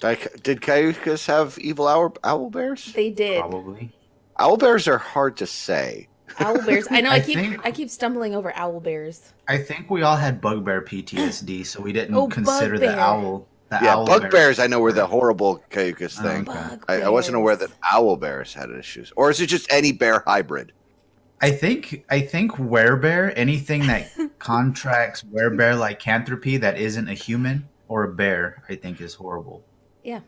Did Cayucas have evil owl bears? They did. Probably. Owl bears are hard to say. Owl bears. I know. I I keep stumbling over owl bears. I think we all had bugbear PTSD, so we didn't Oh, consider the bugbear. owl. Yeah, owl bugbears I know were the horrible Cayucas Oh, thing. okay. I wasn't aware that owl bears had issues. Or is it just any bear hybrid? I think werebear, anything that contracts werebear lycanthropy that isn't a human or a bear, I think is horrible. Yeah.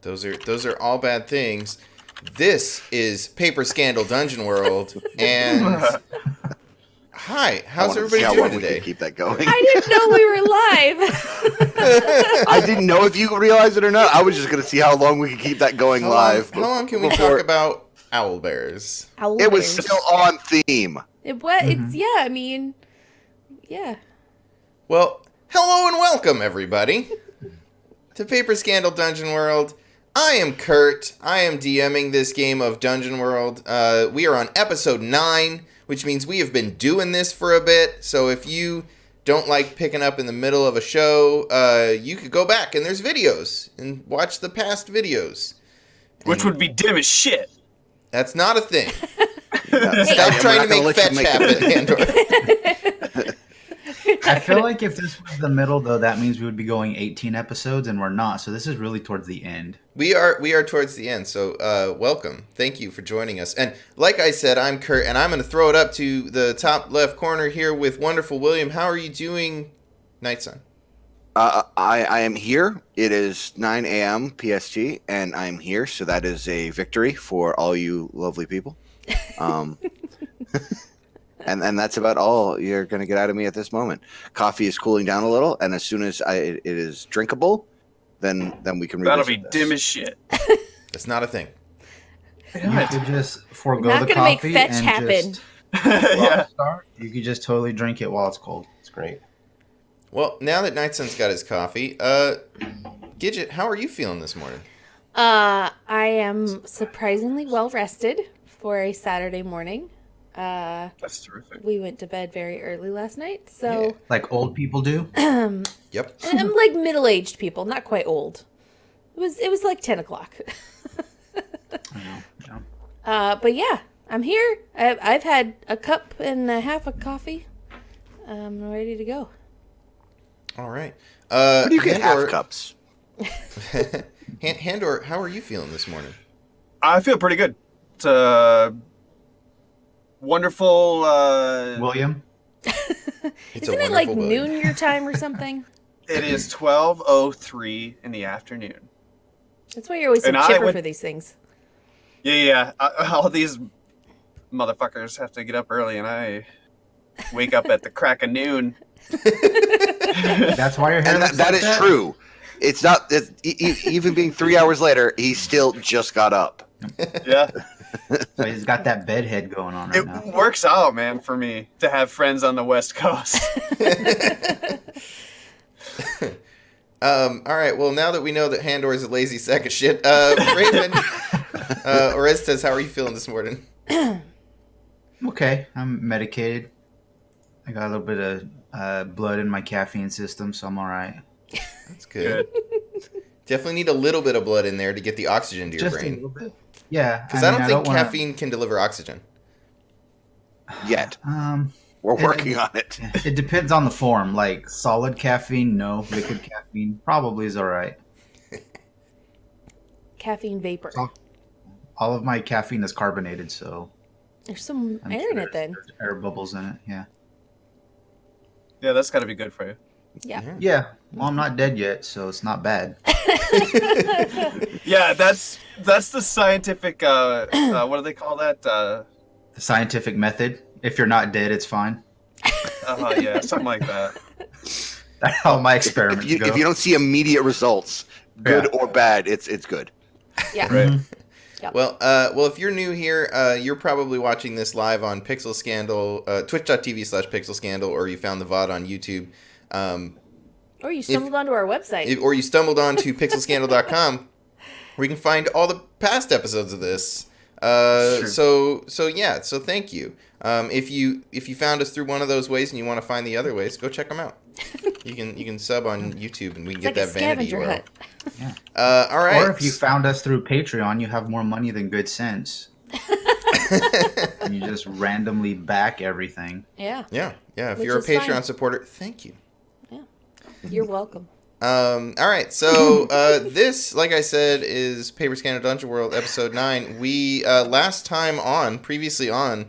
Those are all bad things. This is Paper Scandal Dungeon World, and hi, how's everybody doing today? Keep that going. I didn't know we were live. I didn't know if you realized it or not. I was just going to see how long we could keep that going live. How long can we talk about owl bears? It was still on theme. It was. It's I mean, yeah. Well, hello and welcome everybody to Paper Scandal Dungeon World. I am Kurt. I am DMing this game of Dungeon World. We are on episode 9, which means we have been doing this for a bit. So if you don't like picking up in the middle of a show, you could go back and there's videos and watch the past videos. Which would be dim as shit. That's not a thing. Hey, Stop trying to make fetch happen, Andor. I feel like if this was the middle, though, that means we would be going 18 episodes, and we're not. So this is really towards the end. We are towards the end, so welcome. Thank you for joining us. And like I said, I'm Kurt, and I'm going to throw it up to the top left corner here with wonderful William. How are you doing, Night Sun? I am here. It is 9 a.m. PST, and I'm here, so that is a victory for all you lovely people. And that's about all you're going to get out of me at this moment. Coffee is cooling down a little, and as soon as it is drinkable, then we can revisit That'll be this. dim as shit. That's not a thing. You could just forego Not the gonna make coffee fetch and happen. just Yeah. start. You could just totally drink it while it's cold. It's great. Well, now that Night Sun's got his coffee, Gidget, how are you feeling this morning? I am surprisingly well rested for a Saturday morning. That's terrific. We went to bed very early last night, so Like old people do. Yep. and I'm like middle-aged people, not quite old. It was like 10 o'clock. I know, yeah. But yeah, I'm here. I've had a cup and a half of coffee. I'm ready to go. All right. What do you get Handor, half cups? Handor, how are you feeling this morning? I feel pretty good. It's wonderful. William? It's Isn't a it like wonderful William. noon your time or something? It is 12:03 in the afternoon. That's why you're always so And I chipper went- for these things. Yeah. All these motherfuckers have to get up early, and I wake up at the crack of noon. That's why your hair And looks that like is true. It's not even being 3 hours later. He still just got up. Yeah. So he's got that bed head going on right It now. works out, man, for me to have friends on the West Coast. All right. Well, now that we know that Handor is a lazy sack of shit, Raven, Orestes, how are you feeling this morning? Okay, I'm medicated. I got a little bit of blood in my caffeine system, so I'm all right. That's good. Definitely need a little bit of blood in there to get the oxygen to your Just a brain. little bit. Yeah, Because I don't think wanna- caffeine can deliver oxygen. Yet Um, we're working on it. it depends on the form. Like solid caffeine, no. Liquid caffeine probably is all right. Caffeine vapor. So- All of my caffeine is carbonated, so There's some I'm air sure in it then. there's air bubbles in it. Yeah. Yeah, that's got to be good for you. Yeah. Yeah. Well, I'm not dead yet, so it's not bad. Yeah, that's the scientific. What do they call that? The scientific method. If you're not dead, it's fine. Yeah, something like that. That's how my experiments If you, go. if you don't see immediate results, good Yeah. or bad, it's good. Yeah. Right. Mhm. Well, if you're new here, you're probably watching this live on Pixel Scandal, twitch.tv/Pixel Scandal, or you found the VOD on YouTube. Or you stumbled onto our website. Or you stumbled on to pixelscandal.com, where you can find all the past episodes of this. Sure. So thank you. If you found us through one of those ways and you want to find the other ways, go check them out. You can sub on YouTube and we can It's get like a that vanity scavenger URL. hunt. Yeah. All right. Or if you found us through Patreon, you have more money than good sense. And you just randomly back everything. Yeah, yeah. If Which you're a is fine. Patreon supporter, thank you. you're welcome. All right, so this, like I said, is Paper Scanner Dungeon World episode 9. We previously on,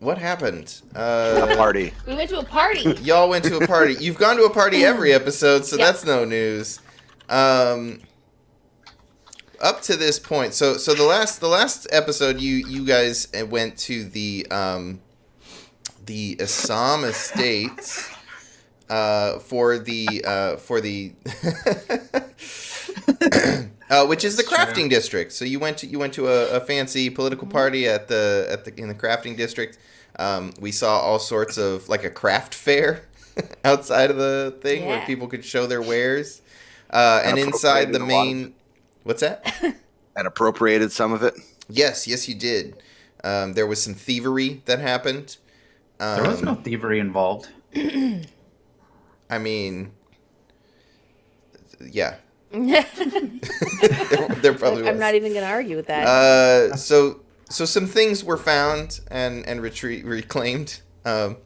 what happened? A party. We went to a party. Y'all went to a party. You've gone to a party every episode, so Yep. that's no news. Up to this point, so the last episode, you guys went to the Assam Estates. For the which is the crafting district. So you went to a fancy political party in the crafting district. We saw all sorts of like a craft fair outside of the thing where Yeah. people could show their wares. And inside the appropriated a lot of main, what's that? And appropriated some of it. Yes, you did. There was some thievery that happened. There was no thievery involved. I mean, yeah. I'm there probably was. not even going to argue with that. So some things were found and reclaimed. And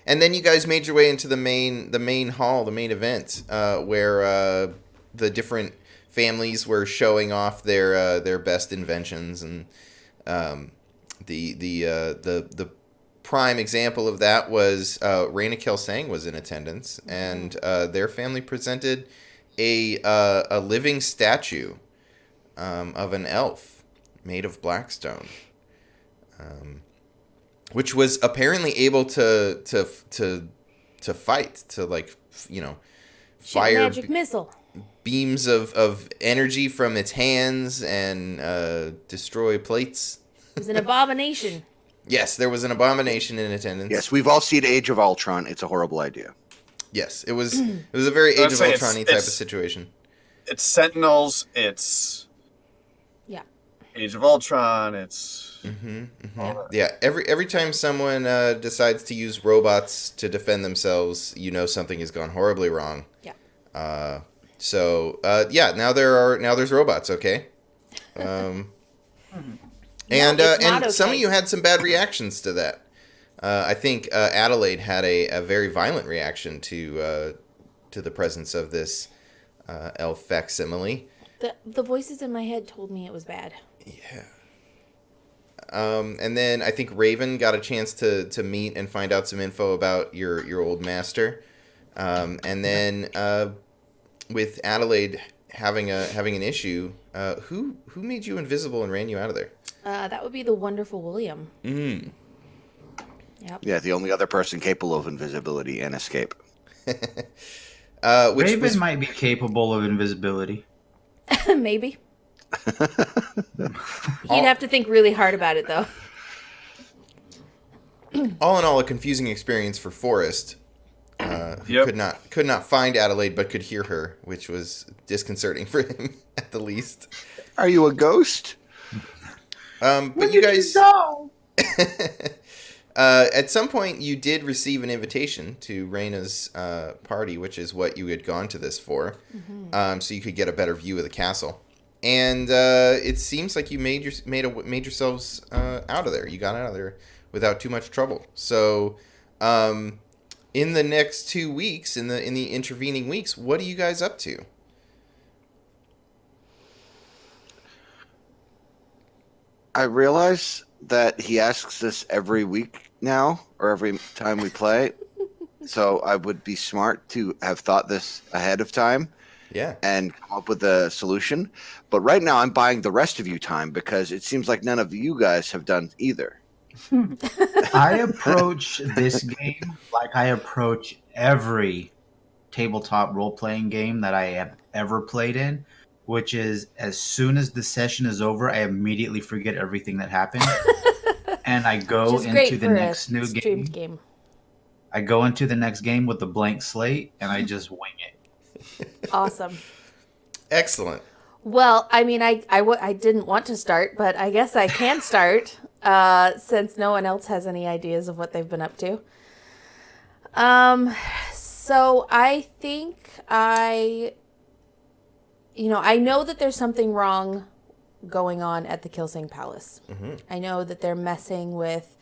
then you guys made your way into the main hall, the main event, where the different families were showing off their best inventions, and the prime example of that was Raina Kelsang was in attendance, and their family presented a living statue of an elf made of blackstone, which was apparently able to fight, to like Shoot fire magic missile. beams of energy from its hands and destroy plates. It was an abomination. Yes, there was an abomination in attendance. Yes, we've all seen Age of Ultron. It's a horrible idea. Yes, it was a very Age I'd of say Ultron-y type of it's- situation. It's Sentinels. It's Yeah. Age of Ultron. It's Yeah, every time someone decides to use robots to defend themselves, you know something has gone horribly wrong. Yeah. Now there's robots, okay? And it's not and some of okay. you had some bad reactions to that. I think Adelaide had a very violent reaction to the presence of this elf facsimile. The voices in my head told me it was bad. Yeah. And then I think Raven got a chance to meet and find out some info about your old master. And then with Adelaide having an issue, who made you invisible and ran you out of there? That would be the wonderful William. Mm. Yep. Yeah, the only other person capable of invisibility and escape. Which Raven was might be capable of invisibility. Maybe. He'd have to think really hard about it, though. all in all a confusing experience for Forrest, who Yep. could not find Adelaide but could hear her, which was disconcerting for him at the least. Are you a ghost? But you guys, at some point, you did receive an invitation to Raina's party, which is what you had gone to this for, so you could get a better view of the castle. And it seems like you made yourselves out of there. You got out of there without too much trouble. So, in the next 2 weeks, in the intervening weeks, what are you guys up to? I realize that he asks this every week now, or every time we play. So I would be smart to have thought this ahead of time Yeah. and come up with a solution. But right now, I'm buying the rest of you time because it seems like none of you guys have done either. I approach this game like I approach every tabletop role-playing game that I have ever played in, which is as soon as the session is over, I immediately forget everything that happened. And I go Which is great into the for next a new game. streamed game. I go into the next game with a blank slate and I just wing it. Awesome. Excellent. Well, I mean, I didn't want to start, but I guess I can start since no one else has any ideas of what they've been up to. So I think I know that there's something wrong going on at the Kilsing Palace. Mm-hmm. I know that they're messing with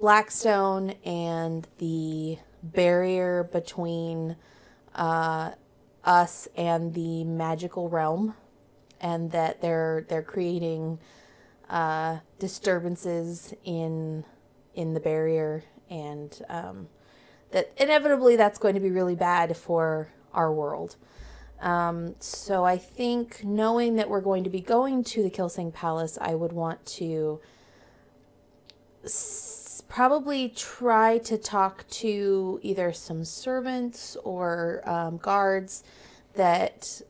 Blackstone and the barrier between us and the magical realm, and that they're creating disturbances in the barrier, and that inevitably that's going to be really bad for our world. So I think, knowing that we're going to be going to the Kilsing Palace, I would want to probably try to talk to either some servants or guards that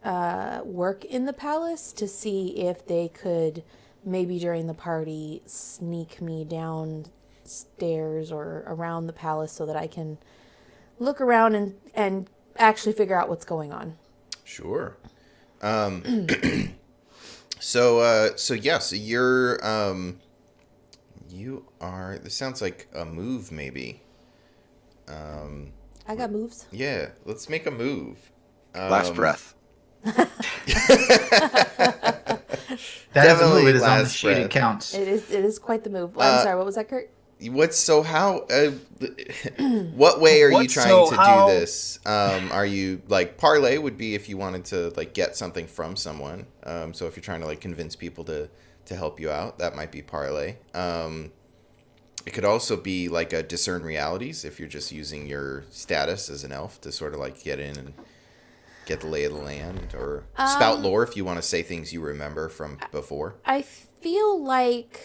work in the palace to see if they could maybe during the party sneak me downstairs or around the palace so that I can look around and actually figure out what's going on. Sure. So you're you are. This sounds like a move, maybe. I got moves. Yeah, let's make a move. Last breath. That is a Definitely move. It is on the last sheet. It breath. counts. It is quite the move. I'm sorry, what was that, Kurt? What way are you What's trying so to how- do this? Are you like parlay would be if you wanted to like get something from someone. So if you're trying to like convince people to help you out, that might be parlay. It could also be like a discern realities if you're just using your status as an elf to sort of like get in and get the lay of the land, or spout lore if you want to say things you remember from before. I feel like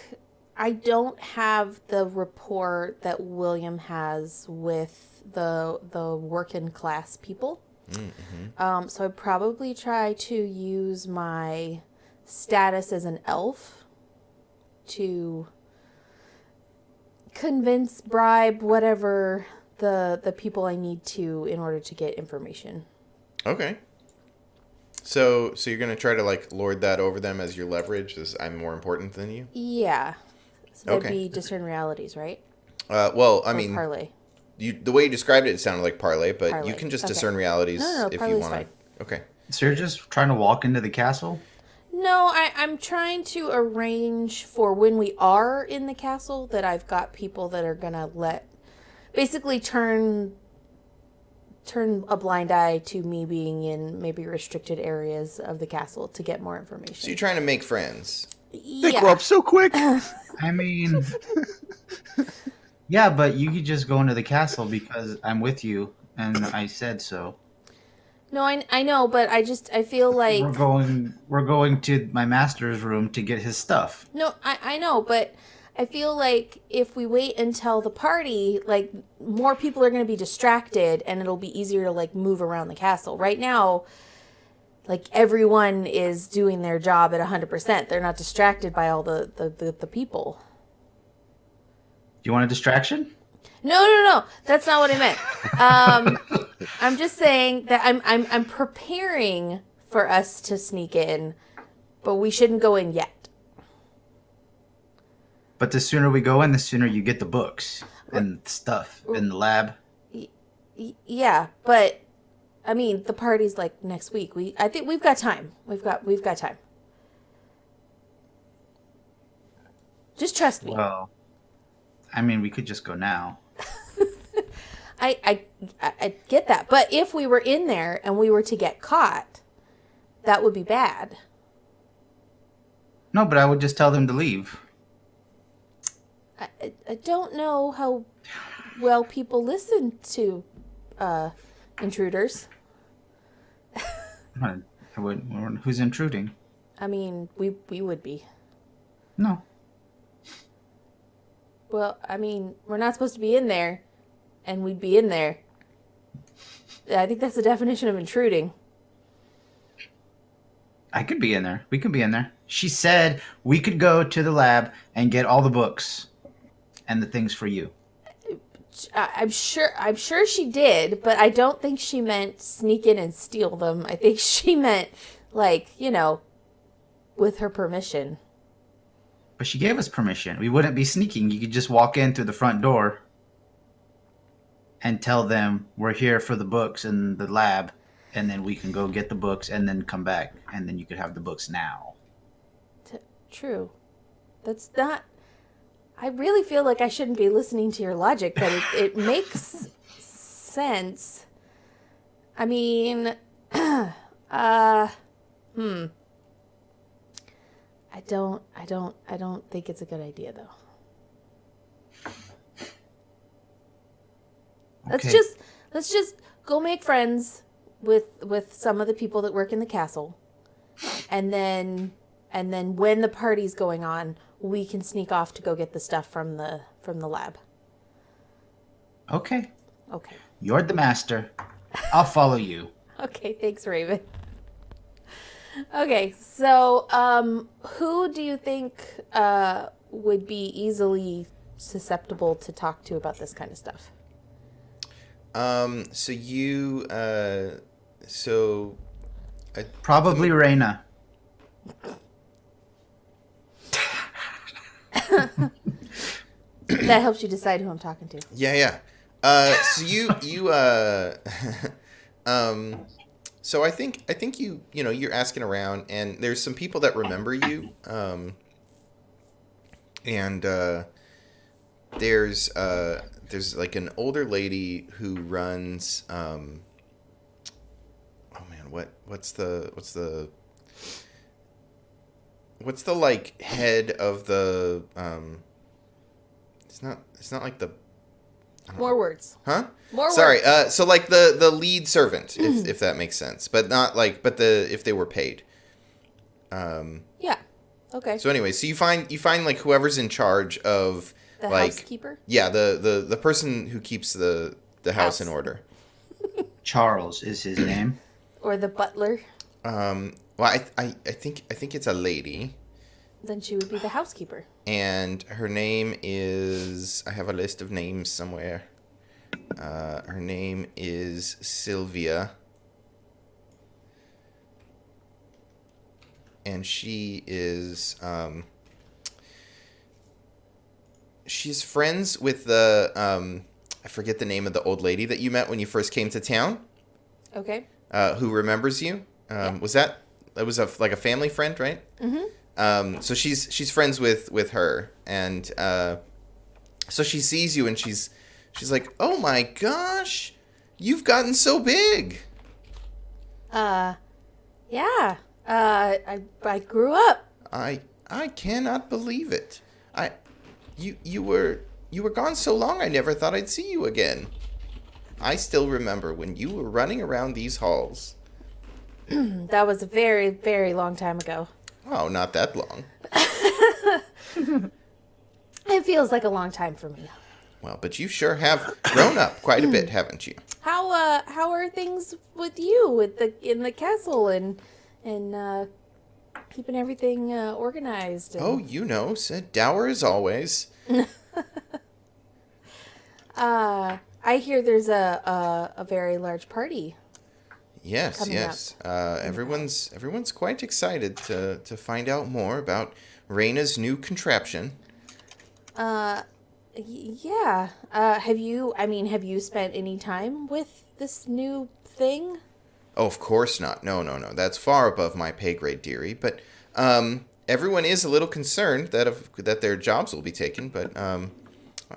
I don't have the rapport that William has with the working class people. Mm-hmm. So I'd probably try to use my status as an elf to convince, bribe, whatever the people I need to in order to get information. Okay. So you're gonna try to like lord that over them as your leverage, as I'm more important than you. Yeah. So that'd Okay. be discern realities, right? Well, I Or mean, parlay. the way you described it, it sounded like parlay, but Parlay. you can just Okay. discern realities No, if you parlay's want fine. to. Okay. So you're just trying to walk into the castle? No, I'm trying to arrange for when we are in the castle that I've got people that are gonna basically turn a blind eye to me being in maybe restricted areas of the castle to get more So information. you're trying to make friends. They grow up so quick. I mean, yeah, but you could just go into the castle because I'm with you and I said so. No, I know, but I feel like We're going to my master's room to get his stuff. no, I know, but I feel like if we wait until the party, like, more people are going to be distracted and it'll be easier to, like, move around the castle. Right now, like, everyone is doing their job at 100%. They're not distracted by all the people. Do you want a distraction? No. That's not what I meant. I'm just saying that I'm preparing for us to sneak in, but we shouldn't go in yet. But the sooner we go in, the sooner you get the books and stuff in the lab. Yeah, but I mean, the party's like next week. I think we've got time. We've got time. Just trust me. Well, I mean, we could just go now. I get that, but if we were in there and we were to get caught, that would be bad. No, but I would just tell them to leave. I don't know how well people listen to intruders. I wouldn't, who's intruding? I mean, we would be. No. Well, I mean, we're not supposed to be in there, and we'd be in there. I think that's the definition of intruding. I could be in there. We could be in there. She said we could go to the lab and get all the books and the things for you. I'm sure she did, but I don't think she meant sneak in and steal them. I think she meant, like, with her permission. But she gave us permission. We wouldn't be sneaking. You could just walk in through the front door and tell them we're here for the books in the lab, and then we can go get the books and then come back, and then you could have the books now. True. That's not. I really feel like I shouldn't be listening to your logic, but it makes sense. I mean, I don't think it's a good idea though. Okay. Let's just go make friends with some of the people that work in the castle. And then when the party's going on, we can sneak off to go get the stuff from the lab. Okay. Okay. You're the master. I'll follow you. Okay, thanks, Raven. Okay, so who do you think would be easily susceptible to talk to about this kind of stuff? So you, so Probably Reyna. That helps you decide who I'm talking to. yeah. So so I think you're asking around, and there's some people that remember you, and there's like an older lady who runs, oh man, what's the like head of the, it's not like the, More words. huh? More Sorry. words. So like the lead servant, if that makes sense, but not like, but if they were paid. Yeah. Okay. So anyway, so you find like whoever's in charge of The like, housekeeper? yeah, the person who keeps the house in House. order. Charles is his name. Or the butler? Well, I think it's a lady, Then she would be the housekeeper. and her name is, I have a list of names somewhere. Her name is Sylvia. And she is, she's friends with the, I forget the name of the old lady that you met when you first came to town, Okay. who remembers you. Was that was like a family friend, right? Mm-hmm. So she's friends with her, and so she sees you, and she's like, "Oh my gosh, you've gotten so big." Yeah. I grew up. I cannot believe it. You were gone so long, I never thought I'd see you again. I still remember when you were running around these halls. That was a very, very long time ago. Oh, not that long. It feels like a long time for me. Well, but you sure have grown up quite a bit, haven't you? How are things with you in the castle and keeping everything organized? And, Oh, said dour as always. I hear there's a very large party. Yes, Coming yes. Everyone's quite excited to find out more about Reyna's new contraption. Yeah. Have you spent any time with this new thing? Oh, of course not. No. That's far above my pay grade, dearie. But everyone is a little concerned that their jobs will be taken. But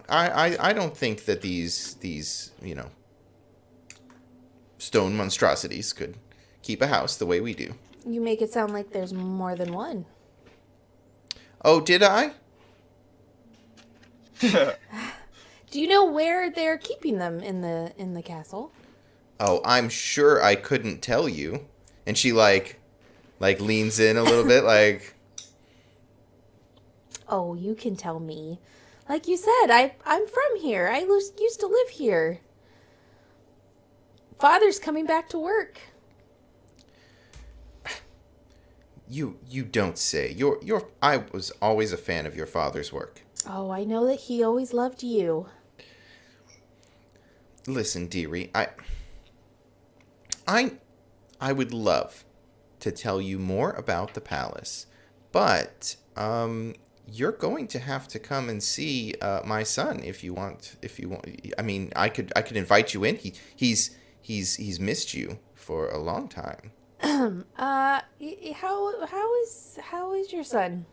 I don't think that these stone monstrosities could keep a house the way we do. You make it sound like there's more than one. Oh, did I? Do you know where they're keeping them in the castle? Oh, I'm sure I couldn't tell you. And she like leans in a little bit, like. Oh, you can tell me. Like you said, I'm from here. I used to live here. Father's coming back to work. You don't say. I was always a fan of your father's work. Oh, I know that he always loved you. Listen, dearie, I would love to tell you more about the palace, but you're going to have to come and see my son if you want. I mean, I could invite you in. He's missed you for a long time. How is your son?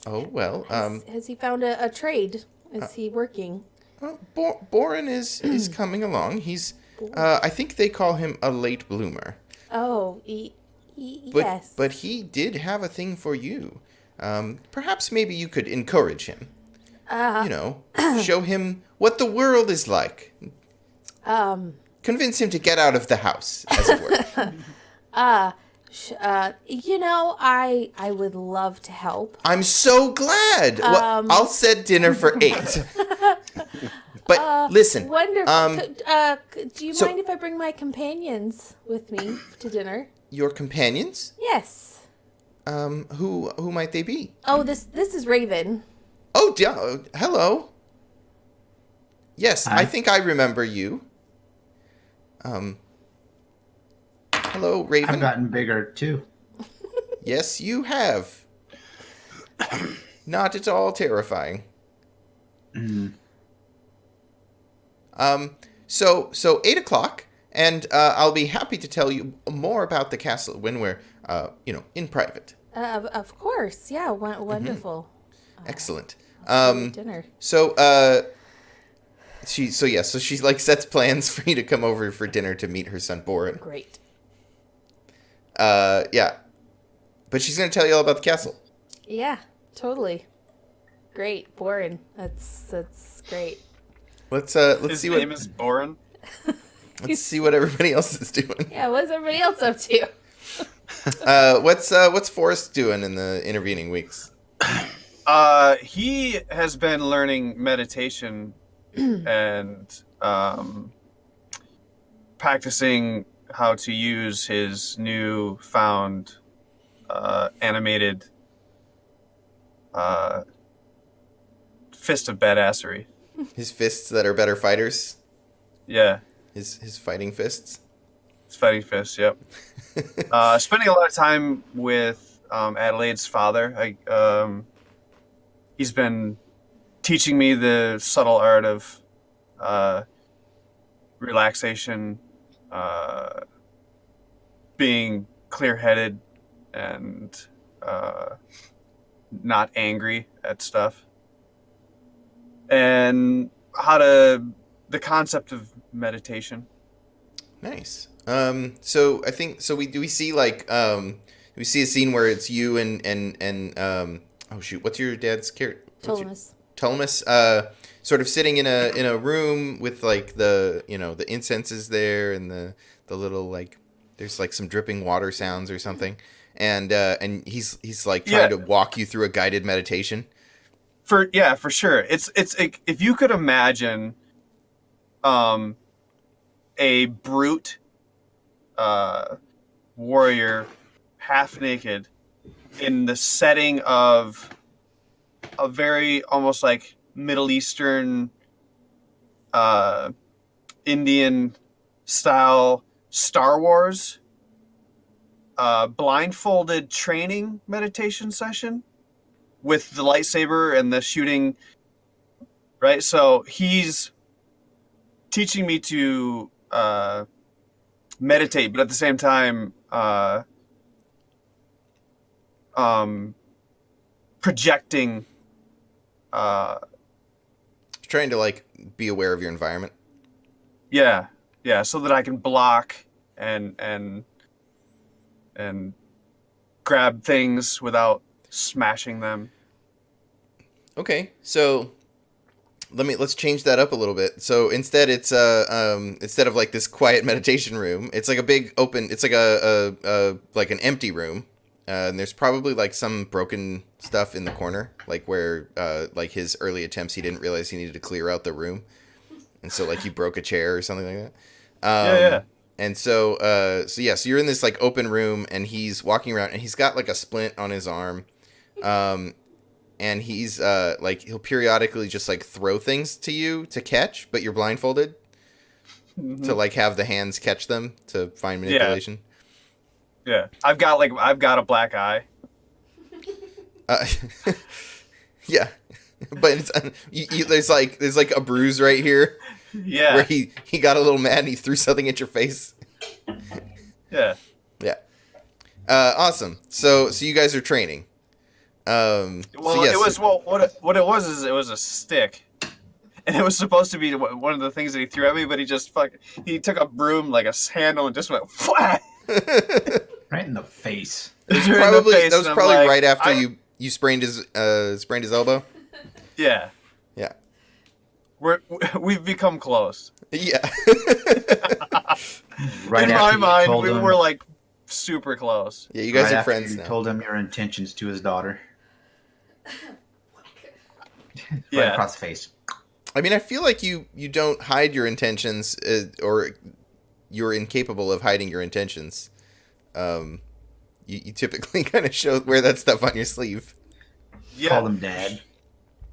Oh well. Has he found a trade? Is he working? Well, Boren is coming along. He's I think they call him a late bloomer. Oh, But, yes. But he did have a thing for you. Perhaps maybe you could encourage him. Show him what the world is like. Convince him to get out of the house, as it were. I would love to help. I'm so glad. Well, I'll set dinner for 8. But listen. Wonderful. Do you mind if I bring my companions with me to dinner? Your companions? Yes. Who might they be? Oh, this is Raven. Oh, hello. Yes, Hi. I think I remember you. Hello, Raven. I've gotten bigger too. Yes, you have. Not at all terrifying. So 8:00, and I'll be happy to tell you more about the castle when we're, in private. Of course. Yeah. Wonderful. Excellent. Dinner. So she like sets plans for you to come over for dinner to meet her son Boren. Great. Yeah. But she's gonna tell you all about the castle. Yeah. Totally. Great. Boring. That's great. Let's His see name is Boren. let's see what everybody else is doing. Yeah. What's everybody else up to? What's Forrest doing in the intervening weeks? He has been learning meditation and practicing how to use his new found animated fist of badassery. His fists that are better fighters. Yeah, His fighting fists. his fighting fist. Yep. Spending a lot of time with Adelaide's father. He's been teaching me the subtle art of relaxation, being clear-headed, and not angry at stuff, and the concept of meditation. Nice. So I think we see like we see a scene where it's you and oh shoot, what's your dad's character? Ptolemus. Sort of sitting in a room with like the incense is there and the little like there's like some dripping water sounds or something, and he's like trying to walk you through a guided meditation. For sure. It's if you could imagine a brute warrior half naked in the setting of a very almost like Middle Eastern Indian style Star Wars blindfolded training meditation session with the lightsaber and the shooting, right? So he's teaching me to meditate, but at the same time projecting Trying to like be aware of your environment. yeah, so that I can block and grab things without smashing them. Okay, so let's change that up a little bit. So instead, it's instead of like this quiet meditation room, it's like a big open. It's like a like an empty room, and there's probably like some broken stuff in the corner, like where like his early attempts, he didn't realize he needed to clear out the room, and so like he broke a chair or something like that. Yeah. And so so you're in this like open room, and he's walking around, and he's got like a splint on his arm, and he's like he'll periodically just like throw things to you to catch, but you're blindfolded to like have the hands catch them to find manipulation. Yeah. I've got a black eye. Uh, yeah, but it's, there's like a bruise right here Yeah. where he got a little mad and he threw something at your face. Yeah. Yeah. Awesome. So you guys are training. Well, so yes, it was what it was is it was a stick, and it was supposed to be one of the things that he threw at me, but he took a broom like a handle and just went flat. Right in the face. that was probably right after you sprained his elbow. Yeah, Yeah. we've become close. Yeah. Right In after my you mind, told we him- were like super close. Yeah, you guys right are after friends you now. told him your intentions to his daughter. Right Yeah. across the face. I mean, I feel like you don't hide your intentions, or you're incapable of hiding your intentions. You typically kind of wear that stuff on your sleeve. Yeah, Call him dad.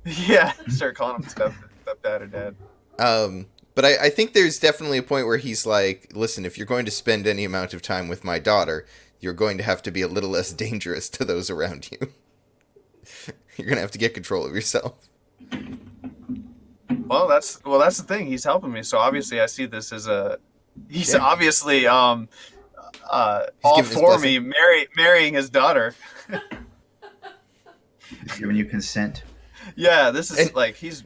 yeah. Start calling him stepdad or dad. But I think there's definitely a point where he's like, listen, if you're going to spend any amount of time with my daughter, you're going to have to be a little less dangerous to those around you. You're going to have to get control of yourself. Well, that's the thing. He's helping me, so obviously I see this as he's Yeah. obviously all giving his for me marrying his daughter. Giving you consent. Yeah, this is And- like he's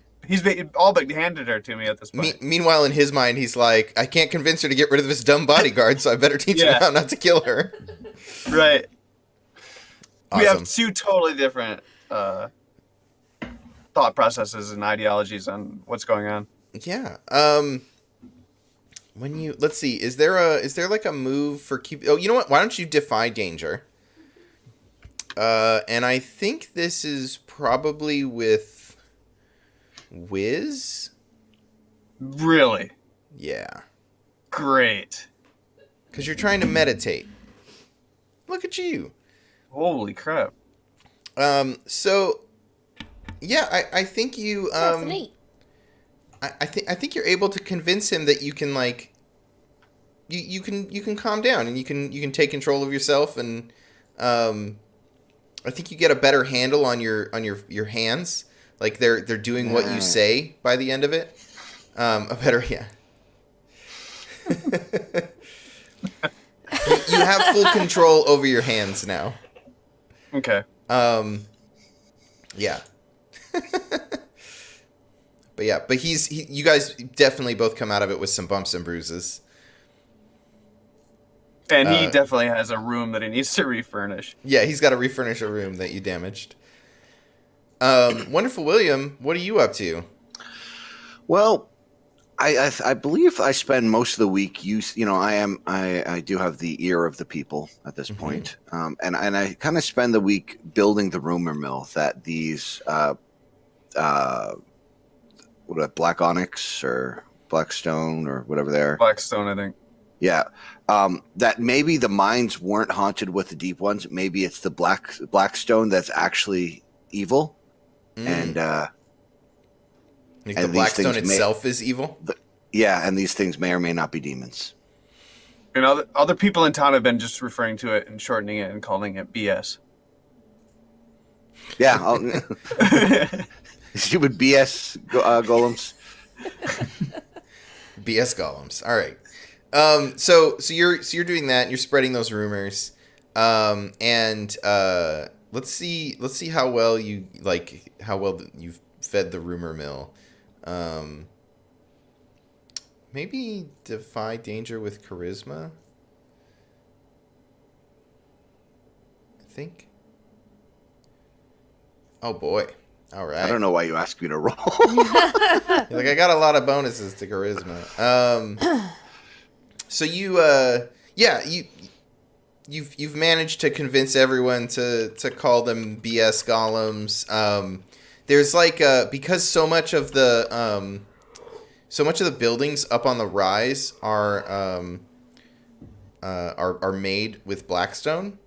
all but handed her to me at this point. Meanwhile, in his mind, he's like, I can't convince her to get rid of this dumb bodyguard, so I better teach him Yeah. how not to kill her. Right. We Awesome. have two totally different thought processes and ideologies on what's going on. Yeah. Let's see, is there like a move for keep? Oh, you know what? Why don't you defy danger? And I think this is probably with Wiz. Really Yeah, great. because you're trying to meditate. Look at you. Holy crap! So yeah, I think you That's neat. I think you're able to convince him that you can like you can calm down and you can take control of yourself, and I think you get a better handle on your hands. Like they're doing what you say by the end of it. A better yeah. You have full control over your hands now. Okay. Yeah. But you guys definitely both come out of it with some bumps and bruises. And he definitely has a room that he needs to refurnish. Yeah, he's got to refurnish a room that you damaged. Wonderful William, what are you up to? Well, I believe I spend most of the week I do have the ear of the people at this point. And I kind of spend the week building the rumor mill that these Black Onyx or Blackstone or whatever they're. Blackstone, I think. Yeah. That maybe the mines weren't haunted with the deep ones. Maybe it's the Blackstone that's actually evil. And Like and the these Blackstone things itself is evil? and these things may or may not be demons. And other people in town have been just referring to it and shortening it and calling it BS. Yeah. Stupid BS golems. BS golems. All right. So you're doing that and you're spreading those rumors. Let's see how well you've fed the rumor mill. Maybe defy danger with charisma. I think. Oh boy. All right. I don't know why you asked me to roll. Like I got a lot of bonuses to charisma. So you've managed to convince everyone to call them BS golems. There's like because so much of the buildings up on the rise are made with Blackstone.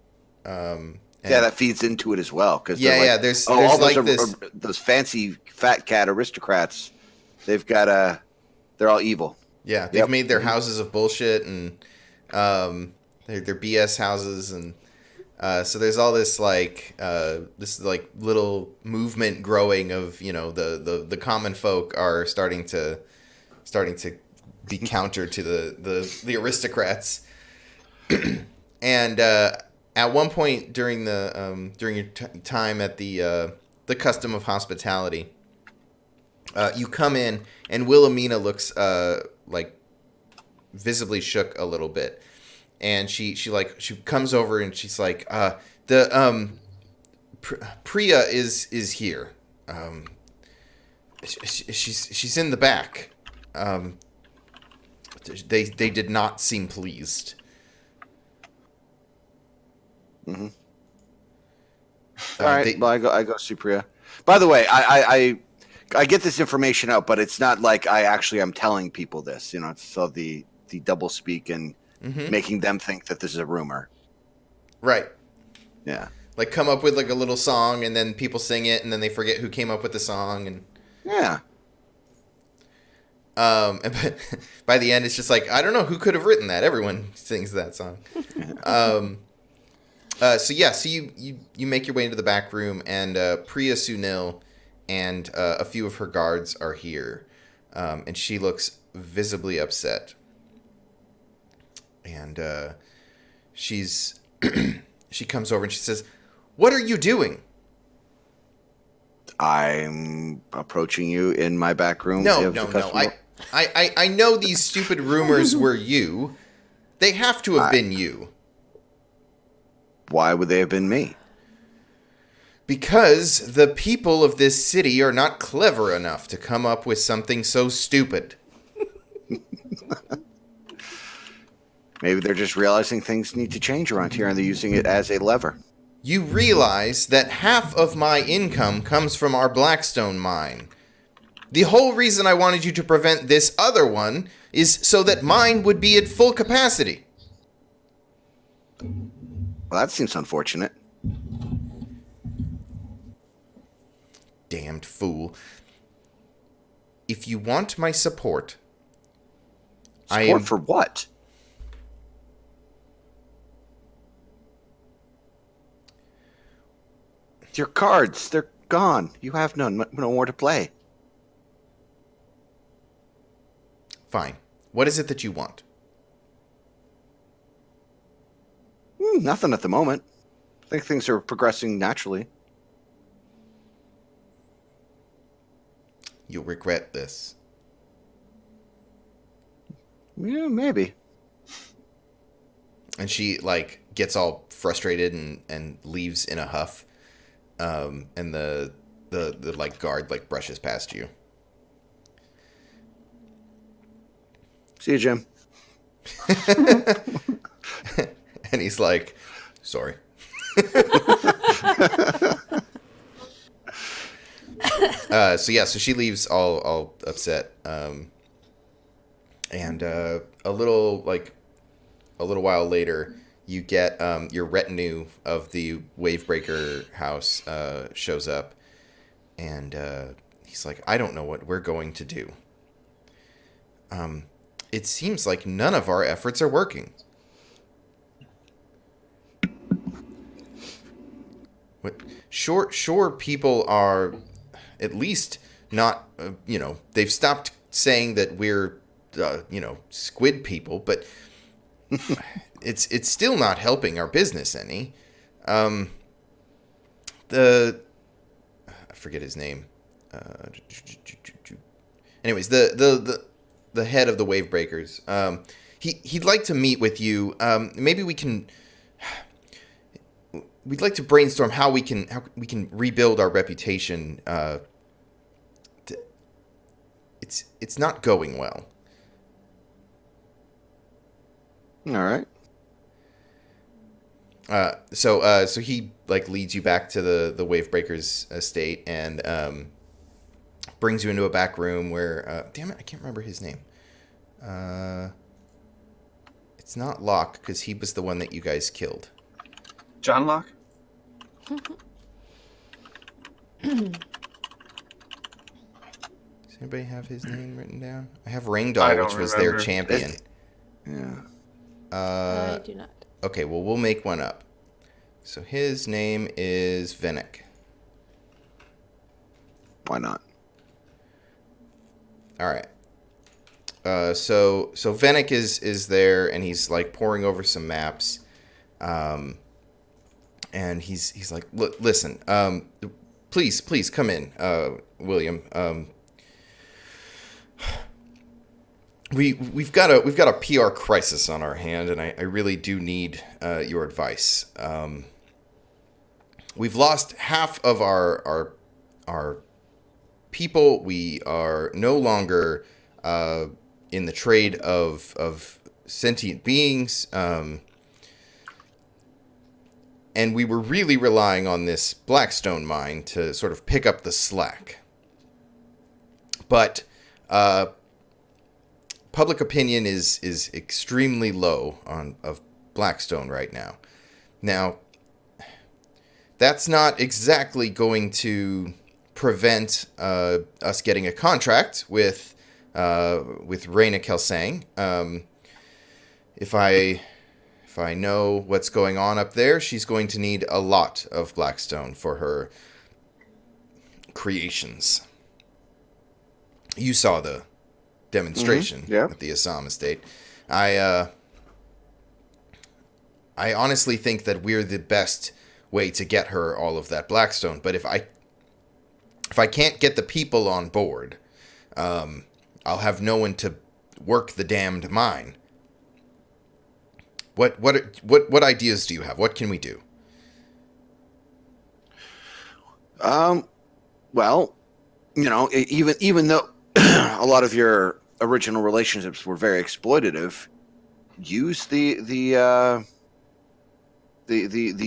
Yeah, that feeds into it as well. Cause There's all like those fancy fat cat aristocrats. They've got they're all evil. Yeah, they've made their houses of bullshit and they're BS houses, and So there's all this little movement growing of the common folk are starting to be counter to the aristocrats. And at one point during your time at the custom of hospitality, you come in and Wilhelmina looks like visibly shook a little bit, and she comes over and she's like, Priya is here. She's in the back. They did not seem pleased. Mm-hmm. All right. Well, I go see Priya. By the way, I get this information out, but it's not like I actually am telling people this. So the double speak and making them think that this is a rumor. Right. Yeah. Like come up with like a little song, and then people sing it, and then they forget who came up with the song, and yeah. And by the end, it's just like, I don't know who could have written that. Everyone sings that song. So you make your way into the back room, and Priya Sunil and a few of her guards are here, and she looks visibly upset. And she comes over and she says, "What are you doing?" I'm approaching you in my back room. No. I know these stupid rumors were you. They have to have been you. Why would they have been me? Because the people of this city are not clever enough to come up with something so stupid. Maybe they're just realizing things need to change around here, and they're using it as a lever. You realize that half of my income comes from our Blackstone mine. The whole reason I wanted you to prevent this other one is so that mine would be at full capacity. Well, that seems unfortunate. Damned fool. If you want my support... Support for what? Your cards, they're gone. You have no more to play. Fine. What is it that you want? Nothing at the moment. I think things are progressing naturally. You'll regret this. Yeah, maybe. And she, gets all frustrated and leaves in a huff. And the guard, brushes past you. See you, Jim. And he's like, sorry. So she leaves all upset. And a little while later, you get your retinue of the Wavebreaker house shows up, and he's like, I don't know what we're going to do. It seems like none of our efforts are working. What? Sure, people are at least not, they've stopped saying that we're, squid people, but it's still not helping our business any. I forget his name. Anyways, the head of the Wavebreakers, he'd like to meet with you. Maybe we'd like to brainstorm how we can rebuild our reputation. It's not going well. All right. So he leads you back to the Wavebreakers estate and brings you into a back room where damn it, I can't remember his name. It's not Locke, because he was the one that you guys killed. John Locke? Does anybody have his name written down? I have I Ringdahl, don't which was remember. their champion. Yeah. I do not. Okay, well, we'll make one up. So his name is Venick. Why not? All right. So Venick is there, and he's like poring over some maps, and he's like, listen, please come in, William. We've got a PR crisis on our hand, and I really do need your advice. We've lost half of our people. We are no longer in the trade of sentient beings, and we were really relying on this Blackstone mine to sort of pick up the slack. But public opinion is extremely low of Blackstone right now. Now, that's not exactly going to prevent us getting a contract with Reyna Kelsang. If I know what's going on up there, she's going to need a lot of Blackstone for her creations. You saw the demonstration at the Assam estate. I honestly think that we're the best way to get her all of that Blackstone. But if I can't get the people on board, I'll have no one to work the damned mine. What ideas do you have? What can we do? Well, even though a lot of your original relationships were very exploitative, use the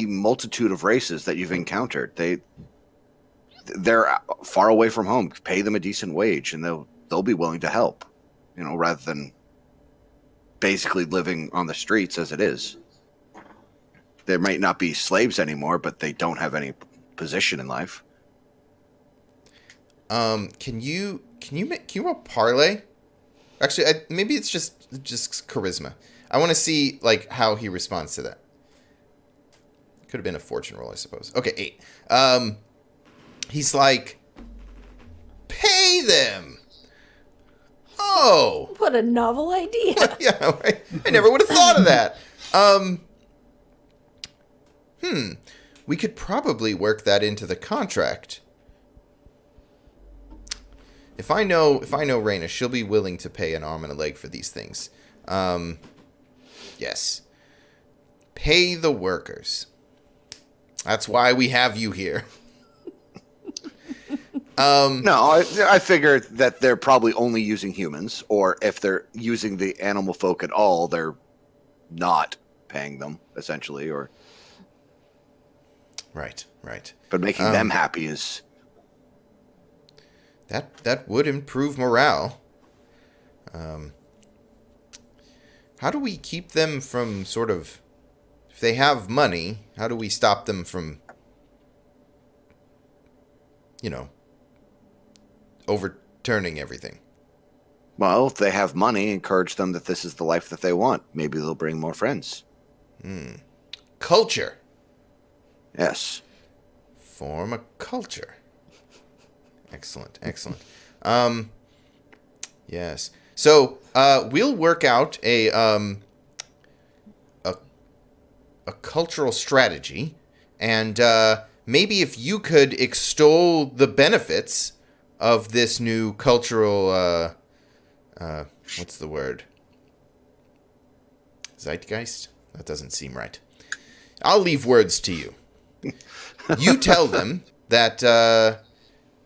multitude of races that you've encountered. They're far away from home. Pay them a decent wage, and they'll be willing to help. Rather than basically living on the streets as it is. They might not be slaves anymore, but they don't have any position in life. Can you roll parlay? Actually, maybe it's just charisma. I want to see how he responds to that. Could have been a fortune roll, I suppose. Okay, 8. He's like, pay them. Oh, What a novel idea. yeah, I never would have thought of that. We could probably work that into the contract. If I know Reyna, she'll be willing to pay an arm and a leg for these things. Yes. Pay the workers. That's why we have you here. No, I figured that they're probably only using humans, or if they're using the animal folk at all, they're not paying them, essentially, or... Right. But making them happy is... That would improve morale. How do we keep them from sort of... If they have money, how do we stop them from... overturning everything? Well, if they have money, encourage them that this is the life that they want. Maybe they'll bring more friends. Culture. Yes. Form a culture. Excellent. Yes. So, we'll work out a cultural strategy, and maybe if you could extol the benefits of this new cultural, what's the word? Zeitgeist? That doesn't seem right. I'll leave words to you. You tell them that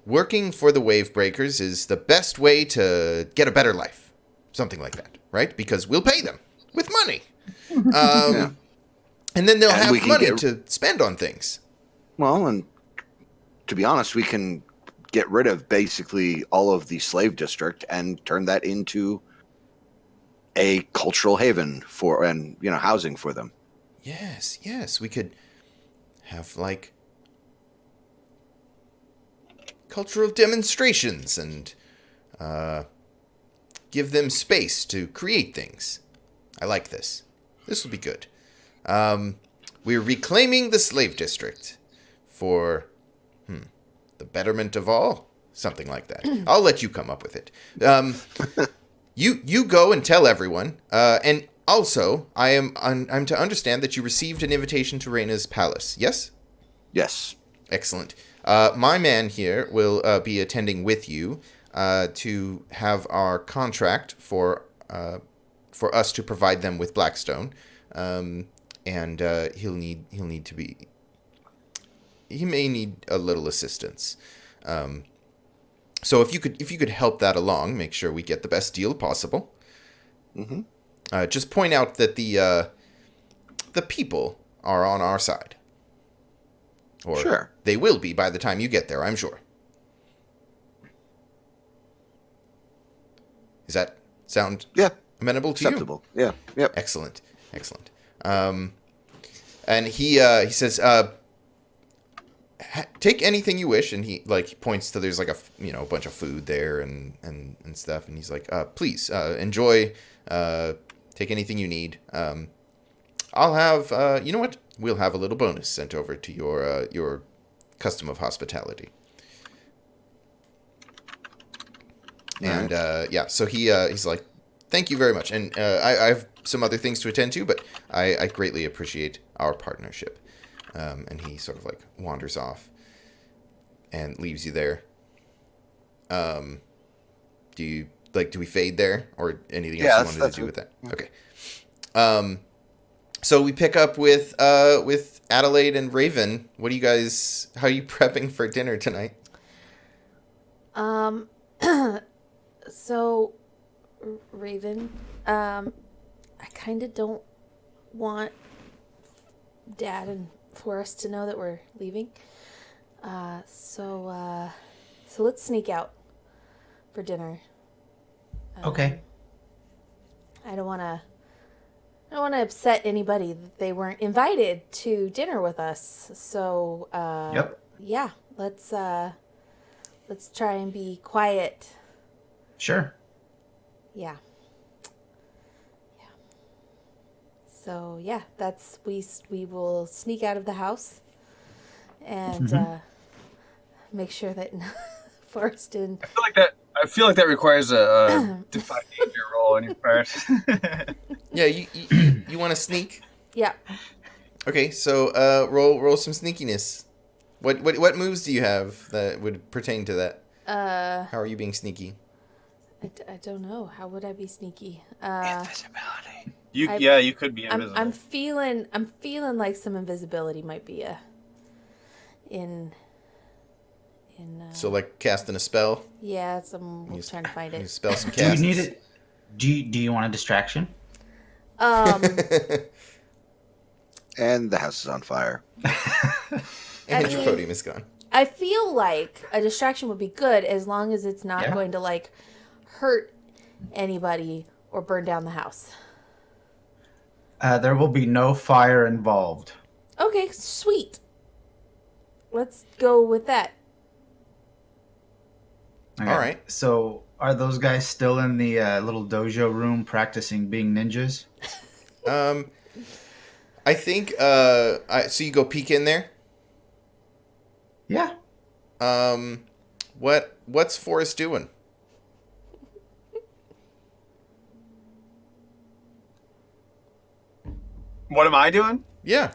working for the Wavebreakers is the best way to get a better life. Something like that, right? Because we'll pay them with money. Yeah. And then they'll And we have can money get- to spend on things. Well, and to be honest, we can get rid of basically all of the slave district and turn that into a cultural haven for, and housing for them. Yes. We could have, cultural demonstrations and give them space to create things. I like this. This will be good. We're reclaiming the slave district for the betterment of all, something like that. I'll let you come up with it. You go and tell everyone. And also, I'm to understand that you received an invitation to Reyna's palace. Yes. Yes. Excellent. My man here will be attending with you to have our contract for us to provide them with Blackstone, and he may need a little assistance. So if you could help that along, make sure we get the best deal possible. Mm-hmm. Just point out that the people are on our side. Or Sure. they will be by the time you get there, I'm sure. Does that sound Yeah. amenable to Acceptable. Yeah. you? Yep. Excellent. And he says, take anything you wish, and he points to there's like a bunch of food there and stuff, and he's like, please enjoy. Take anything you need. I'll have you know what? We'll have a little bonus sent over to your custom of hospitality. And so he's like, thank you very much, and I have some other things to attend to, but I greatly appreciate our partnership. And he sort of like wanders off and leaves you there. Do we fade there or anything else you wanted to do with that? Okay. So we pick up with Adelaide and Raven. How are you prepping for dinner tonight? So, Raven, I kind of don't want Dad and Forrest to know that we're leaving. So let's sneak out for dinner. Okay. I don't want to upset anybody that they weren't invited to dinner with us. So, Yep. yeah, let's try and be quiet. Sure. Yeah. So yeah, we will sneak out of the house and make sure that Forrest and I feel like that requires a defy danger roll on your part. Yeah, you want to sneak? yeah. Okay, so roll some sneakiness. What moves do you have that would pertain to that? How are you being sneaky? I don't know. How would I be sneaky? Invisibility. You could be invisible. I'm feeling like some invisibility might be So like casting a spell. yeah. I'm trying to find You it. spell some Do you casts. need it? Do you want a distraction? And the house is on fire. And I your mean- podium is gone. I feel like a distraction would be good as long as it's not Yeah. going to like hurt anybody or burn down the house. There will be no fire involved. Okay, sweet. Let's go with that. Okay. All right. So, are those guys still in the little dojo room practicing being ninjas? I think so you go peek in there. Yeah. What's Forrest doing? What am I doing? Yeah.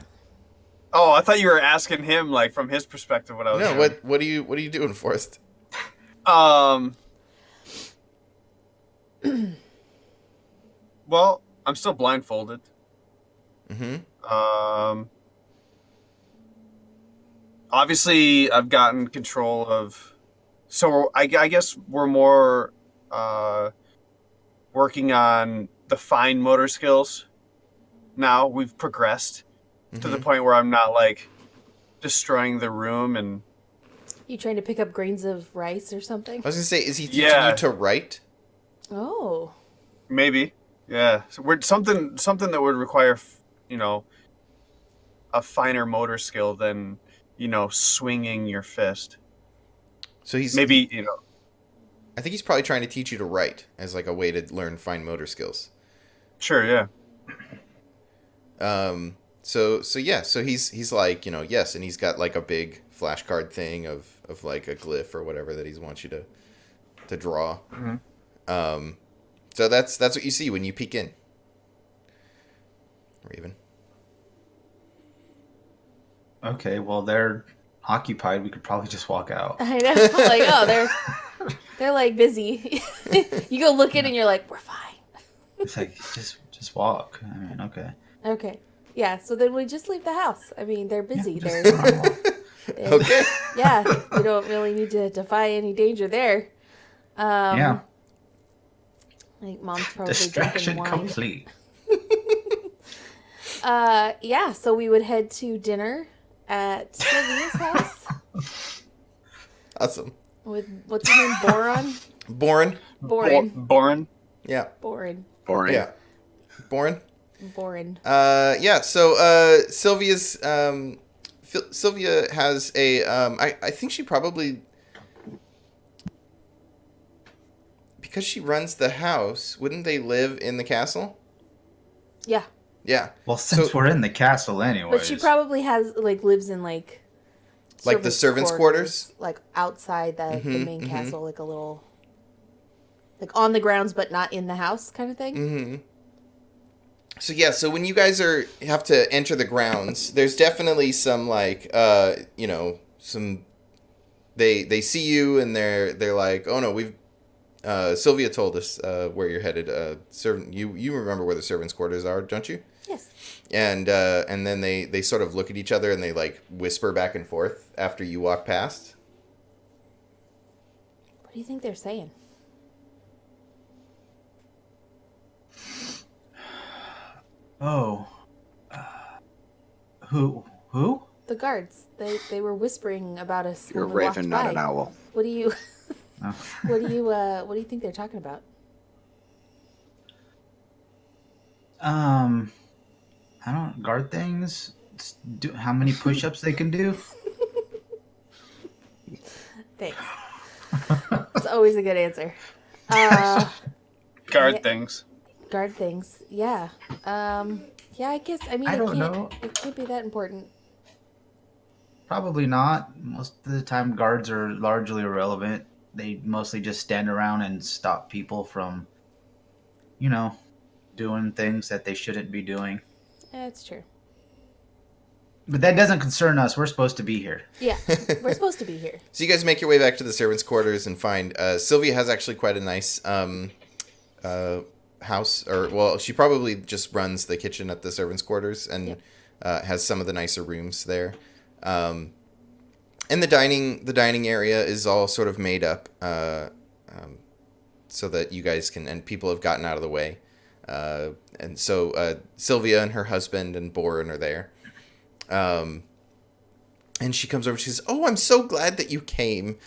Oh, I thought you were asking him like from his perspective what I was No, doing. what are you doing, Forrest? Well, I'm still blindfolded. Mm-hmm. Obviously, I've gotten control of. So I guess we're more working on the fine motor skills. Now we've progressed to the point where I'm not like destroying the room and. You trying to pick up grains of rice or something? I was gonna say, is he teaching Yeah. you to write? Oh. Maybe, yeah. So we're something that would require, a finer motor skill than, swinging your fist. So he's Maybe, I think he's probably trying to teach you to write as like a way to learn fine motor skills. sure, yeah. So he's like, yes, and he's got like a big flashcard thing of like a glyph or whatever that he wants you to draw. So that's what you see when you peek in. Raven. Okay, well they're occupied. We could probably just walk out. I know. Like, oh, they're like busy. You go look in and you're like, we're fine. It's like just walk. I mean, okay. Okay. Yeah. So then we just leave the house. I mean, they're busy. Yeah, They're just walk. Okay. yeah. We don't really need to defy any danger there. Yeah. I think mom's probably Distraction drinking wine. complete. Yeah. So we would head to dinner at Sylvia's house Awesome. with what's his name, Boron. Boren. Boren. Yeah. Boron. Boring. Yeah. Boren. Boron. Yeah. So Sylvia's Sylvia has a I think she probably, because she runs the house, wouldn't they live in the castle? Yeah. Yeah. Well, since So- we're in the castle anyway. But she probably has lives in Like the servants' quarters? like outside the Mhm, main mhm. castle, like a little, like on the grounds but not in the house kind of thing. Mm-hmm. So yeah, so when you guys have to enter the grounds, there's definitely some some they see you and they're like, oh no, we've Sylvia told us where you're headed. Servant, you remember where the servants' quarters are, don't you? Yes. And then they sort of look at each other and they like whisper back and forth after you walk past. What do you think they're saying? Oh. Who? The guards. They were whispering about us. You're a when we raven, walked not by. an owl. What do you? Oh. What do you think they're talking about? I don't guard things. How many push-ups they can do? Thanks. It's always a good answer. Guard Yeah. things. Guard things. Yeah. Yeah. I guess. I mean, I it don't can't. know. It can't be that important. Probably not. Most of the time, guards are largely irrelevant. They mostly just stand around and stop people from, doing things that they shouldn't be doing. Yeah, it's true. But that doesn't concern us. We're supposed to be here. Yeah, we're supposed to be here. So you guys make your way back to the servants' quarters and find Sylvia has actually quite a nice house, or well, she probably just runs the kitchen at the servants' quarters and has some of the nicer rooms there. And the dining area is all sort of made up so that you guys can, and people have gotten out of the way. And so Sylvia and her husband and Boren are there. And she comes over. She says, "Oh, I'm so glad that you came.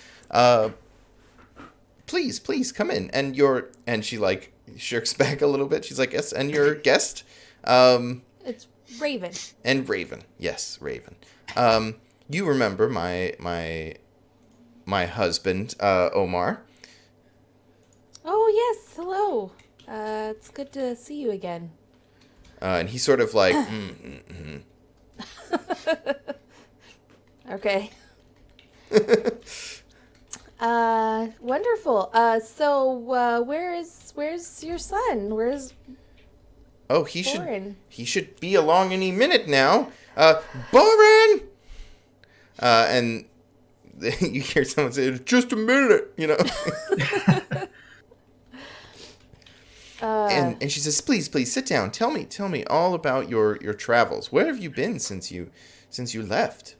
Please come in." And she like shirks back a little bit. She's like, "Yes, and your guest, It's Raven. and Raven. Yes, Raven. You remember my husband, Omar." Oh yes, hello. It's good to see you again. And he's sort of like, Okay. Wonderful. So where's your son? Where's "Oh, Boren? he should be along any minute now. Boren!" And you hear someone say, "Just a minute," And she says, please sit down. Tell me all about your travels. Where have you been since you left?"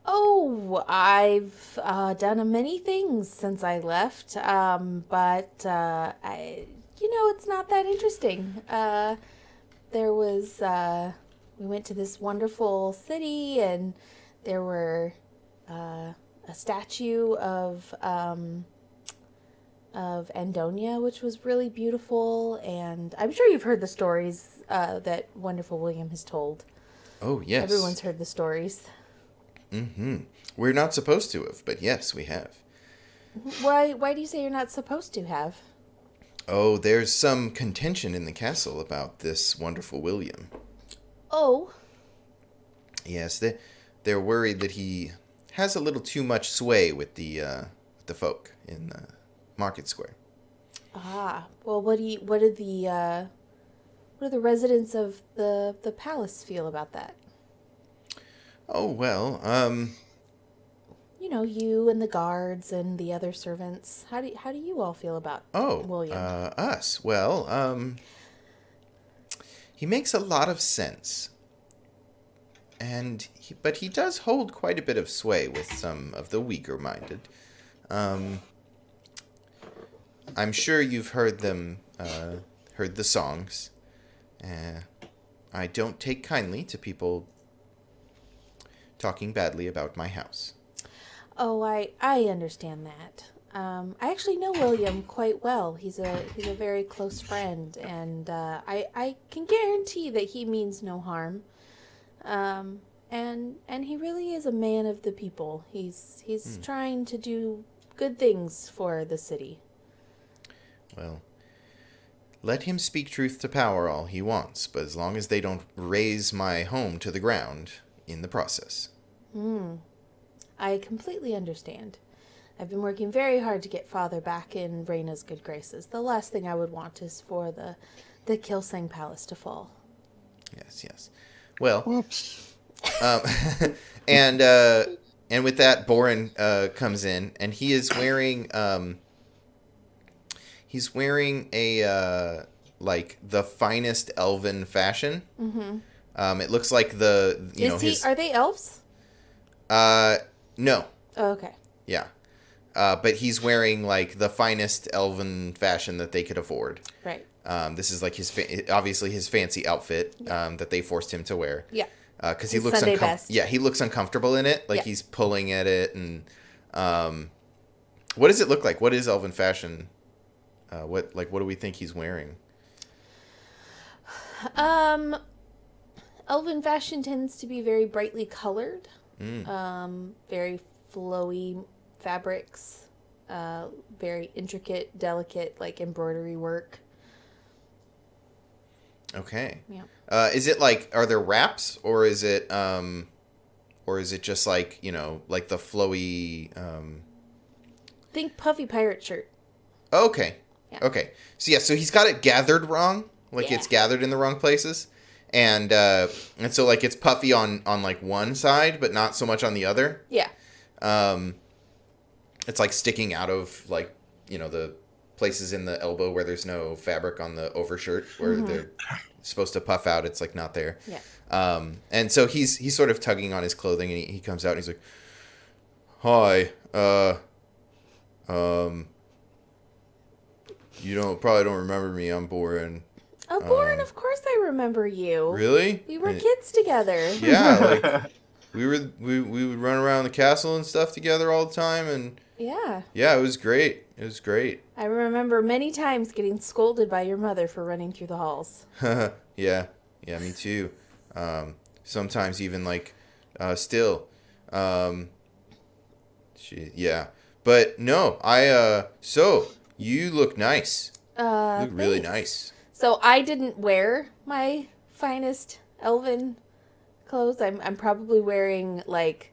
Oh, I've done many things since I left, but it's not that interesting. There was we went to this wonderful city, and there were a statue of Andonia, which was really beautiful, and I'm sure you've heard the stories that Wonderful William has told. "Oh, yes. Everyone's heard the stories. Mm-hmm. We're not supposed to have, but yes, we have." Why do you say you're not supposed to have? "Oh, there's some contention in the castle about this Wonderful William." Oh, Yes, they're worried that he has a little too much sway with the folk in the market square. Ah, well, what do the residents of the palace feel about that? Oh well, You know, you and the guards and the other servants. How do you all feel about William? us. Well, he makes a lot of sense, but he does hold quite a bit of sway with some of the weaker-minded. I'm sure you've heard the songs. I don't take kindly to people talking badly about my house. Oh, I understand that. I actually know William quite well. He's a very close friend, and I can guarantee that he means no harm. And he really is a man of the people. He's trying to do good things for the city. Well, let him speak truth to power all he wants, but as long as they don't raze my home to the ground in the process. I completely understand. I've been working very hard to get Father back in Reyna's good graces. The last thing I would want is for the Kilsang Palace to fall. Yes. Well, Whoops. and with that, Boren comes in, and he is wearing a like the finest elven fashion. Mm-hmm. It looks like Are they elves? No. Oh, okay. Yeah. But he's wearing like the finest elven fashion that they could afford. Right. This is like obviously his fancy outfit that they forced him to wear. Yeah. Because he His looks Sunday best. Yeah, he looks uncomfortable in it. Like Yeah. he's pulling at it, and what does it look like? What is elven fashion? What do we think he's wearing? Elven fashion tends to be very brightly colored. Very flowy fabrics. Very intricate, delicate, like embroidery work. Okay. Yeah. Is it like, are there wraps, or is it just like, like the flowy? Think puffy pirate shirt. Okay. Yeah. Okay. So he's got it gathered wrong. Like it's gathered in the wrong places. And so like it's puffy on like one side, but not so much on the other. Yeah. It's like sticking out of like, the places in the elbow where there's no fabric on the overshirt where they're supposed to puff out. It's like not there. Yeah. And so he's sort of tugging on his clothing, and he comes out and he's like, "Hi, you probably don't remember me. I'm Boren." Oh, Boren, of course I remember you. Really? We were kids together. Yeah, like we would run around the castle and stuff together all the time, and Yeah. it was great. It was great. I remember many times getting scolded by your mother for running through the halls. Yeah, me too. Sometimes even like still. But no, so you look nice. You look really Thanks. nice. So I didn't wear my finest elven clothes. I'm probably wearing like,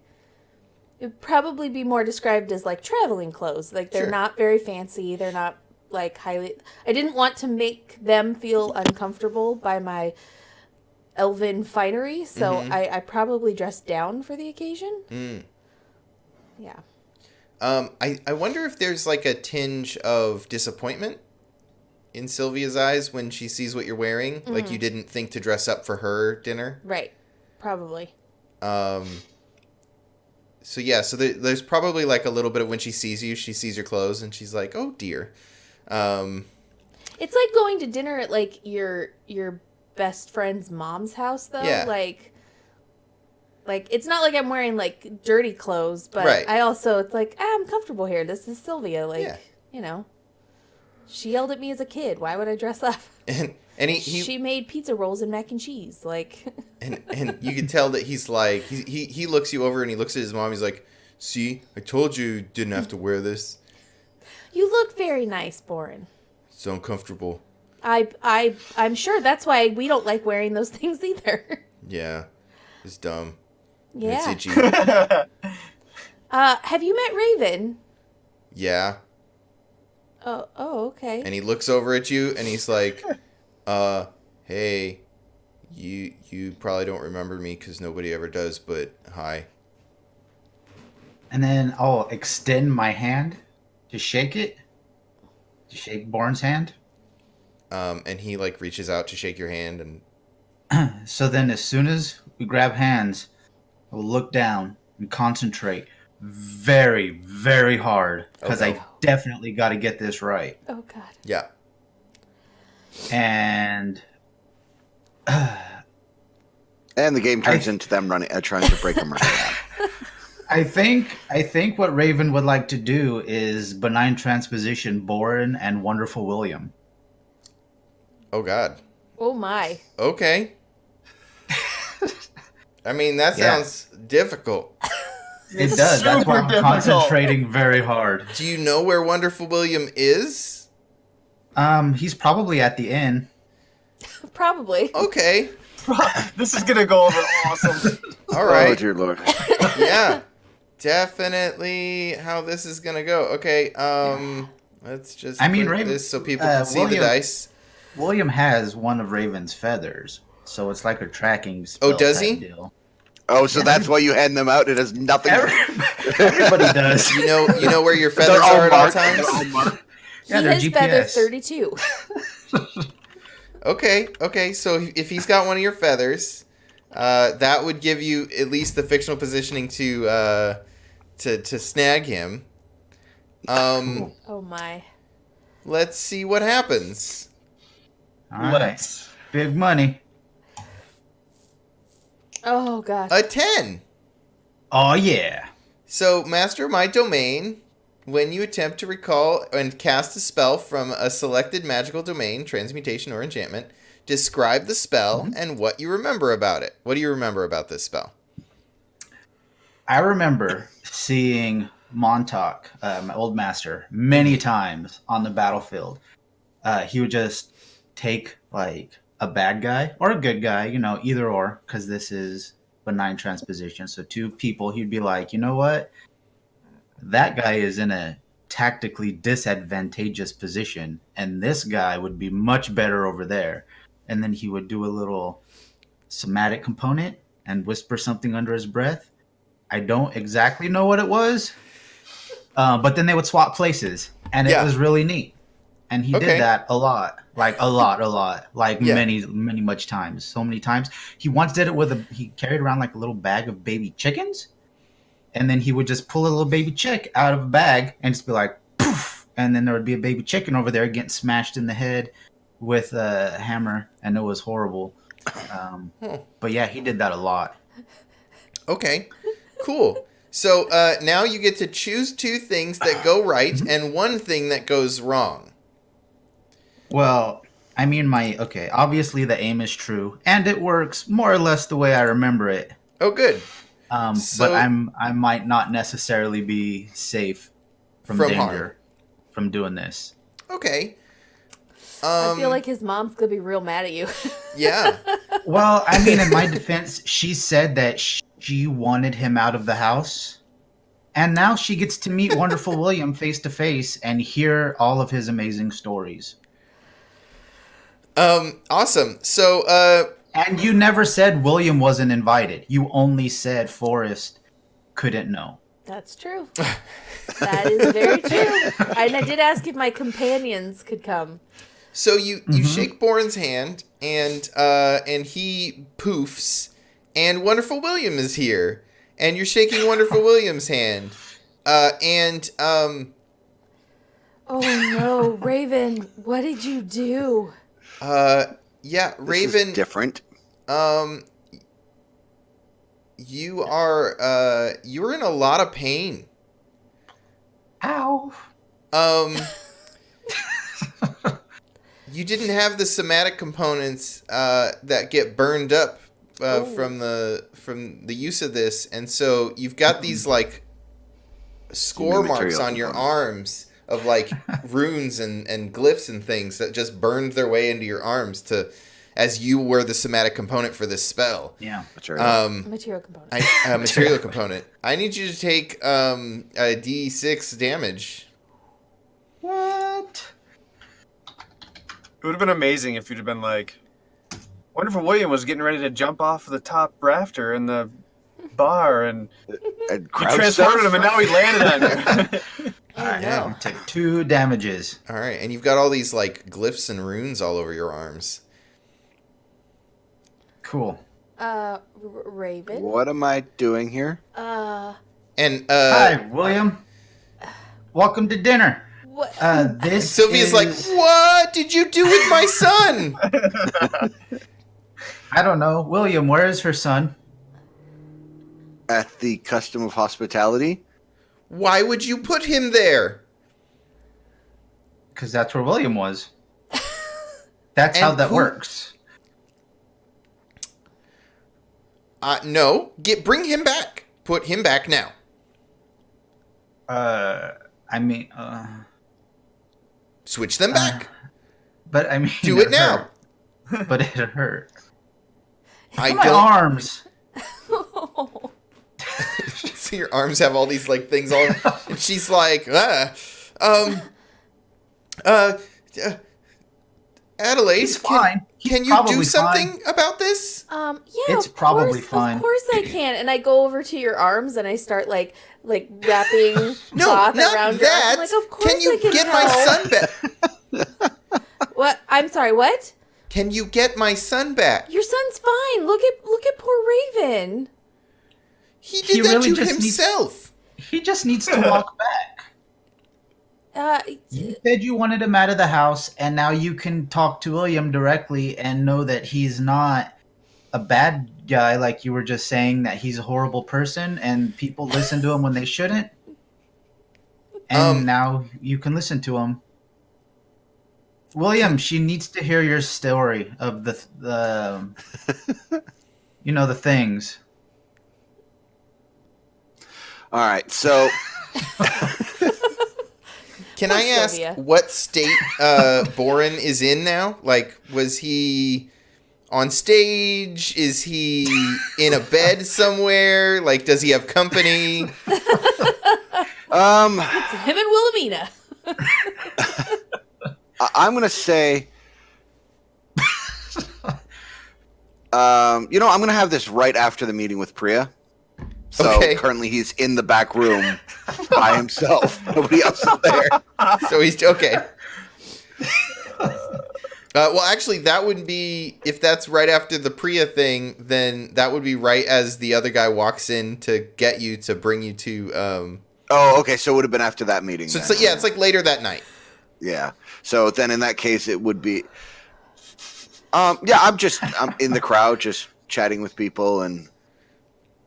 it'd probably be more described as like traveling clothes. Like they're Sure. not very fancy. They're not like highly. I didn't want to make them feel uncomfortable by my elven finery, so I probably dressed down for the occasion. Yeah. I wonder if there's like a tinge of disappointment in Sylvia's eyes when she sees what you're wearing. Like you didn't think to dress up for her dinner. Right. Probably. So there's probably like a little bit of when she sees you, she sees your clothes, and she's like, "Oh dear." It's like going to dinner at like your best friend's mom's house, though. Yeah. Like it's not like I'm wearing like dirty clothes, but Right. I also, it's like, I'm comfortable here. This is Sylvia. Like, Yeah. She yelled at me as a kid. Why would I dress up? And he She made pizza rolls and mac and cheese. Like, and you can tell that he's like he looks you over and he looks at his mom. He's like, "See, I told you didn't have to wear this. you look very nice, Boren. It's uncomfortable." I'm sure that's why we don't like wearing those things either. Yeah, it's dumb. Yeah. It's itchy. Have you met Raven? Yeah. Oh, okay. And he looks over at you and he's like, hey, you probably don't remember me because nobody ever does, but hi. And then I'll extend my hand to shake it. To shake Born's hand. And he like reaches out to shake your hand and So then as soon as we grab hands, I'll look down and concentrate very, very hard. Because Okay. I definitely got to get this right. Oh God. yeah. And And the game turns into them running, trying to break them running out. I think what Raven would like to do is benign transposition Boren and Wonderful William. Oh God. Oh my. Okay. I mean, that Yeah. sounds difficult. It does. That's why I'm Super difficult. concentrating very hard. Do you know where Wonderful William is? He's probably at the inn. Probably. Okay. This is gonna go over awesome. All Oh, right. dear Lord. Yeah. Definitely how this is gonna go. Okay. Let's just I mean, put Raven- this so people can see the William- dice. William has one of Raven's feathers, so it's like a tracking spell. Oh, does type he? Deal. Oh, so that's why you hand them out? It has nothing Everybody does. You know where your feathers They're all are at all marked. times? They're all marked. Yeah, he they're has GPS. feather 32. Okay. So if he's got one of your feathers, that would give you at least the fictional positioning to snag him. Cool. Oh my. Let's see what happens. All right. Let's. Big money. Oh gosh. A 10. Oh yeah. So, Master of my domain, when you attempt to recall and cast a spell from a selected magical domain, transmutation or enchantment, describe the spell and what you remember about it. What do you remember about this spell? I remember seeing Montauk, my old master, many times on the battlefield. He would just take like a bad guy or a good guy, either or, because this is benign transposition. So two people, he'd be like, you know what? That guy is in a tactically disadvantageous position, and this guy would be much better over there. And then he would do a little somatic component and whisper something under his breath. I don't exactly know what it was, but then they would swap places, and it Yeah. was really neat. And he Okay. did that a lot, like Yeah. many much times, so many times. He once did it he carried around like a little bag of baby chickens, and then he would just pull a little baby chick out of a bag and just be like, poof, and then there would be a baby chicken over there getting smashed in the head with a hammer, and it was horrible. But yeah, he did that a lot. Okay, cool. So now you get to choose two things that go right and one thing that goes wrong. Well, I mean, obviously the aim is true, and it works more or less the way I remember it. Oh, good. But I might not necessarily be safe from From danger harm. from doing this. Okay. I feel like his mom's gonna be real mad at you. Yeah. Well, I mean, in my defense, she said that she wanted him out of the house, and now she gets to meet Wonderful William face to face and hear all of his amazing stories. Awesome. So, And you never said William wasn't invited. You only said Forrest couldn't know. That's true. That is very true. And I did ask if my companions could come. so you shake Boren's hand, and he poofs, and Wonderful William is here, and you're shaking Wonderful William's hand, Oh no, Raven, what did you do? yeah, This Raven. is different. You're in a lot of pain. Ow. You didn't have the somatic components that get burned up from the use of this, and so you've got these like score Human marks material on your components. arms of like runes and glyphs and things that just burned their way into your arms as you were the somatic component for this spell. Yeah. That's right. Material component. Material component. I need you to take a D6 damage. What? It would have been amazing if you'd have been like, Wonderful William was getting ready to jump off the top rafter in the bar, and And you crowd transported stuff? him, and now he landed on you. Oh, Alright, no. take 2 damages. All right, and you've got all these like glyphs and runes all over your arms. Cool. Raven. What am I doing here? And Hi, William. Welcome to dinner. What? This Sylvia's is... like, "What did you do with my son?" I don't know. William, where is her son? At the custom of hospitality? Why would you put him there? Because that's where William was. That's how And that who- works. No, bring him back. Put him back now. I mean, Switch them back. but I mean, Do it now. hurt. But it hurt. I My don't. arms. So your arms have all these like things all, and she's like, Adelaide, He's fine. He's can you probably do something fine. about this? Yeah, It's of probably course, fine. Of course I can. And I go over to your arms and I start like wrapping No, cloth not around your arms. that. I'm like, of course Can you I can get help. my son back? What? I'm sorry. What? Can you get my son back? Your son's fine. Look at poor Raven. He did He that really to just needs- himself. He just needs to walk back. You said you wanted him out of the house, and now you can talk to William directly and know that he's not a bad guy, like you were just saying that he's a horrible person, and people listen to him when they shouldn't. And now you can listen to him. William, she needs to hear your story of the the things. All right, so Can Poor I ask Sylvia. what state Boren is in now? Like, was he on stage? Is he in a bed somewhere? Like, does he have company? It's him and Wilhelmina. I'm gonna say, I'm gonna have this right after the meeting with Priya. So Okay. currently he's in the back room by himself. Nobody else is there. So he's okay. Well, actually, that would be, if that's right after the Priya thing, then that would be right as the other guy walks in to get you, to bring you to. Oh, okay. So it would have been after that meeting. So then. it's like, it's like later that night. Yeah. So then in that case, it would be. I'm in the crowd, just chatting with people and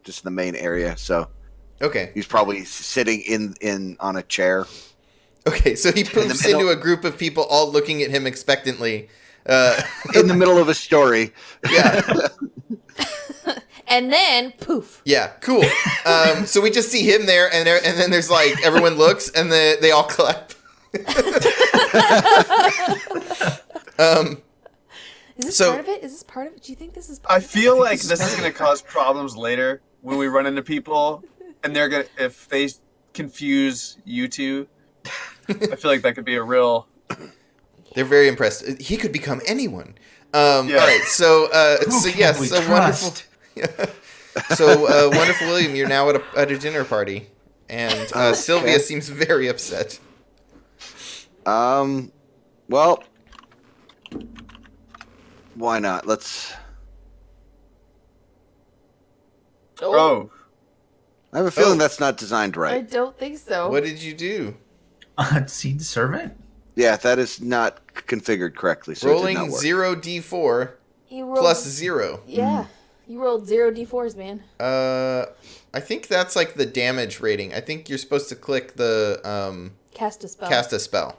just in the main area. So Okay. he's probably sitting in on a chair. Okay. So he the poofs middle. into a group of people all looking at him expectantly. In the middle of a story. Yeah. And then poof. Yeah, cool. So we just see him there, and then there's like everyone looks, and they all clap. Is this So- part of it? Is this part of it? Do you think this is part I of it? feel like this is going to cause problems later when we run into people, and they're gonna, if they confuse you two. I feel like that could be a real. They're very impressed. He could become anyone. All Yeah. right, so Who can yes, we so trust? wonderful. So wonderful, William, you're now at a dinner party, and Sylvia seems very upset. Well, why not? Let's. Oh, I have a feeling Oh. that's not designed I right. don't think so. What did you do? Unseen servant? Yeah, that is not configured correctly. So it did Rolling not work. 0d4 You rolled, plus 0. Yeah. You rolled 0 d4s, man. I think that's like the damage rating. I think you're supposed to click the Cast a spell. cast a spell.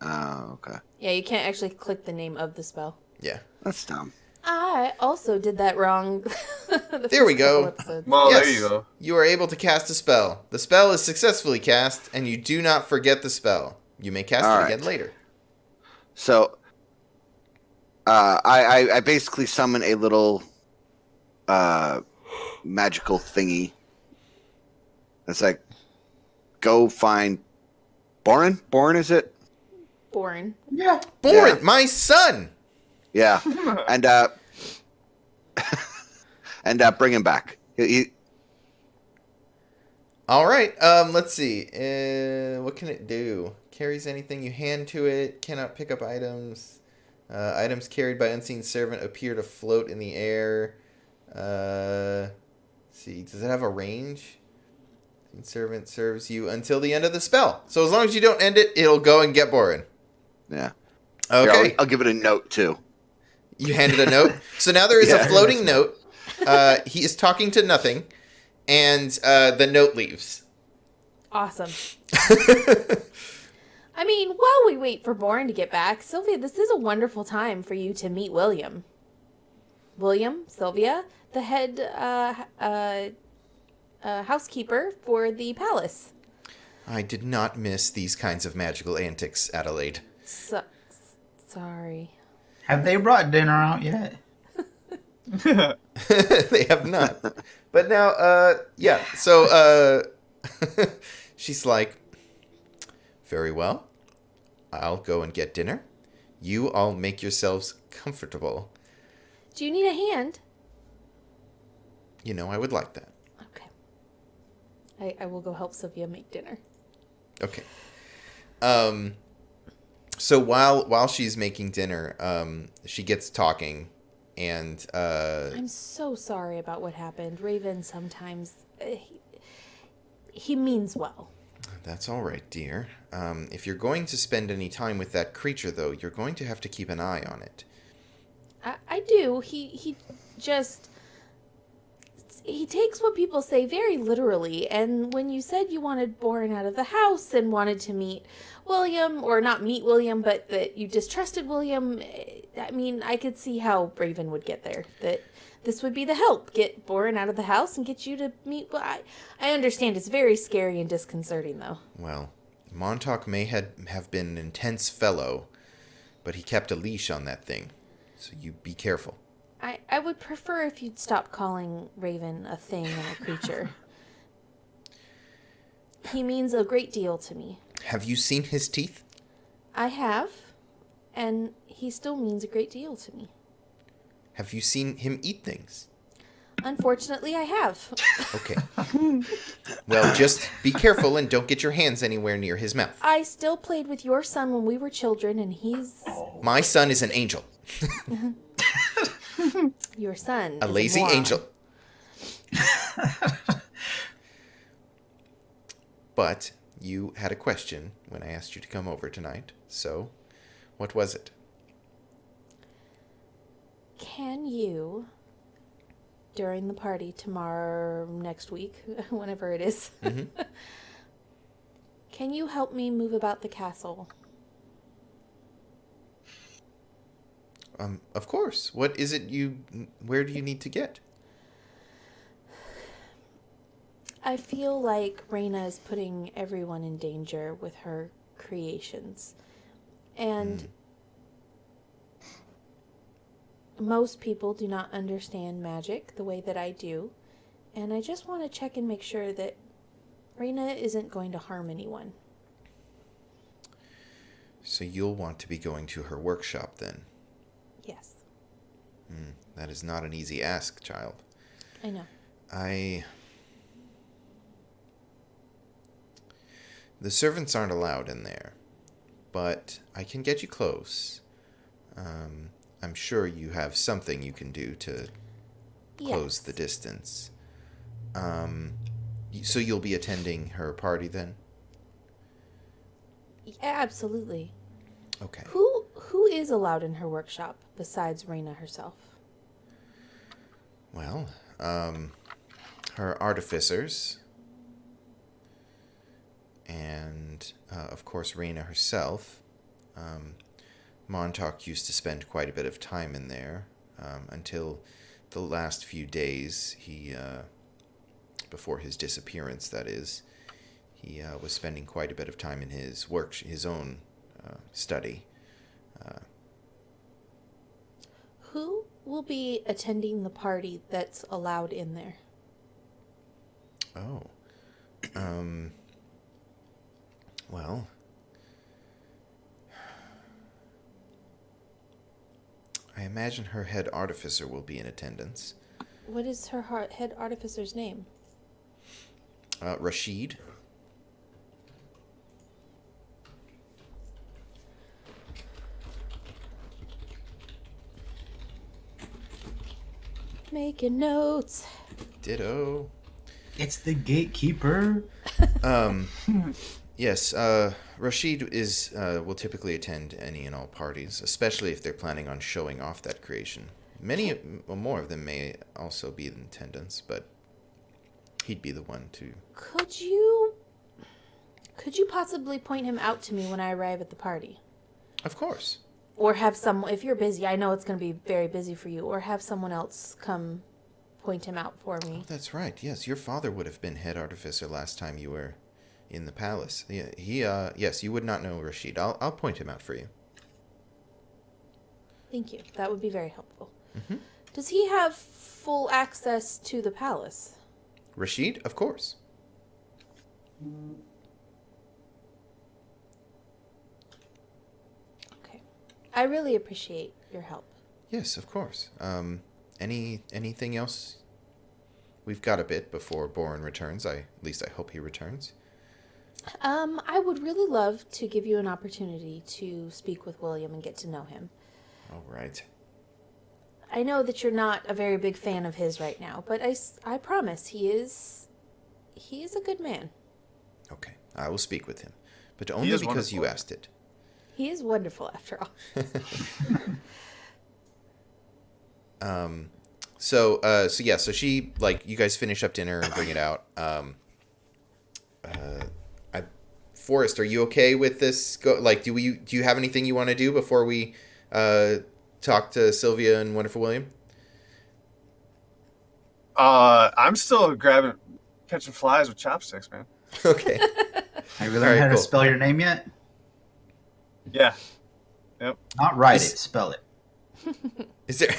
Oh, okay. Yeah, you can't actually click the name of the spell. Yeah. That's dumb. I also did that wrong. There we go. well, Yes. there you go. You are able to cast a spell. The spell is successfully cast, and you do not forget the spell. You may cast All it right. again later. So I basically summon a little magical thingy. It's like, go find Borin. Borin, is it? Boring. Yeah. Borin, Yeah. my son. Yeah, and and bring him back. All right. Let's see. What can it do? Carries anything you hand to it. Cannot pick up items. Items carried by unseen servant appear to float in the air. Let's see. Does it have a range? Unseen servant serves you until the end of the spell. So as long as you don't end it, it'll go and get Borin. Yeah. Okay. Here, I'll give it a note too. You handed a note. So now there is a Yeah. floating note. He is talking to nothing, and the note leaves. Awesome. I mean, while we wait for Bourne to get back, Sylvia, this is a wonderful time for you to meet William. William, Sylvia, the head housekeeper for the palace. I did not miss these kinds of magical antics, Adelaide. Sorry. Have they brought dinner out yet? They have not. But now, yeah. So, she's like, very well. I'll go and get dinner. You all make yourselves comfortable. Do you need a hand? You know, I would like that. Okay. I will go help Sylvia make dinner. Okay. So while she's making dinner, she gets talking, and I'm so sorry about what happened. Raven sometimes he means well. that's all right, dear. If you're going to spend any time with that creature, though, you're going to have to keep an eye on it. I do. He just he takes what people say very literally. And when you said you wanted Bourne out of the house and wanted to meet William, or not meet William, but that you distrusted William, I mean, I could see how Raven would get there. That this would be the help. Get Bourne out of the house and get you to meet... I understand it's very scary and disconcerting, though. Well, Montauk may have been an intense fellow, but he kept a leash on that thing. So you be careful. I would prefer if you'd stop calling Raven a thing and a creature. He means a great deal to me. Have you seen his teeth? I have, and he still means a great deal to me. Have you seen him eat things? Unfortunately, I have. Okay. Well, just be careful and don't get your hands anywhere near his mouth. I still played with your son when we were children, and he's... My son is an angel. Your son A is lazy moron. angel. But you had a question when I asked you to come over tonight. So, what was it? Can you, during the party tomorrow, next week, whenever it is, Mhm. can you help me move about the castle? Of course. What is it where do you need to get? I feel like Raina is putting everyone in danger with her creations. And most people do not understand magic the way that I do. And I just want to check and make sure that Raina isn't going to harm anyone. So you'll want to be going to her workshop then. Yes, That is not an easy ask, child. I know. The servants aren't allowed in there, but I can get you close. I'm sure you have something you can do to close Yes. the distance. So you'll be attending her party then? Yeah, absolutely. Okay. Who is allowed in her workshop besides Raina herself? Well, her artificers, and of course Raina herself. Montauk used to spend quite a bit of time in there until the last few days. He, before his disappearance, that is, he was spending quite a bit of time in his own study. Who will be attending the party that's allowed in there? Oh. Well. I imagine her head artificer will be in attendance. What is her head artificer's name? Rashid. Making notes. Ditto. It's the gatekeeper. Yes, Rashid will typically attend any and all parties, especially if they're planning on showing off that creation. More of them may also be in attendance, but he'd be the one to... Could you possibly point him out to me when I arrive at the party? Of course. Or have someone, if you're busy, I know it's going to be very busy for you, or have someone else come point him out for me. Oh, that's right. Yes, your father would have been head artificer last time you were in the palace. Yeah, yes, you would not know Rashid. I'll point him out for you. Thank you. That would be very helpful. Mm-hmm. Does he have full access to the palace? Rashid, of course. Okay. I really appreciate your help. Yes, of course. Anything else? We've got a bit before Boren returns. At least I hope he returns. I would really love to give you an opportunity to speak with William and get to know him. All right. I know that you're not a very big fan of his right now, but I promise he is a good man. Okay, I will speak with him, but only is because you wonderful. asked it. He is wonderful after all. So she, like, you guys finish up dinner and bring it out. Forrest, are you okay with this? Do you have anything you want to do before we talk to Sylvia and Wonderful William? I'm still catching flies with chopsticks, man. Okay. Have you All learned right, how to cool. spell your name yet? Yeah. Yep. Not write Is- it, spell it. Is there?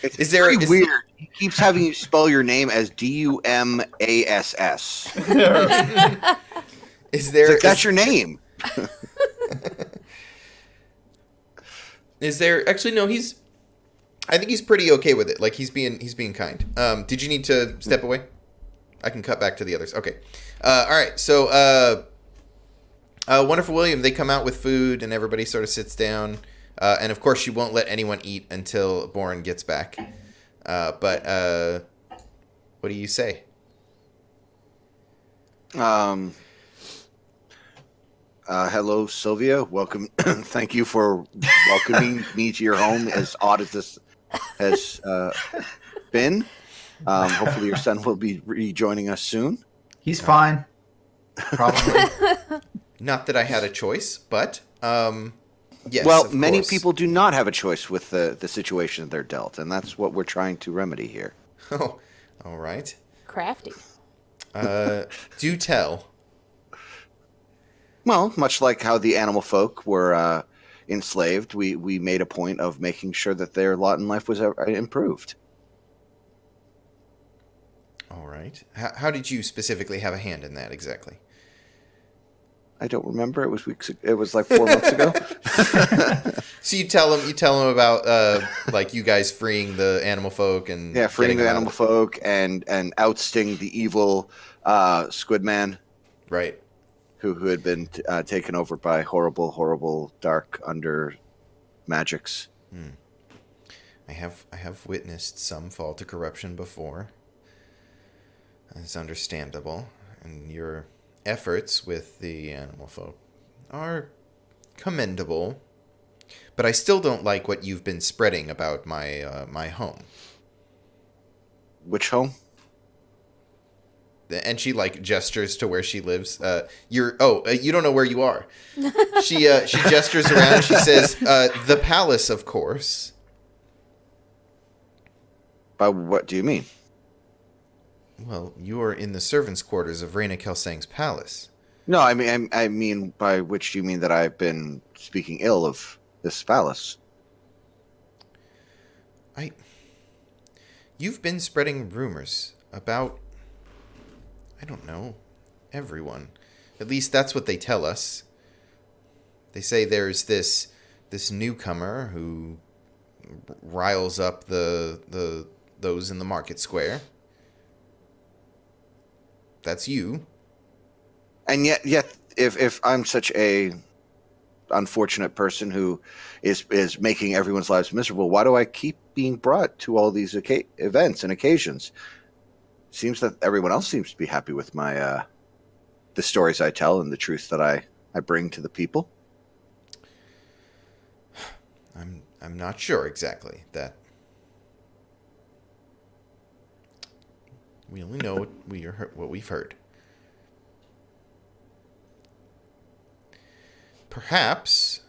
It's is there? very is- weird. He keeps having you spell your name as Dumass. Is there? It's like, that's your name. Is there? Actually, no. I think he's pretty okay with it. Like, he's being kind. Did you need to step away? I can cut back to the others. Okay. All right. So, Wonderful William, they come out with food, and everybody sort of sits down. And of course, she won't let anyone eat until Boren gets back. But what do you say? Hello, Sylvia. Welcome. Thank you for welcoming me to your home, as odd as this has been. Hopefully, your son will be rejoining us soon. He's fine. Probably. Not that I had a choice, but yes. Well, of many course. people do not have a choice with the situation they're dealt, and that's what we're trying to remedy here. Oh, all right. Crafty. Do tell. Well, much like how the animal folk were enslaved, we made a point of making sure that their lot in life was improved. All right. How did you specifically have a hand in that exactly? I don't remember. It was weeks. It was like 4 months ago. So you tell them about like you guys freeing the animal folk and Yeah, freeing getting the them out animal of folk and ousting the evil squid man right. who had been taken over by horrible, dark under magics. I have witnessed some fall to corruption before. It's understandable, and your efforts with the animal folk are commendable. But I still don't like what you've been spreading about my my home. Which home? And she like gestures to where she lives. You don't know where you are. She gestures around. And she says, "The palace, of course." By what do you mean? Well, you are in the servants' quarters of Reina Kelsang's palace. No, I mean by which do you mean that I've been speaking ill of this palace? You've been spreading rumors about, I don't know, everyone. At least that's what they tell us. They say there's this newcomer who riles up those in the market square. That's you. And yet, if I'm such a unfortunate person who is making everyone's lives miserable, why do I keep being brought to all these events and occasions? Seems that everyone else seems to be happy with my the stories I tell and the truth that I bring to the people. I'm not sure exactly that. We only know what we've heard. Perhaps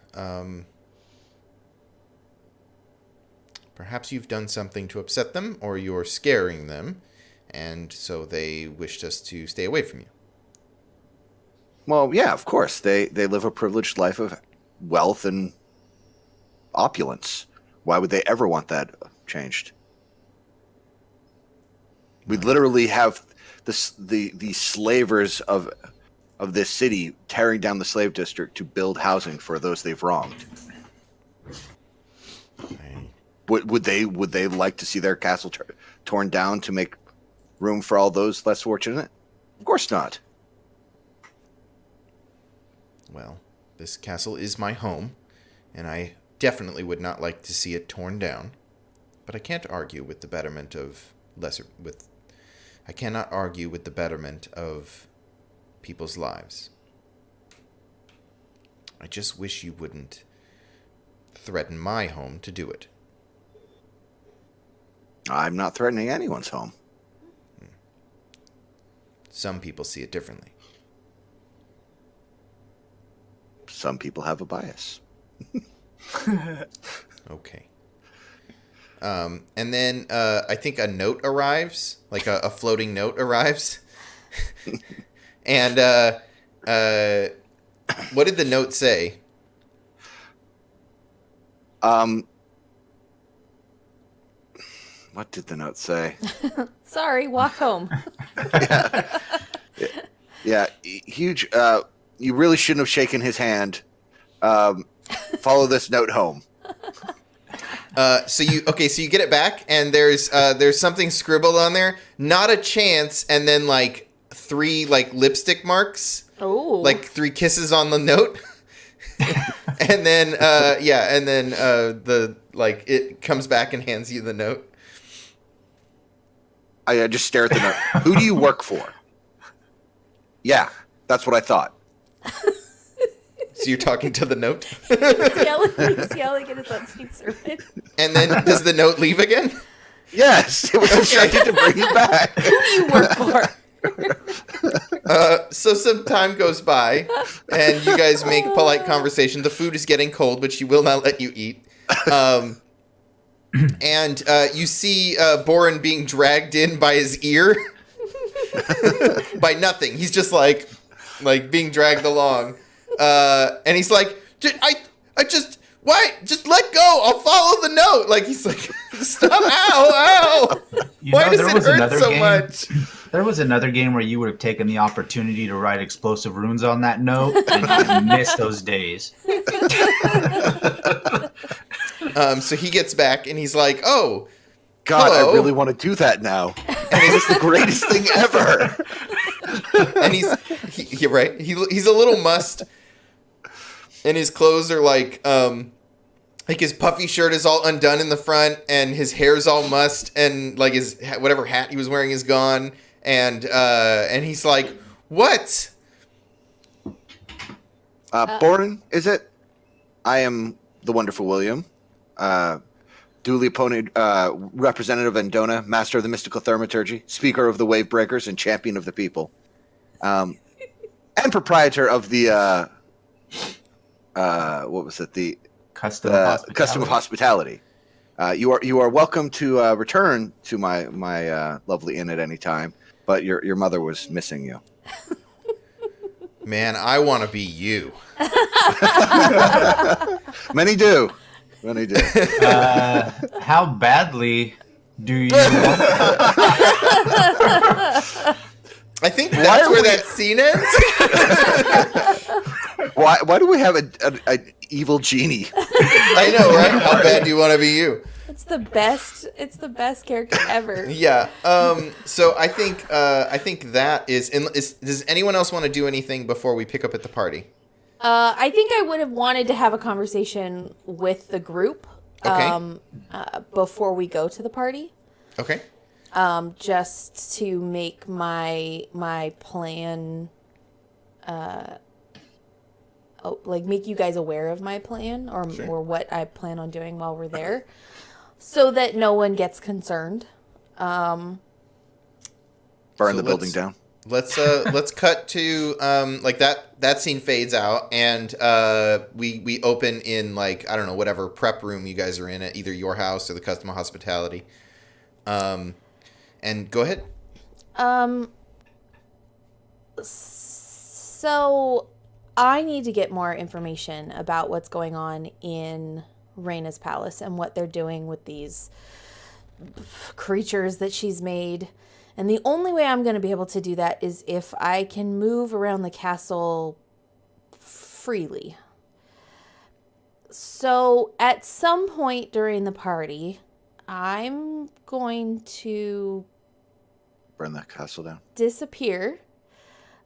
you've done something to upset them, or you're scaring them, and so they wished us to stay away from you. Well, yeah, of course. They live a privileged life of wealth and opulence. Why would they ever want that changed? We literally have the slavers of this city tearing down the slave district to build housing for those they've wronged. Would they like to see their castle torn down to make room for all those less fortunate? Of course not. Well, this castle is my home, and I definitely would not like to see it torn down. But I can't argue with the betterment of I cannot argue with the betterment of people's lives. I just wish you wouldn't threaten my home to do it. I'm not threatening anyone's home. Some people see it differently. Some people have a bias. Okay. And then I think a note arrives, like a floating note arrives. And what did the note say? What did the note say? Sorry, walk home. Yeah, huge. You really shouldn't have shaken his hand. Follow this note home. So you get it back, and there's something scribbled on there. Not a chance, and then like 3 like lipstick marks. Oh. Like 3 kisses on the note. And then the like it comes back and hands you the note. I just stare at the note. Who do you work for? Yeah, that's what I thought. So you're talking to the note? He's yelling at his unseen servant. And then does the note leave again? Yes, it was instructed to bring it back. Who do you work for? So some time goes by, and you guys make polite conversation. The food is getting cold, but she will not let you eat. And you see Boren being dragged in by his ear. By nothing. He's just like being dragged along. And he's like, just let go. I'll follow the note. Like, he's like, stop. Ow. Why does it hurt so much? There was another game where you would have taken the opportunity to write explosive runes on that note, and you missed those days. So he gets back, and he's like, oh, God, hello. I really want to do that now. And it was the greatest thing ever. And he's right. He's a little mussed, and his clothes are like his puffy shirt is all undone in the front, and his hair's all mussed, and like his whatever hat he was wearing is gone, and he's like, "What?" Boren, is it? I am the wonderful William, duly appointed representative of Endona, master of the mystical thaumaturgy, speaker of the wave breakers, and champion of the people, and proprietor of the what was it? The Custom of hospitality. You are welcome to return to my lovely inn at any time, but your mother was missing you. Man, I want to be you. Many do. What do you do? How badly do you want I think that's where that scene ends. Why do we have an evil genie? I know, right? How bad do you want to be you? It's the best. It's the best character ever. Yeah. So I think that is. Does anyone else want to do anything before we pick up at the party? I think I would have wanted to have a conversation with the group Okay. Before we go to the party. Okay. Just to make my plan, make you guys aware of my plan or what I plan on doing while we're there, so that no one gets concerned. Burn So the building down. Let's cut to that scene fades out, and we open in I don't know, whatever prep room you guys are in at either your house or the Custom Hospitality. And go ahead. So I need to get more information about what's going on in Reyna's palace and what they're doing with these creatures that she's made. And the only way I'm going to be able to do that is if I can move around the castle freely. So at some point during the party, I'm going to Burn the castle down. disappear.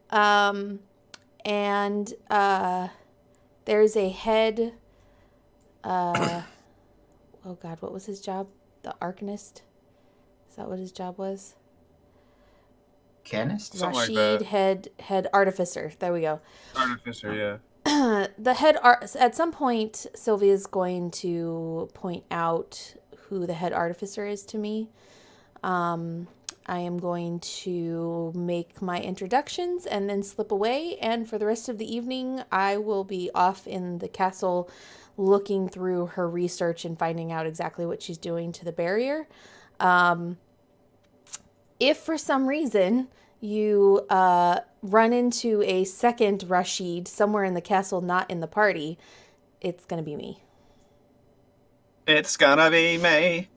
And there's a head. Oh God, what was his job? The Arcanist? Is that what his job was? Canist? Something like Rashid, that. head artificer. There we go. Artificer, yeah. The at some point, Sylvia's going to point out who the head artificer is to me. I am going to make my introductions and then slip away. And for the rest of the evening, I will be off in the castle looking through her research and finding out exactly what she's doing to the barrier. If for some reason you run into a second Rashid somewhere in the castle, not in the party, it's going to be me. It's gonna be me.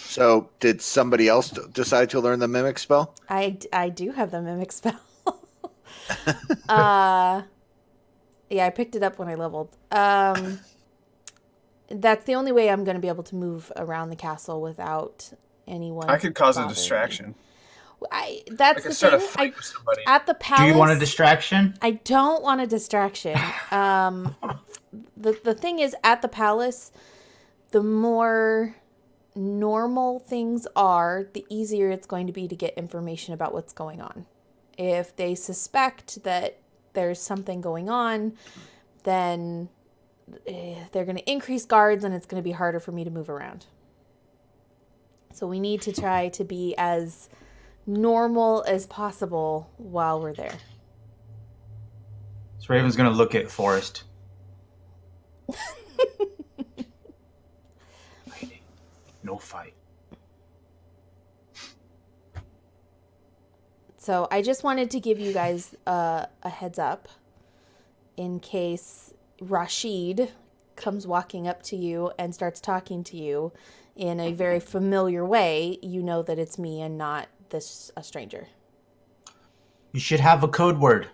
So, did somebody else decide to learn the mimic spell? I do have the mimic spell. Yeah, I picked it up when I leveled. That's the only way I'm going to be able to move around the castle without anyone. I could cause a bothering me. distraction. That's I could the start a thing. fight with somebody. At the palace. Do you want a distraction? I don't want a distraction. The thing is, at the palace, the more normal things are, the easier it's going to be to get information about what's going on. If they suspect that there's something going on, then they're going to increase guards and it's going to be harder for me to move around. So we need to try to be as normal as possible while we're there. So Raven's gonna look at Forrest. Fighting. No fight. So I just wanted to give you guys a heads up in case Rashid comes walking up to you and starts talking to you in a very familiar way. You know that it's me and not a stranger. You should have a code word.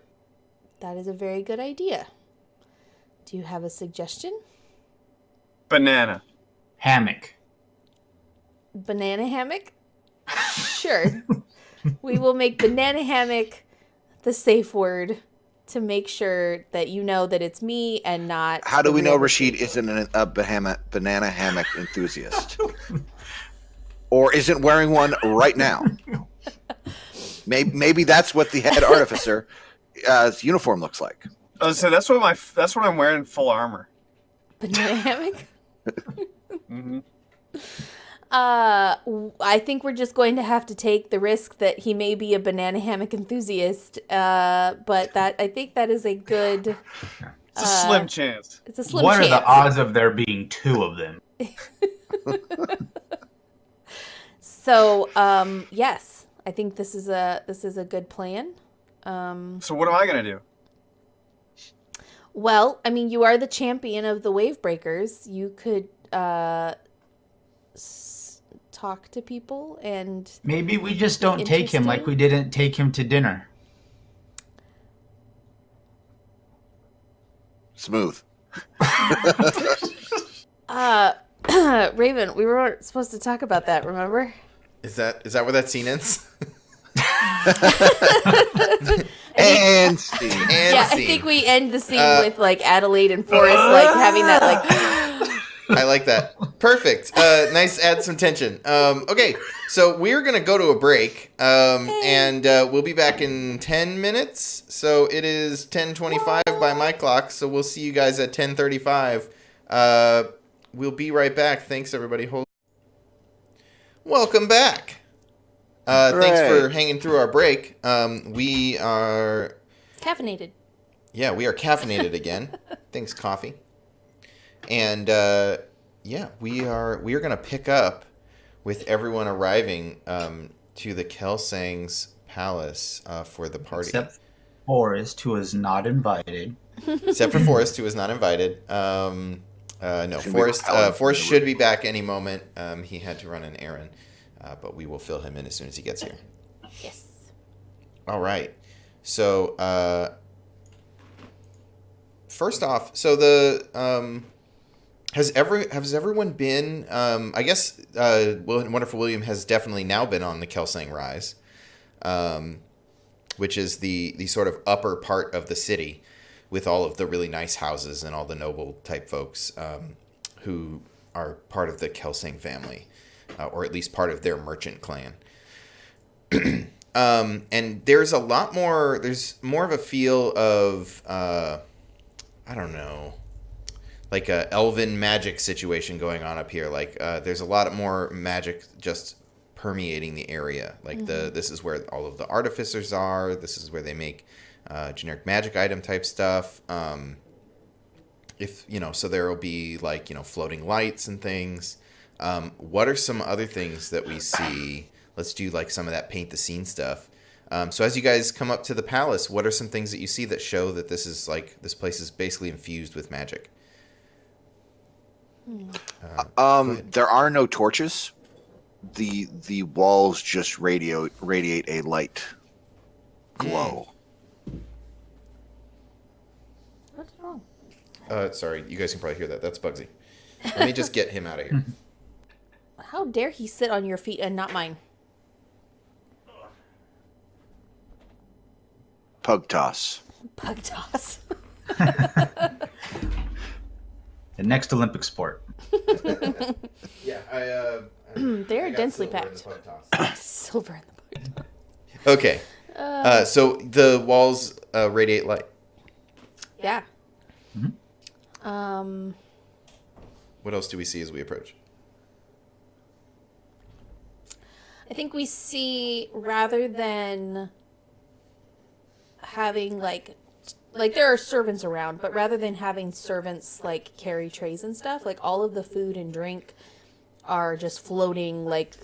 That is a very good idea. Do you have a suggestion? Banana. Hammock. Banana hammock? Sure. We will make banana hammock the safe word to make sure that you know that it's me and not... How do the we know real Rashid Rashid. isn't a banana hammock enthusiast? Or isn't wearing one right now? Maybe that's what the head artificer's uniform looks like. So that's what I'm wearing, full armor. Banana hammock? Mm-hmm. I think we're just going to have to take the risk that he may be a banana hammock enthusiast. But I think that is a good... It's a slim chance. It's a slim What chance. are the odds of there being two of them? So, yes, I think this is a good plan. So what am I gonna do? Well, I mean, you are the champion of the wave breakers. You could talk to people and Maybe we just don't take him like Interesting. we didn't take him to dinner. Smooth. Raven, we weren't supposed to talk about that, remember? Is that where that scene ends? And scene. And Yeah, scene. I think we end the scene with like Adelaide and Forrest like having that like I like that. Perfect. Nice. Add some tension. Okay, so we're gonna go to a break, and we'll be back in 10 minutes. So it is 10:25 by my clock. So we'll see you guys at 10:35. We'll be right back. Thanks, everybody. Welcome back. Thanks for Hooray. hanging through our break. We are caffeinated. Yeah, we are caffeinated again. Thanks, coffee. And yeah, we are gonna pick up with everyone arriving to the Kelsang's palace for the party. Except Forrest, who is not invited. Except for Forrest, who was not invited. No, Should we Forrest. call him? Forrest should be back any moment. He had to run an errand, but we will fill him in as soon as he gets here. Yes. All right. So first off, so the has everyone been? I guess Wonderful William has definitely now been on the Kelsang Rise, which is the sort of upper part of the city, with all of the really nice houses and all the noble type folks who are part of the Kelsang family, or at least part of their merchant clan. And there's a lot more. There's more of a feel of I don't know, like a elven magic situation going on up here. Like there's a lot more magic just permeating the area. Like this is where all of the artificers are. This is where they make generic magic item type stuff. If so there will be like floating lights and things. What are some other things that we see? Let's do like some of that paint the scene stuff. So as you guys come up to the palace, what are some things that you see that show that this place is basically infused with magic? There are no torches. The walls just radiate a light glow. What's wrong? Sorry, you guys can probably hear that. That's Bugsy. Let me just get him out of here. How dare he sit on your feet and not mine? Pug toss. Pug toss. The next Olympic sport. Yeah, They're densely packed. Silver in the pug. Okay. So the walls radiate light. Yeah. What else do we see as we approach? I think we see, rather than having like there are servants around, but rather than having servants like carry trays and stuff, like all of the food and drink are just floating like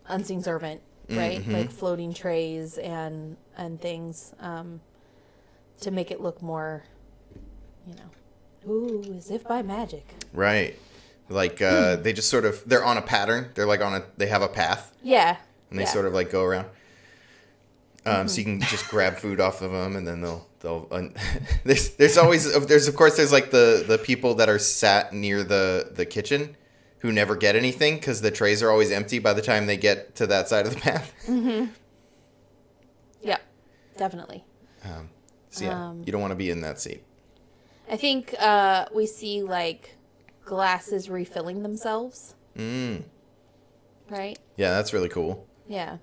unseen servant, right? Like floating trays and things, to make it look more, ooh, as if by magic. Right. Like they just sort of they're on a pattern. They're like they have a path. Yeah. And they sort of like go around. So you can just grab food off of them, and then they'll there's like the people that are sat near the kitchen who never get anything because the trays are always empty by the time they get to that side of the path. Yeah, definitely. So yeah, you don't want to be in that seat. I think we see like glasses refilling themselves. Right? Yeah, that's really cool. Yeah.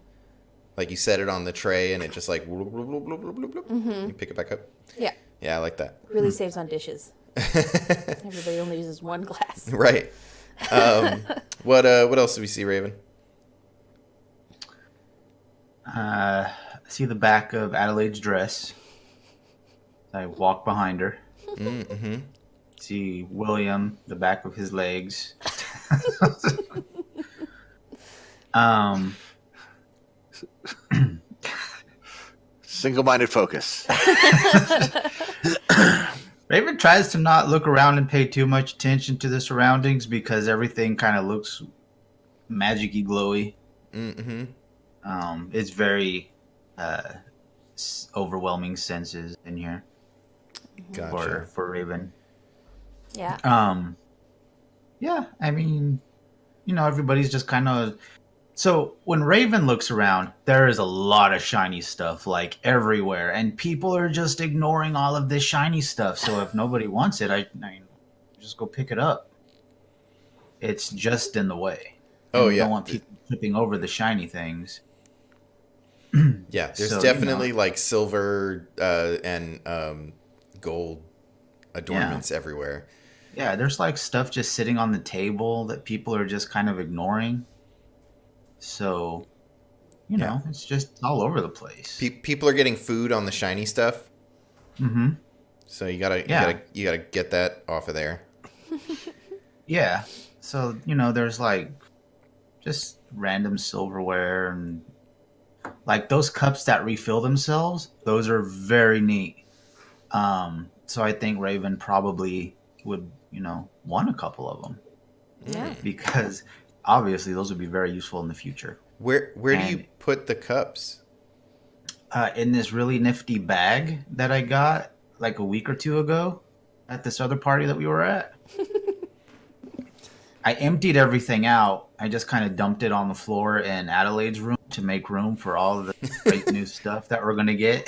Like you set it on the tray and it just like bloop, bloop, bloop, bloop, bloop, bloop, bloop. You pick it back up. Yeah. Yeah, I like that. Really saves on dishes. Everybody only uses one glass. Right. What else do we see, Raven? I see the back of Adelaide's dress. I walk behind her. Mm-hmm. See William, the back of his legs. Single-minded focus. Raven tries to not look around and pay too much attention to the surroundings because everything kind of looks magic-y, glowy. Mm-hmm. It's very overwhelming senses in here Gotcha. for Raven. Yeah. Yeah, I mean, everybody's just kind of. So when Raven looks around, there is a lot of shiny stuff like everywhere, and people are just ignoring all of this shiny stuff. So if nobody wants it, I just go pick it up. It's just in the way. Oh, You yeah. don't want people tripping over the shiny things. Yeah, there's So, definitely like silver and gold adornments everywhere. Yeah, there's like stuff just sitting on the table that people are just kind of ignoring. So, it's just all over the place. People are getting food on the shiny stuff, Mm-hmm. so you gotta get that off of there. Yeah. So, there's like just random silverware and like those cups that refill themselves, those are very neat. So I think Raven probably would, want a couple of them Yeah. because obviously those would be very useful in the future. Where do you And- put the cups? In this really nifty bag that I got like a week or two ago at this other party that we were at. I emptied everything out. I just kind of dumped it on the floor in Adelaide's room to make room for all of the great new stuff that we're gonna get.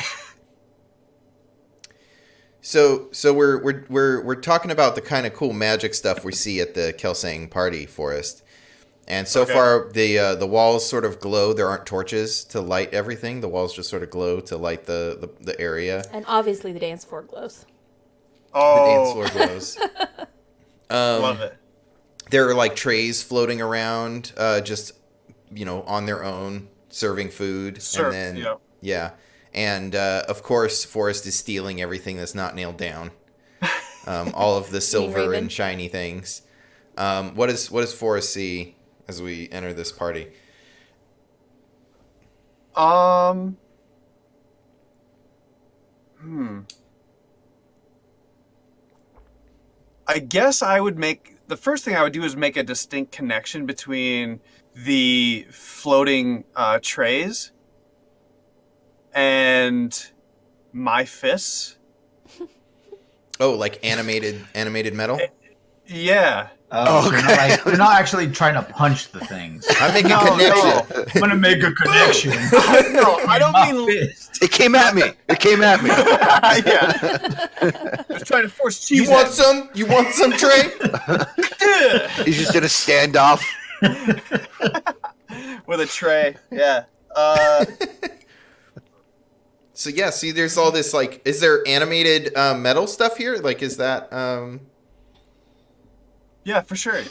So we're talking about the kind of cool magic stuff we see at the Kelsang party forest. And so Okay. far, the walls sort of glow. There aren't torches to light everything. The walls just sort of glow to light the area. And obviously the dance floor glows. The dance Oh, floor glows. love it. There are like trays floating around, just on their own, serving food. Served, and then yep. yeah, and of course, Forrest is stealing everything that's not nailed down. All of the silver Raven? and shiny things. What does Forrest see as we enter this party? I guess I would the first thing I would do is make a distinct connection between the floating trays and my fists. Oh, like animated metal. Yeah. So you're not actually trying to punch the things. I'm making a No, connection. I'm gonna make a connection. No, I don't My mean. fist. It came at me. It came at me. Yeah. Just trying to force cheese. You want some? You want some, Trey? He's just in a standoff. with a tray? Yeah. So yeah, see, there's all this like, is there animated metal stuff here? Like, is that? Yeah, for sure.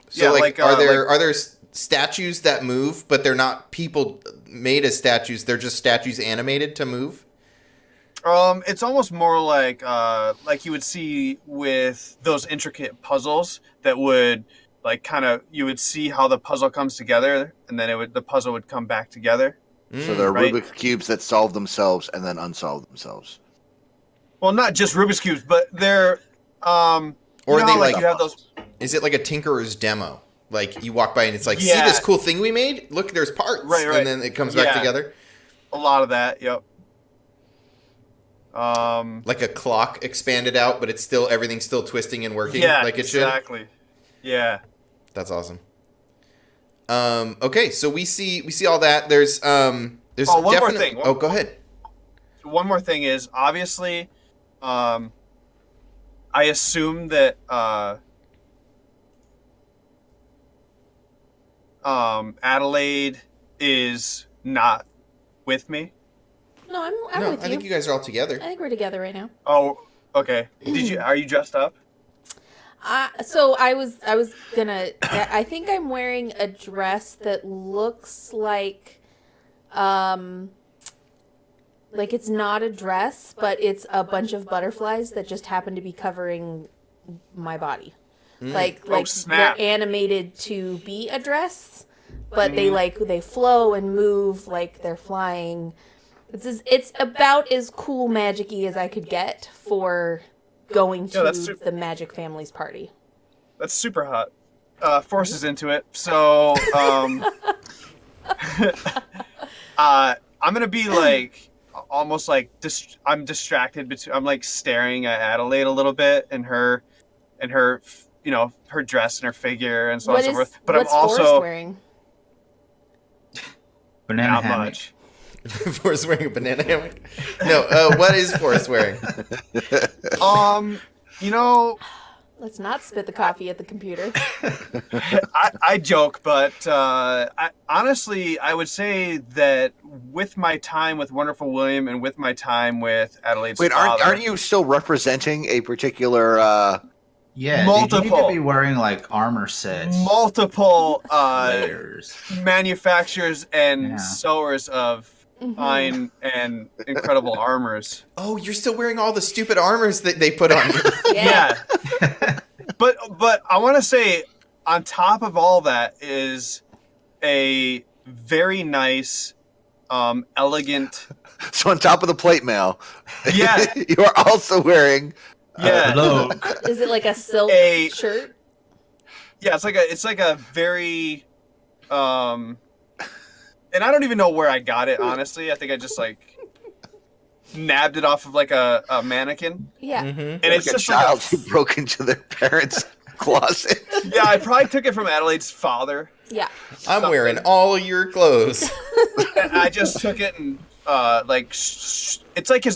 So Yeah, like, like, are there like- are there statues that move, but they're not people made as statues? They're just statues animated to move. It's almost more like you would see with those intricate puzzles that would like kind of you would see how the puzzle comes together, and then the puzzle would come back together. So there are Right. Rubik's cubes that solve themselves and then unsolve themselves. Well, not just Rubik's cubes, but they're Or you know they how, like- you have those. Is it like a tinkerer's demo? Like you walk by and it's like, see Yeah. this cool thing we made? Look, there's parts, Right. and then it comes back Yeah. together. A lot of that. Yep. Like a clock expanded out, but it's still everything's still twisting and working Yeah. like it should. Exactly. Yeah. That's awesome. Okay, so we see all that. There's Oh, one more definite- thing. Oh, go ahead. One more thing is obviously, I assume that Adelaide is not with me. No, I'm No, with I you. think you guys are all together. I think we're together right now. Oh, okay. Are you dressed up? So I was gonna. I think I'm wearing a dress that looks like it's not a dress, but it's a bunch of butterflies that just happen to be covering my body. Like snap. they're animated to be a dress, but they flow and move like they're flying. It's about as cool magic-y as I could get for going to that's super- the Magic Family's party. That's super hot. Force is into it. So I'm gonna be like almost like I'm distracted between. I'm like staring at Adelaide a little bit and her her dress and her figure and so on and so forth. But I'm what's Forrest also wearing? Banana not hammock. much. Forrest wearing a banana hammock? No, what is Forrest wearing? You know, Let's not spit the coffee at the computer. I joke, but honestly, I would say that with my time with Wonderful William and with my time with Adelaide's Wait, father, aren't you still representing a particular? Yeah, Multiple. you need to be wearing like armor sets, multiple layers. manufacturers and Yeah. sewers of fine and incredible armors. Oh, you're still wearing all the stupid armors that they put on you. Yeah. But I want to say on top of all that is a very nice elegant So on top of the plate mail, Yeah. you are also wearing. yeah. Look, Is it like a silk A- shirt? Yeah, it's like a very and I don't even know where I got it, honestly. I think I just like nabbed it off of like a mannequin. Yeah. Mm-hmm. And Like it's a just child like who broke into their parents' closet. yeah, I probably took it from Adelaide's father. Yeah. I'm wearing all your clothes. And I just took it and it's like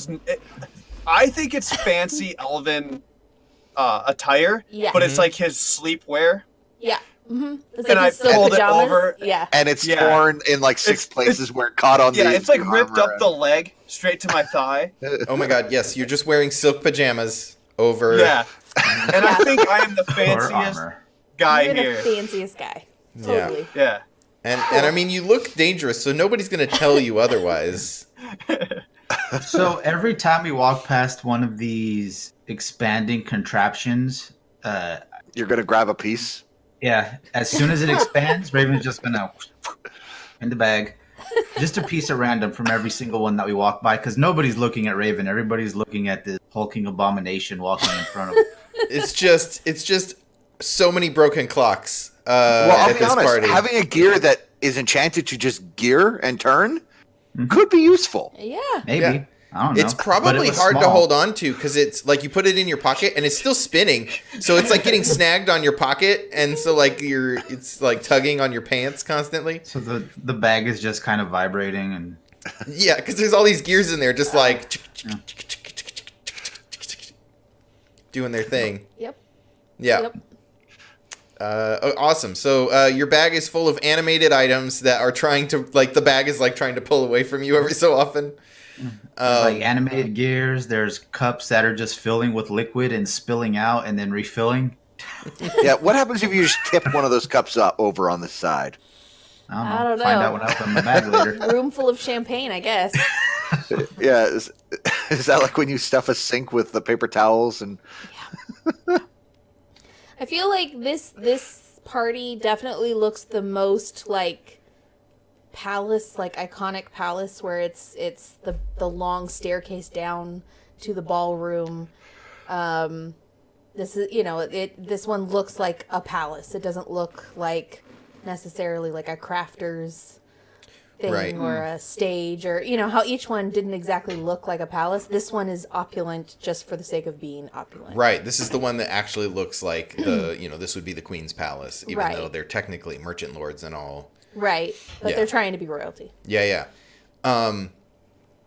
I think it's fancy elven attire, Yeah. but it's like his sleepwear. Yeah. Mm-hmm. It's And like I his silk fold it pajamas. over. Yeah. And it's Yeah. torn in like six It's- places where it caught on the. Yeah, it's like ripped armor up the leg straight to my thigh. Oh my god, yes, you're just wearing silk pajamas over. Yeah. And I think I am the or fanciest armor. guy You're here. the fanciest guy. Yeah. Totally. Yeah. And I mean, you look dangerous, so nobody's gonna tell you otherwise. So every time we walk past one of these expanding contraptions, You're gonna grab a piece. yeah, as soon as it expands, Raven's just gonna in the bag, just a piece at random from every single one that we walk by, because nobody's looking at Raven. Everybody's looking at this hulking abomination walking in front of them. It's just so many broken clocks Well, I'll at be this honest. party. Having a gear that is enchanted to just gear and turn Mhm. could be useful. Yeah. Maybe. Yeah. I don't know. It's But it probably was hard to small. hold on to because it's like you put it in your pocket and it's still spinning, so it's like getting snagged on your pocket, and so like it's like tugging on your pants constantly. So the bag is just kind of vibrating, and Yeah, because there's all these gears in there, just like doing their thing. Yep. Yeah. Yep. Awesome. So your bag is full of animated items that are trying to like the bag is like trying to pull away from you every so often. like animated gears. There's cups that are just filling with liquid and spilling out and then refilling. Yeah. What happens if you just tip one of those cups up over on the side? I don't Find know. out when I open my bag later. Room full of champagne, I guess. Yeah. Is that like when you stuff a sink with the paper towels and? I feel like this party definitely looks the most like palace, like iconic palace, where it's the long staircase down to the ballroom. This is this one looks like a palace. It doesn't look like necessarily like a crafter's thing Right. or a stage, or how each one didn't exactly look like a palace. This one is opulent just for the sake of being opulent. Right. This is the one that actually looks like this would be the Queen's Palace, even Right. though they're technically merchant lords and all. Right, but Yeah. they're trying to be royalty. Yeah, yeah.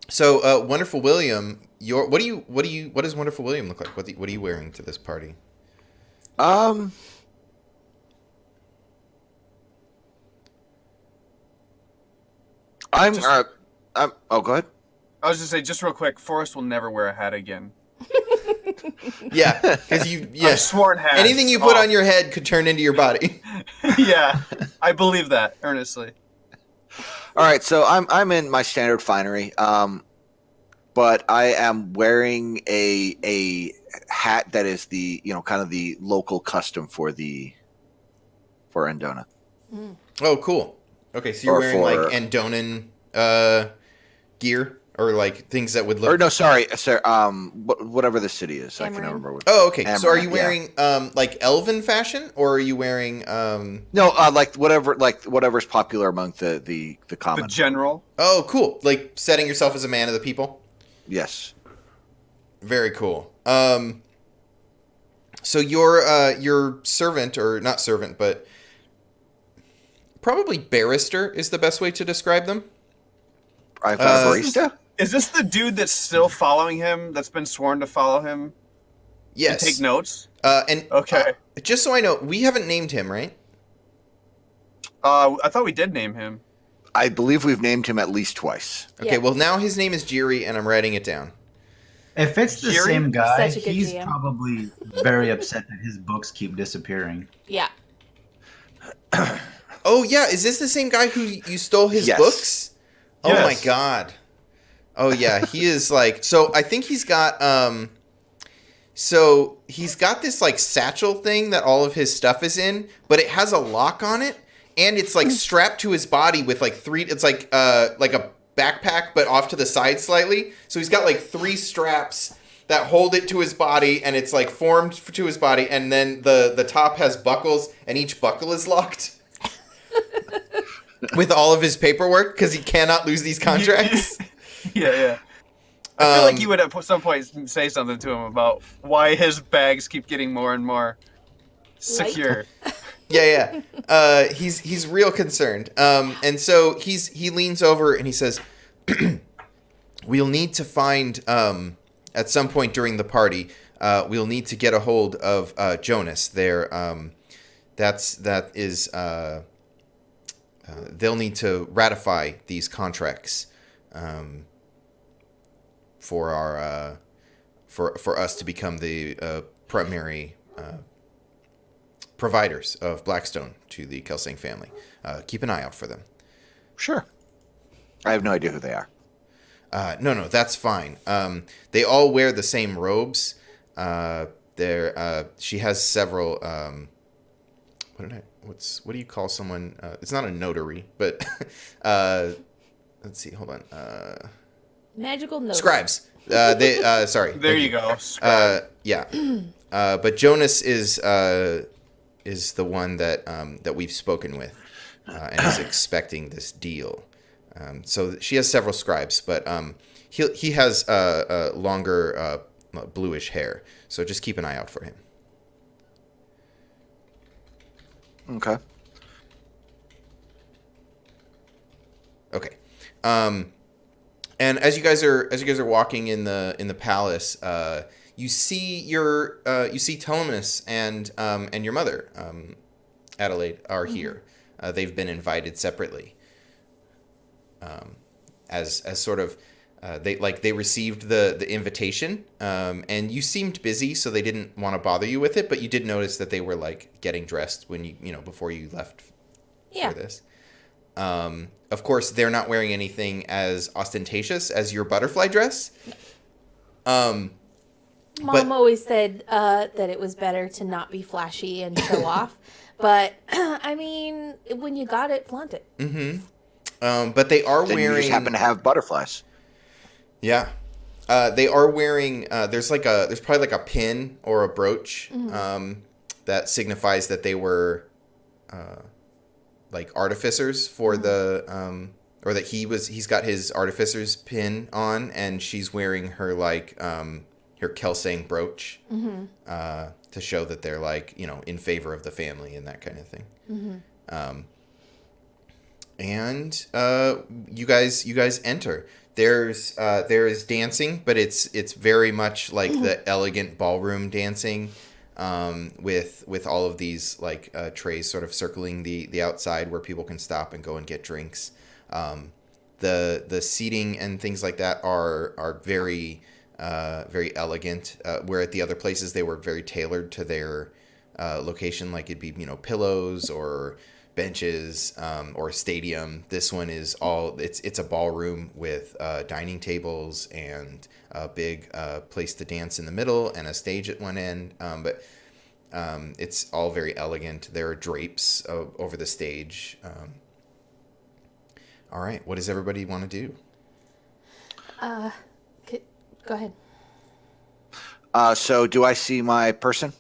So Wonderful William, what does Wonderful William look like? What are you wearing to this party? I'm. Oh, go ahead. I was just say, just real quick, Forrest will never wear a hat again. Yeah, because I've yes, sworn hats. anything you put off. on your head could turn into your body. Yeah, I believe that earnestly. All right, so I'm in my standard finery, but I am wearing a hat that is the kind of the local custom for Andona. Oh, cool. Okay, so you're Or wearing for- like Andonan gear. or like things that would look. Or no, sorry. Whatever the city is, I can never Amaranth. remember. What, Oh, okay. So are you Amaranth, wearing like elven fashion, or are you wearing? No, like whatever's popular among the The common. general. Oh, cool. Like setting yourself as a man of the people. Yes. Very cool. So your servant, or not servant, but probably barrister is the best way to describe them. I've got a barista. Is this the dude that's still following him? That's been sworn to follow him Yes. and take notes. And Okay. just so I know, we haven't named him, right? I thought we did name him. I believe we've named him at least twice. Okay. Yeah. Well, now his name is Jiri, and I'm writing it down. If it's the Jerry? same guy, Such a good he's GM. probably very upset that his books keep disappearing. Yeah. Oh yeah, is this the same guy who you stole his Yes. books? Oh my Yes. god. Oh yeah, he is like, so I think he's got so he's got this like satchel thing that all of his stuff is in, but it has a lock on it, and it's like strapped to his body with like it's like a backpack but off to the side slightly. So he's got like 3 straps that hold it to his body, and it's like formed to his body, and then the top has buckles, and each buckle is locked. With all of his paperwork, because he cannot lose these contracts. Yeah. I feel like you would at some point say something to him about why his bags keep getting more and more secure. Yeah. He's real concerned. And so he leans over and he says, "We'll need to find at some point during the party. We'll need to get a hold of Jonas. They'll need to ratify these contracts for our for us to become the primary providers of Blackstone to the Kelsang family. Keep an eye out for them." Sure. I have no idea who they are. No, that's fine. They all wear the same robes. She has several. What do you call someone? It's not a notary, but let's see. Hold on. Magical note. Scribes. Sorry. There you go. Yeah. But Jonas is the one that we've spoken with, and is expecting this deal. So she has several scribes, but he has longer bluish hair. So just keep an eye out for him. Okay. Okay. And as you guys are walking in the palace, you see Telemus and your mother, Adelaide, are here. They've been invited separately. As sort of they received the invitation, and you seemed busy, so they didn't want to bother you with it. But you did notice that they were like getting dressed when you before you left for this. Of course, they're not wearing anything as ostentatious as your butterfly dress. Mom always said that it was better to not be flashy and show off. But, I mean, when you got it, flaunt it. But they are Then wearing. you just happen to have butterflies. Yeah. They are wearing. There's probably like a pin or a brooch that signifies that they were like artificers for the or that he's got his artificer's pin on, and she's wearing her like her Kelsang brooch to show that they're like in favor of the family and that kind of thing. And you guys enter. There is dancing, but it's very much like the elegant ballroom dancing, with all of these like trays sort of circling the outside where people can stop and go and get drinks. The seating and things like that are very very elegant. Where at the other places they were very tailored to their location, like it'd be pillows or benches or a stadium. This one is it's a ballroom with dining tables and a big place to dance in the middle and a stage at one end, but it's all very elegant. There are drapes over the stage. All right, what does everybody want to do? Go ahead. So do I see my person?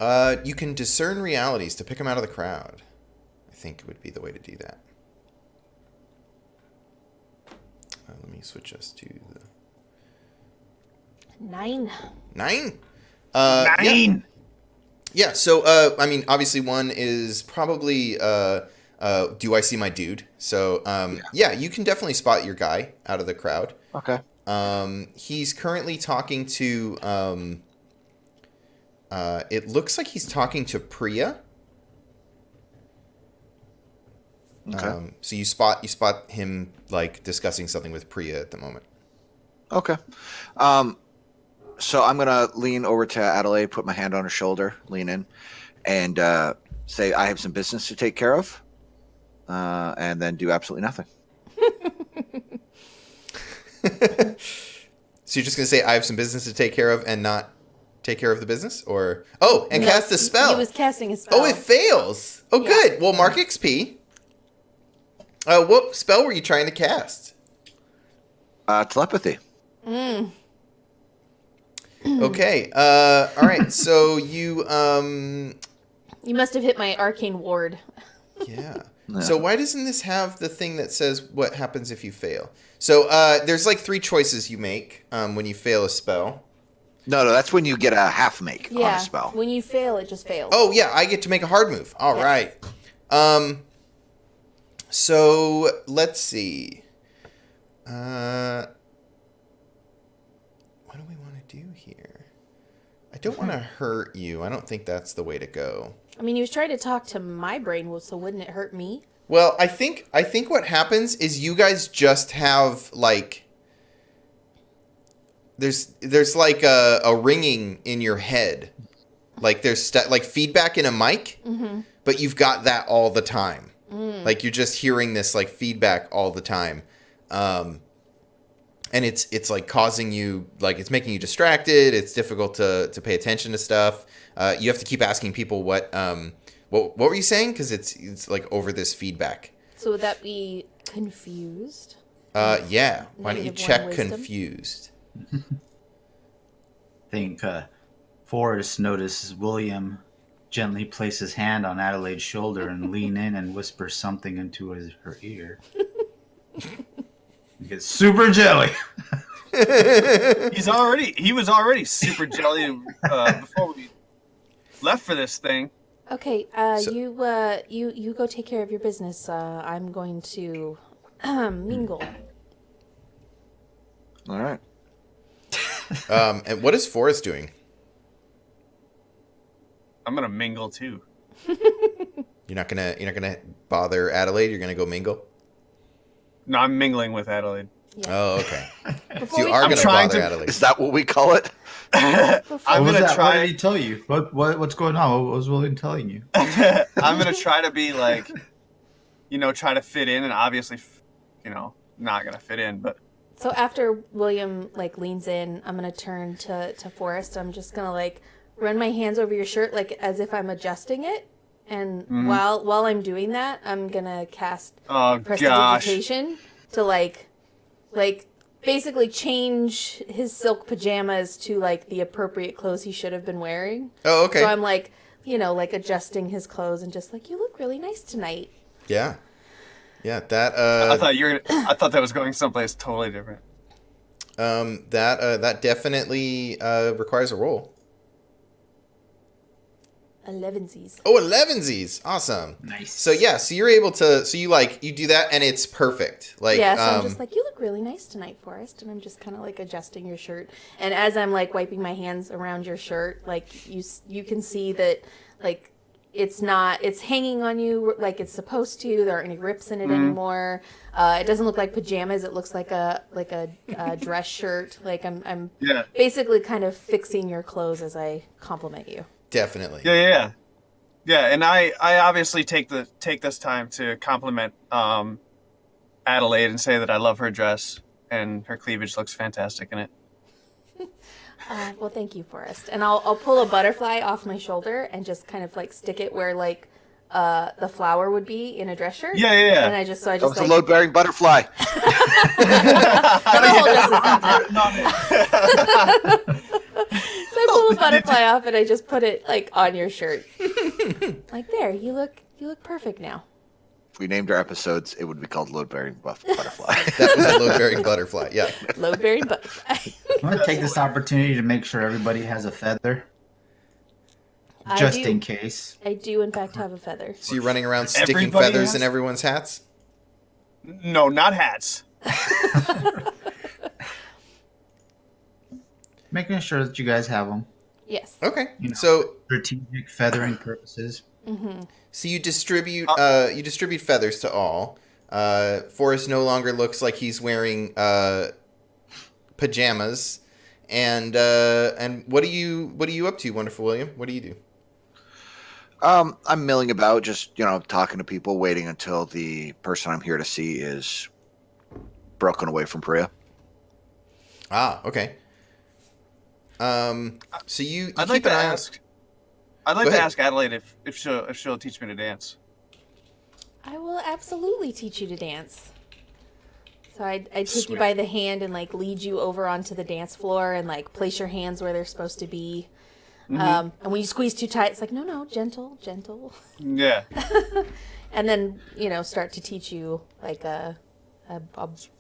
You can discern realities to pick them out of the crowd. I think would be the way to do that. Let me switch us to the 9. 9. 9. Yeah. So I mean, obviously, one is probably do I see my dude? So yeah, you can definitely spot your guy out of the crowd. Okay. He's currently talking to. It looks like he's talking to Priya. Okay. So you spot him like discussing something with Priya at the moment. Okay. So I'm gonna lean over to Adelaide, put my hand on her shoulder, lean in, and say I have some business to take care of, and then do absolutely nothing. So you're just gonna say I have some business to take care of and not take care of the business, or and No, cast a spell. He was casting a spell. Oh, it fails. Oh, Yeah. good. Well, mark XP. What spell were you trying to cast? Telepathy. Okay. All right. So you You must have hit my arcane ward. yeah. Yeah. So why doesn't this have the thing that says what happens if you fail? So there's like 3 choices you make when you fail a spell. No, that's when you get a half make on Yeah. a spell. When you fail, it just fails. Oh yeah, I get to make a hard move. All Yes. right. So let's see. What do we want to do here? I don't want to hurt you. I don't think that's the way to go. I mean, he was trying to talk to my brain, so wouldn't it hurt me? Well, I think what happens is you guys just have like there's like a ringing in your head. Like there's like feedback in a mic, but you've got that all the time. Like you're just hearing this like feedback all the time. And it's like causing you, like it's making you distracted. It's difficult to pay attention to stuff. You have to keep asking people what were you saying? Because it's like over this feedback. So would that be confused? Yeah. Why don't you -1 check wisdom? confused? I think Forrest notices William gently place his hand on Adelaide's shoulder and lean in and whisper something into her ear. He gets super jelly. He was already super jelly before we left for this thing. Okay, So- you go take care of your business. I'm going to mingle. All right. And what is Forrest doing? I'm gonna mingle too. You're not gonna bother Adelaide. You're gonna go mingle. No, I'm mingling with Adelaide. Yeah. Oh, okay. Before So you we- are I'm gonna trying bother to- Adelaide. Is that what we call it? I'm What was gonna that? What try. did he tell you? What's going on? What was William telling you? I'm gonna try to be like, try to fit in, and obviously, not gonna fit in. But So after William leans in, I'm gonna turn to Forrest. I'm just gonna run my hands over your shirt as if I'm adjusting it. And while I'm doing that, I'm gonna cast oh gosh, prestidigitation to basically change his silk pajamas to the appropriate clothes he should have been wearing. Oh, okay. So I'm adjusting his clothes and just you look really nice tonight. Yeah. Yeah. That. I thought that was going someplace totally different. That definitely requires a roll. 11sies. Oh, 11sies. Awesome. Nice. So yeah, so you're able to, so you do that and it's perfect. Yeah, so I'm just you look really nice tonight, Forrest. And I'm just kind of adjusting your shirt. And as I'm wiping my hands around your shirt, you can see that it's hanging on you like it's supposed to. There aren't any rips in it anymore. It doesn't look like pajamas. It looks like a dress shirt. I'm Yeah. basically kind of fixing your clothes as I compliment you. definitely. Yeah. And I obviously take this time to compliment Adelaide and say that I love her dress and her cleavage looks fantastic in it. Well, thank you, Forrest. And I'll pull a butterfly off my shoulder and just kind of stick it where the flower would be in a dress shirt. Yeah, yeah, yeah. And I That just was a like load-bearing butterfly. the whole dress is content. So I pull the butterfly off and I just put it like on your shirt. Like there, you look perfect now. If we named our episodes, it would be called load-bearing butterfly. That was a load-bearing butterfly. Yeah. Load bearing butterfly. I'm going to take this opportunity to make sure everybody has a feather, I just do- in case. I do in fact have a feather. So you're running around sticking Everybody feathers has- in everyone's hats? No, not hats. Making sure that you guys have them. Yes. Okay. You know. So Strategic feathering purposes. so you distribute feathers to all. Forrest no longer looks like he's wearing pajamas. And what are you up to, Wonderful William? What do you do? I'm milling about, just talking to people, waiting until the person I'm here to see is broken away from Priya. Ah, okay. So you I'd keep like to an eye on- ask. I'd like Go to ahead. ask Adelaide if she'll teach me to dance. I will absolutely teach you to dance. So I'd take you Sweet. by the hand and like lead you over onto the dance floor and like place your hands where they're supposed to be. And when you squeeze too tight, it's like, no, gentle. Yeah. And then, start to teach you like a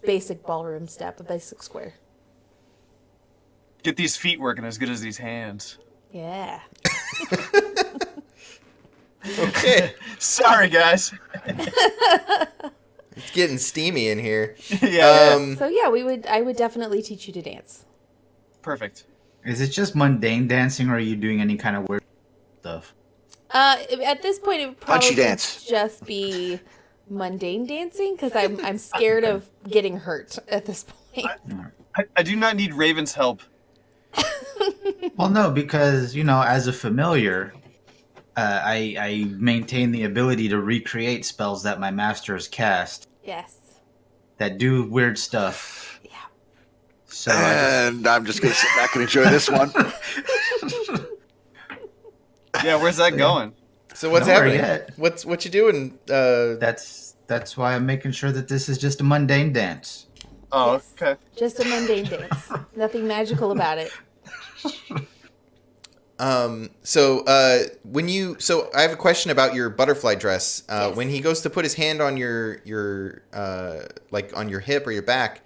basic ballroom step, a basic square. Get these feet working as good as these hands. Yeah. Okay. Sorry, guys. It's getting steamy in here. Yeah. So yeah, I would definitely teach you to dance. Perfect. Is it just mundane dancing, or are you doing any kind of weird stuff? At this point, it would probably Punchy dance. just be mundane dancing because I'm scared of getting hurt at this point. I do not need Raven's help. Well, no, because as a familiar, I maintain the ability to recreate spells that my master has cast Yes. that do weird stuff. Yeah. So And I'm just going to sit back and enjoy this one. Yeah, where's that going? So what's Nowhere happening? yet. What you doing? that's why I'm making sure that this is just a mundane dance. Oh, Yes. okay. Just a mundane dance. Nothing magical about it. So I have a question about your butterfly dress. Yes. When he goes to put his hand on your like on your hip or your back,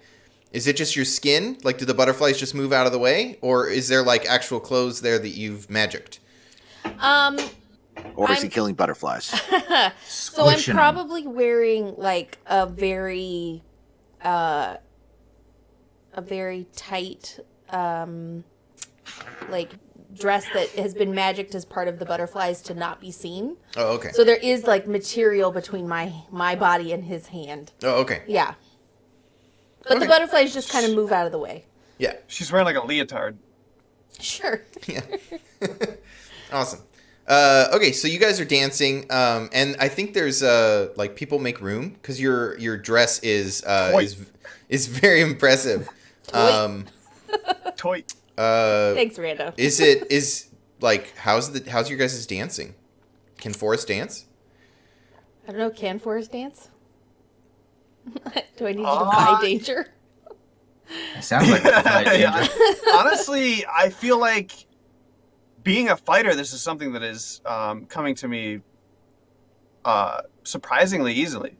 is it just your skin? Like, do the butterflies just move out of the way, or is there like actual clothes there that you've magicked? Or is he I'm- killing butterflies? So I'm Squishing 'em. probably wearing like a very tight like dress that has been magicked as part of the butterflies to not be seen. Oh, okay. So there is like material between my body and his hand. Oh, okay. Yeah. But the Okay. butterflies just kind of move out of the way. Yeah. She's wearing like a leotard. Sure. Yeah. Awesome. Okay, so you guys are dancing, and I think there's like people make room because your dress is very impressive. Toy. Thanks, Rando. Is like how's your guys' dancing? Can Forrest dance? I don't know, can Forrest dance? Do I need you to buy danger? It sounds like a fight danger. Yeah. Honestly, I feel like being a fighter, this is something that is coming to me surprisingly easily.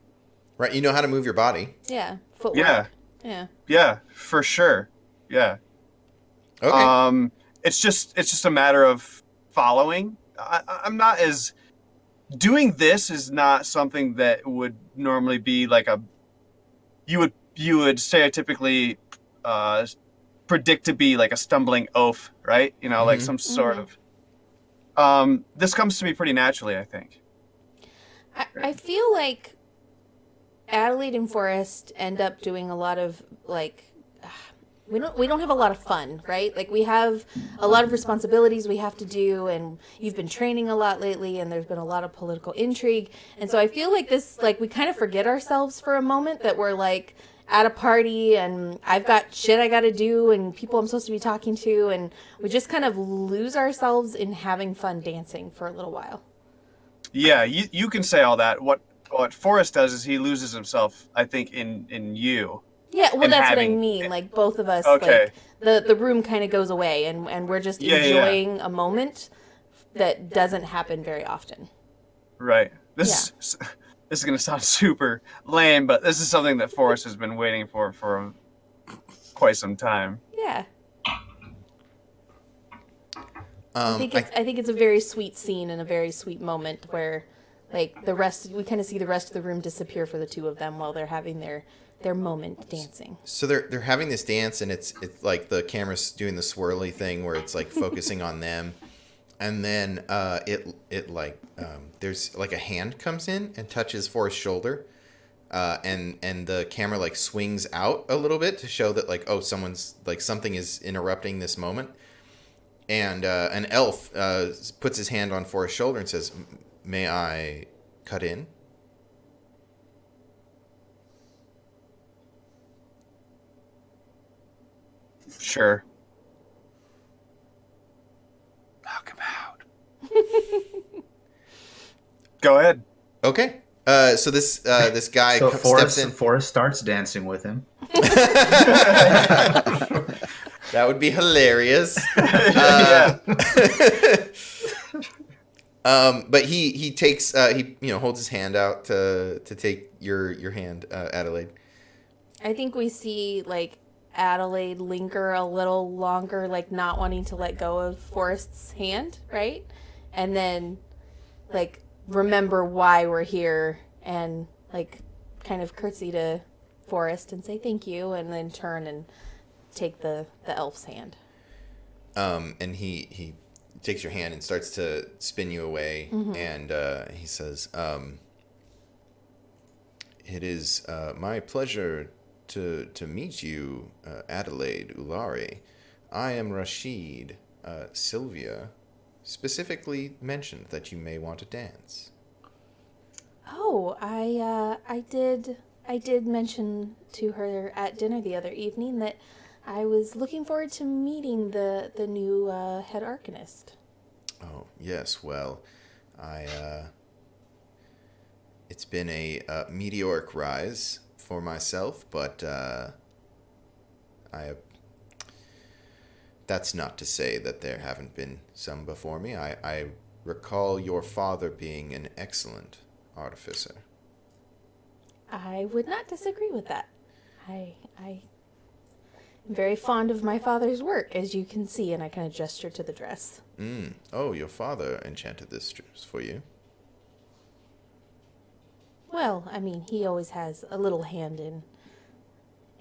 Right, you know how to move your body. Yeah. Footwork. Yeah. Yeah. Yeah, for sure. Yeah. Okay. It's just a matter of following. I'm not as doing this is not something that would normally be like you would stereotypically predict to be like a stumbling oaf, right? Like some sort of. This comes to me pretty naturally, I think. I feel like Adelaide and Forrest end up doing a lot of like we don't have a lot of fun, right? Like we have a lot of responsibilities we have to do, and you've been training a lot lately, and there's been a lot of political intrigue, and so I feel like this like we kind of forget ourselves for a moment that we're like at a party and I've got shit I got to do and people I'm supposed to be talking to, and we just kind of lose ourselves in having fun dancing for a little while. Yeah, you can say all that. What Forrest does is he loses himself, I think, in you. Yeah, well, And that's what I having- mean. Like both of us, Okay. like the room kind of goes away, and we're just Yeah, yeah. enjoying a moment that doesn't happen very often. Right. This is going to sound super lame, but this is something that Forrest has been waiting for quite some time. Yeah, Um, I think it's a very sweet scene and a very sweet moment where, like, we kind of see the rest of the room disappear for the two of them while they're having their moment dancing. So they're having this dance, and it's like the camera's doing the swirly thing where it's like focusing on them, and then there's like a hand comes in and touches Forrest's shoulder, and the camera like swings out a little bit to show that like, oh, someone's like, something is interrupting this moment, and an elf puts his hand on Forrest's shoulder and says, "May I cut in?" Sure. Knock him out. Go ahead. Okay. So this guy So steps in. Forrest starts dancing with him. That would be hilarious. Yeah. But he takes he holds his hand out to take your hand, Adelaide. I think we see like Adelaide linger a little longer, like not wanting to let go of Forrest's hand, right? And then like remember why we're here and like kind of curtsy to Forrest and say thank you, and then turn and take the elf's hand. And he takes your hand and starts to spin you away, and he says, "It is my pleasure to meet you, Adelaide Ulari. I am Rashid. Sylvia specifically mentioned that you may want to dance." Oh, I did mention to her at dinner the other evening that I was looking forward to meeting the new head arcanist. Oh, yes. Well, it's been a meteoric rise for myself, but that's not to say that there haven't been some before me. I recall your father being an excellent artificer. I would not disagree with that. I am very fond of my father's work, as you can see, and I kind of gesture to the dress. Oh, your father enchanted this dress for you. Well, I mean, he always has a little hand in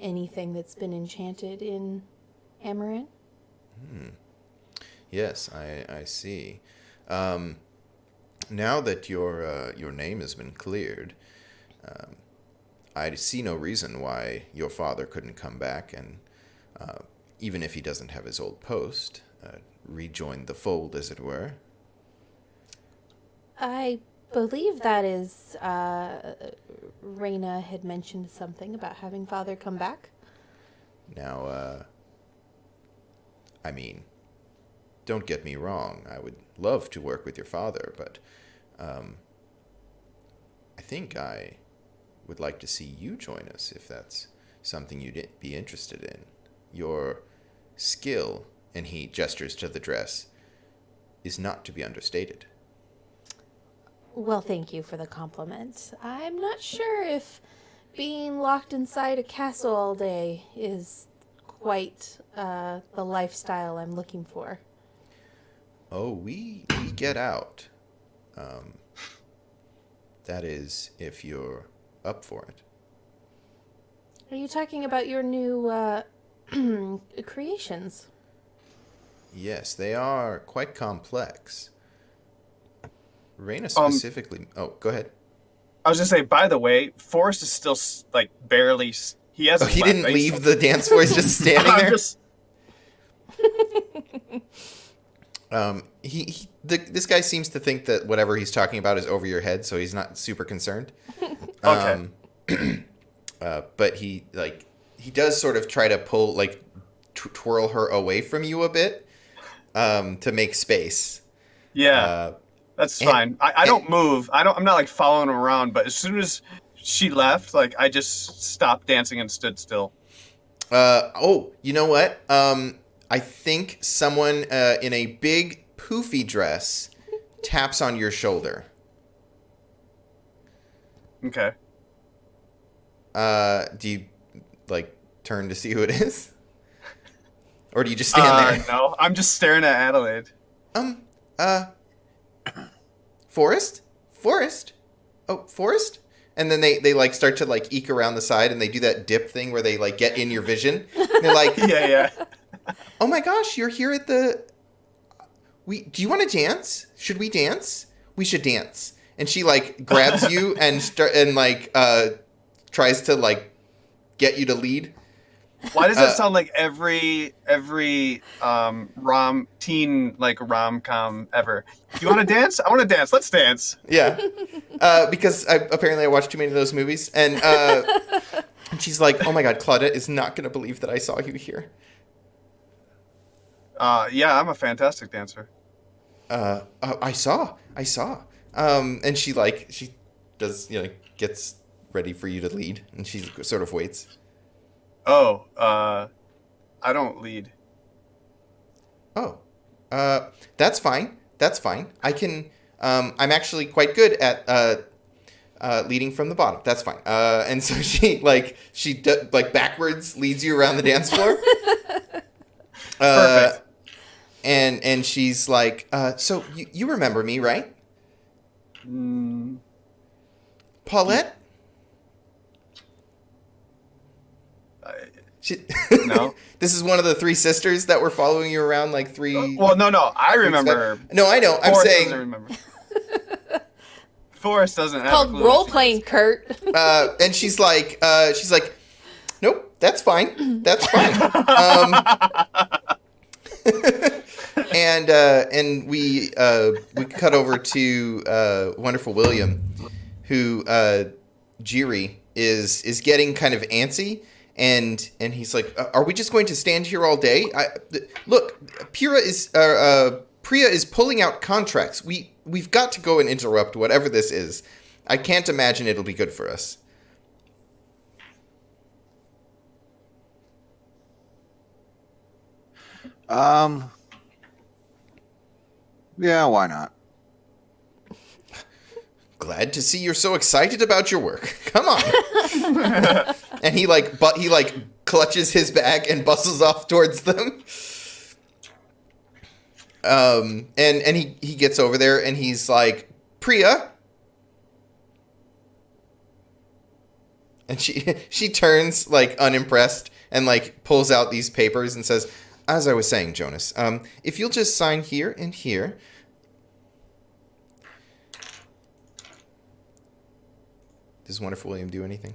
anything that's been enchanted in Amaran. Yes, I see. Now that your name has been cleared, I see no reason why your father couldn't come back and, even if he doesn't have his old post, rejoin the fold, as it were. I believe that is, Reyna had mentioned something about having father come back. Now, I mean, don't get me wrong. I would love to work with your father, but I think I would like to see you join us if that's something you'd be interested in. Your skill, and he gestures to the dress, is not to be understated. Well, thank you for the compliment. I'm not sure if being locked inside a castle all day is quite the lifestyle I'm looking for. Oh, we get out. That is, if you're up for it. Are you talking about your new creations? Yes, they are quite complex. Reyna specifically... oh, go ahead. I was gonna say, by the way, Forrest is still like barely. He hasn't. Oh, he left. didn't leave the dance floor. He's just standing I'm there. just- This guy seems to think that whatever he's talking about is over your head, so he's not super concerned. Okay. But he does sort of try to pull twirl her away from you a bit, to make space. Yeah. That's And- fine. I don't move. I'm not like following him around. But as soon as she left, like I just stopped dancing and stood still. Oh, you know what? I think someone in a big poofy dress taps on your shoulder. Okay. Do you like turn to see who it is, or do you just stand there? No, I'm just staring at Adelaide. Forrest? Oh, Forrest? And then they like start to like eke around the side, and they do that dip thing where they like get in your vision. And they're like, Yeah. "Oh my gosh, you're here at the. Do you want to dance? Should we dance? We should dance." And she like grabs you and tries to like get you to lead. Why does that sound like every teen like rom-com ever? Do you want to dance? I want to dance. Let's dance. Yeah, because apparently I watched too many of those movies, and she's like, "Oh my God, Claudette is not gonna believe that I saw you here." Yeah, I'm a fantastic dancer. I saw. And she does, gets ready for you to lead, and she sort of waits. Oh, I don't lead. Oh, that's fine. I can. I'm actually quite good at leading from the bottom. That's fine. And so she backwards leads you around the dance floor. Perfect. And she's like, so you remember me, right? Paulette? No. This is one of the three sisters that were following you around like three. Well, no. I remember her. No, I know. I'm Forrest saying. doesn't remember. Forrest doesn't have Called a clue. role playing, Kurt. And she's like, nope, that's fine. That's fine. And we cut over to wonderful William, who Jiri is getting kind of antsy, and he's like, "Are we just going to stand here all day? Look, Priya is pulling out contracts. We've got to go and interrupt whatever this is. I can't imagine it'll be good for us." Yeah, why not? Glad to see you're so excited about your work. Come on. And he clutches his bag and bustles off towards them. And he gets over there and he's like, "Priya." And she turns like unimpressed and like pulls out these papers and says, "As I was saying, Jonas, if you'll just sign here and here." Does Wonderful William do anything?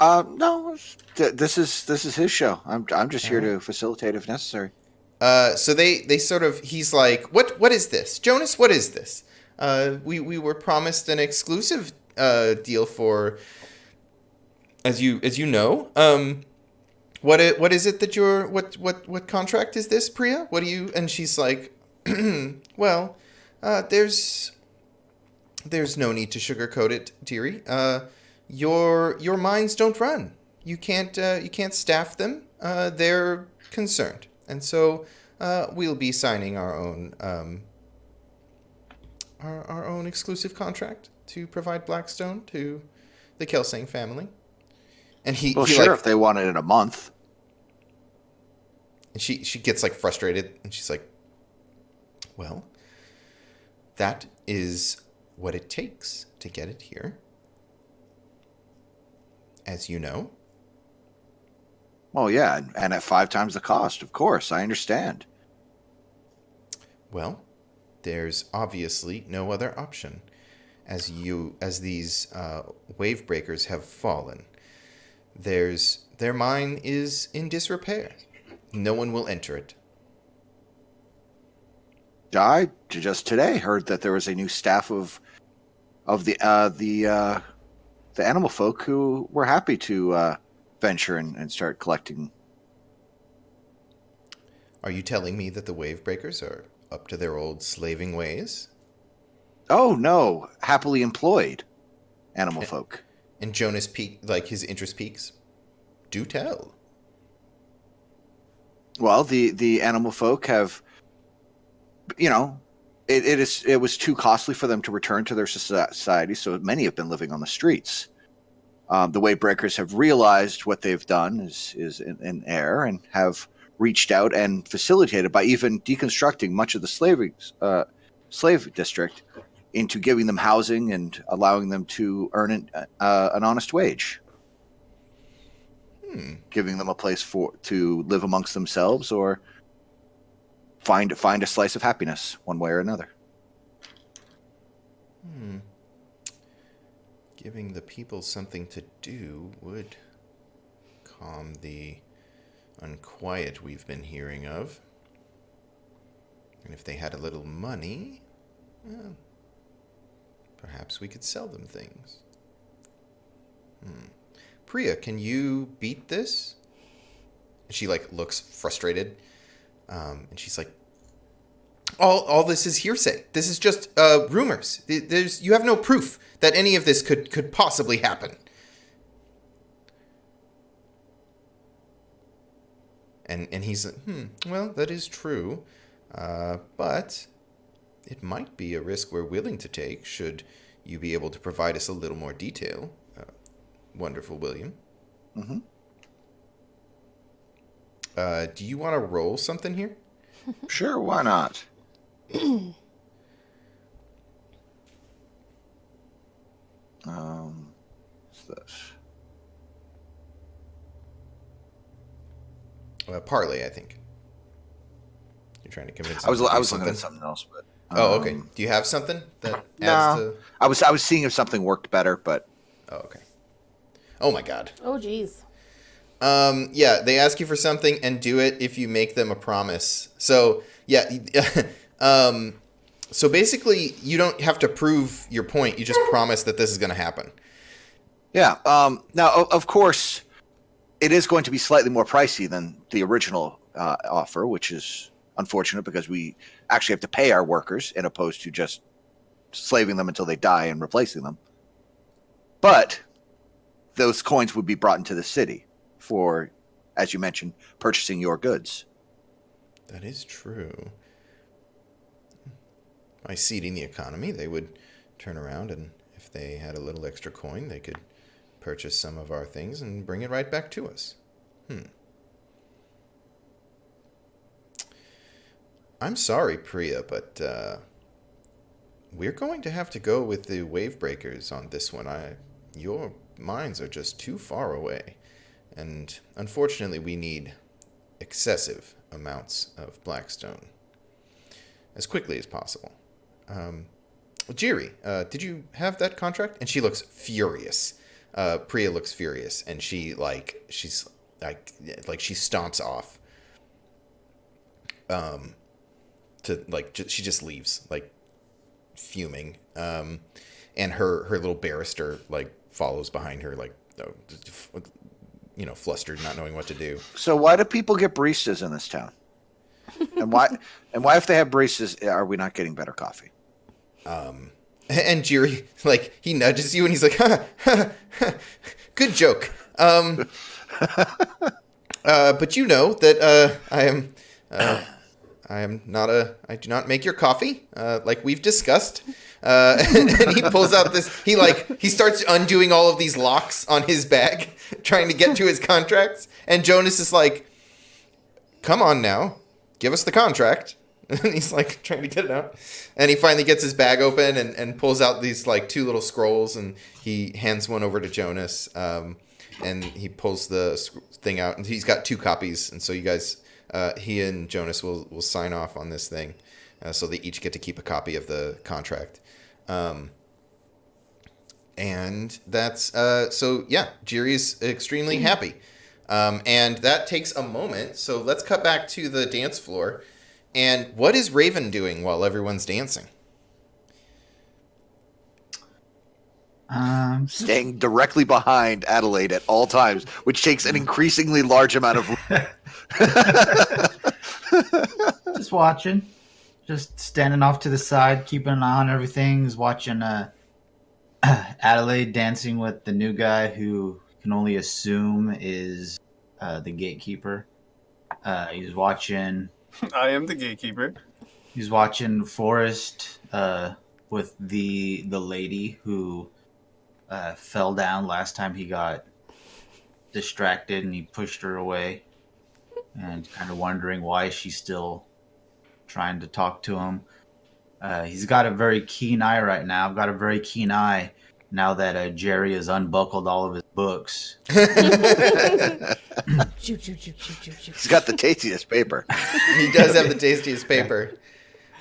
No. This is his show. I'm just here to facilitate if necessary. So they sort of, he's like, what is this, Jonas? What is this? We were promised an exclusive deal for, as you know. What is it that you're what contract is this, Priya? What do you? And she's like, well, there's no need to sugarcoat it, dearie. Your minds don't run. You can't staff them. They're concerned, and so we'll be signing our own exclusive contract to provide Blackstone to the Kelsang family. And Well, sure, if they want it in a month. And she gets like frustrated, and she's like, well, that is what it takes to get it here, as you know. Well, yeah, and at 5 times the cost, of course. I understand. Well, there's obviously no other option, as these wave breakers have fallen. Their mine is in disrepair. No one will enter it. I just today heard that there was a new staff of the animal folk who were happy to venture and start collecting. Are you telling me that the wave breakers are up to their old slaving ways? Oh no, happily employed animal folk. And Jonas his interest peaks. Do tell. Well, the animal folk have, it was too costly for them to return to their society, so many have been living on the streets. The Wavebreakers have realized what they've done is in error and have reached out and facilitated by even deconstructing much of the slave district into giving them housing and allowing them to earn an honest wage. Giving them a place to live amongst themselves or find a slice of happiness one way or another. Giving the people something to do would calm the unquiet we've been hearing of. And if they had a little money, well, perhaps we could sell them things. Priya, can you beat this? And she looks frustrated, and she's like, "All this is hearsay. This is just rumors. You have no proof that any of this could possibly happen." And he's like, well, that is true, but it might be a risk we're willing to take. Should you be able to provide us a little more detail? Wonderful, William. Mm-hmm. Do you want to roll something here? Sure, why not? What's this? Parlay, I think. You're trying to convince. I was him to do looking at something else, but Oh, okay. Do you have something that no. adds to? I was seeing if something worked better, but Oh, okay. Oh my God. Oh, geez. Yeah, they ask you for something and do it if you make them a promise. So yeah, so basically you don't have to prove your point. You just promise that this is going to happen. yeah. Now, of course, it is going to be slightly more pricey than the original offer, which is unfortunate because we actually have to pay our workers, in opposed to just slaving them until they die and replacing them. But those coins would be brought into the city for, as you mentioned, purchasing your goods. That is true. By seeding the economy, they would turn around, and if they had a little extra coin, they could purchase some of our things and bring it right back to us. I'm sorry, Priya, but we're going to have to go with the Wavebreakers on this one. Your mines are just too far away, and unfortunately we need excessive amounts of Blackstone as quickly as possible. Jiri, did you have that contract? And she looks furious. Priya looks furious, and she stomps off. She just leaves, fuming. And her little barrister follows behind her, flustered, not knowing what to do. So why do people get baristas in this town? And why if they have baristas, are we not getting better coffee? And Jiri, he nudges you and he's like, good joke. But you know that I do not make your coffee, like we've discussed. And he pulls out this, he starts undoing all of these locks on his bag, trying to get to his contracts. And Jonas is like, come on now, give us the contract. And he's trying to get it out. And he finally gets his bag open and pulls out these two little scrolls, and he hands one over to Jonas. And he pulls the thing out, and he's got 2 copies. And so you guys, he and Jonas will sign off on this thing. So they each get to keep a copy of the contract. And that's, so yeah, Jiri's extremely happy. And that takes a moment. So let's cut back to the dance floor. And what is Raven doing while everyone's dancing? Staying directly behind Adelaide at all times, which takes an increasingly large amount of just watching. just standing off to the side, keeping an eye on everything. He's watching Adelaide dancing with the new guy who can only assume is the gatekeeper. He's watching. I am the gatekeeper. He's watching Forrest with the lady who fell down last time he got distracted and he pushed her away, and kind of wondering why she's still trying to talk to him. He's got a very keen eye right now. Got a very keen eye now that Jerry has unbuckled all of his books. Choo, choo, choo, choo, choo, choo. He's got the tastiest paper. He does have the tastiest paper.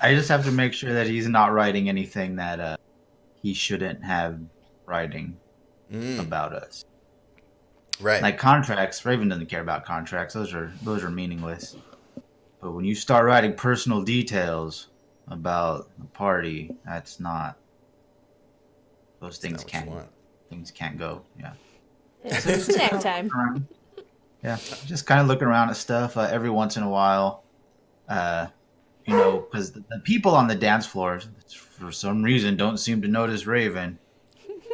I just have to make sure that he's not writing anything that he shouldn't have writing about us. Right. Like contracts, Raven doesn't care about contracts. Those are meaningless. But when you start writing personal details about the party, that's not. Those things Not what you want. things can't go. Yeah. It's snack time. Around. Yeah, just kind of looking around at stuff every once in a while. Because the people on the dance floor, for some reason, don't seem to notice Raven.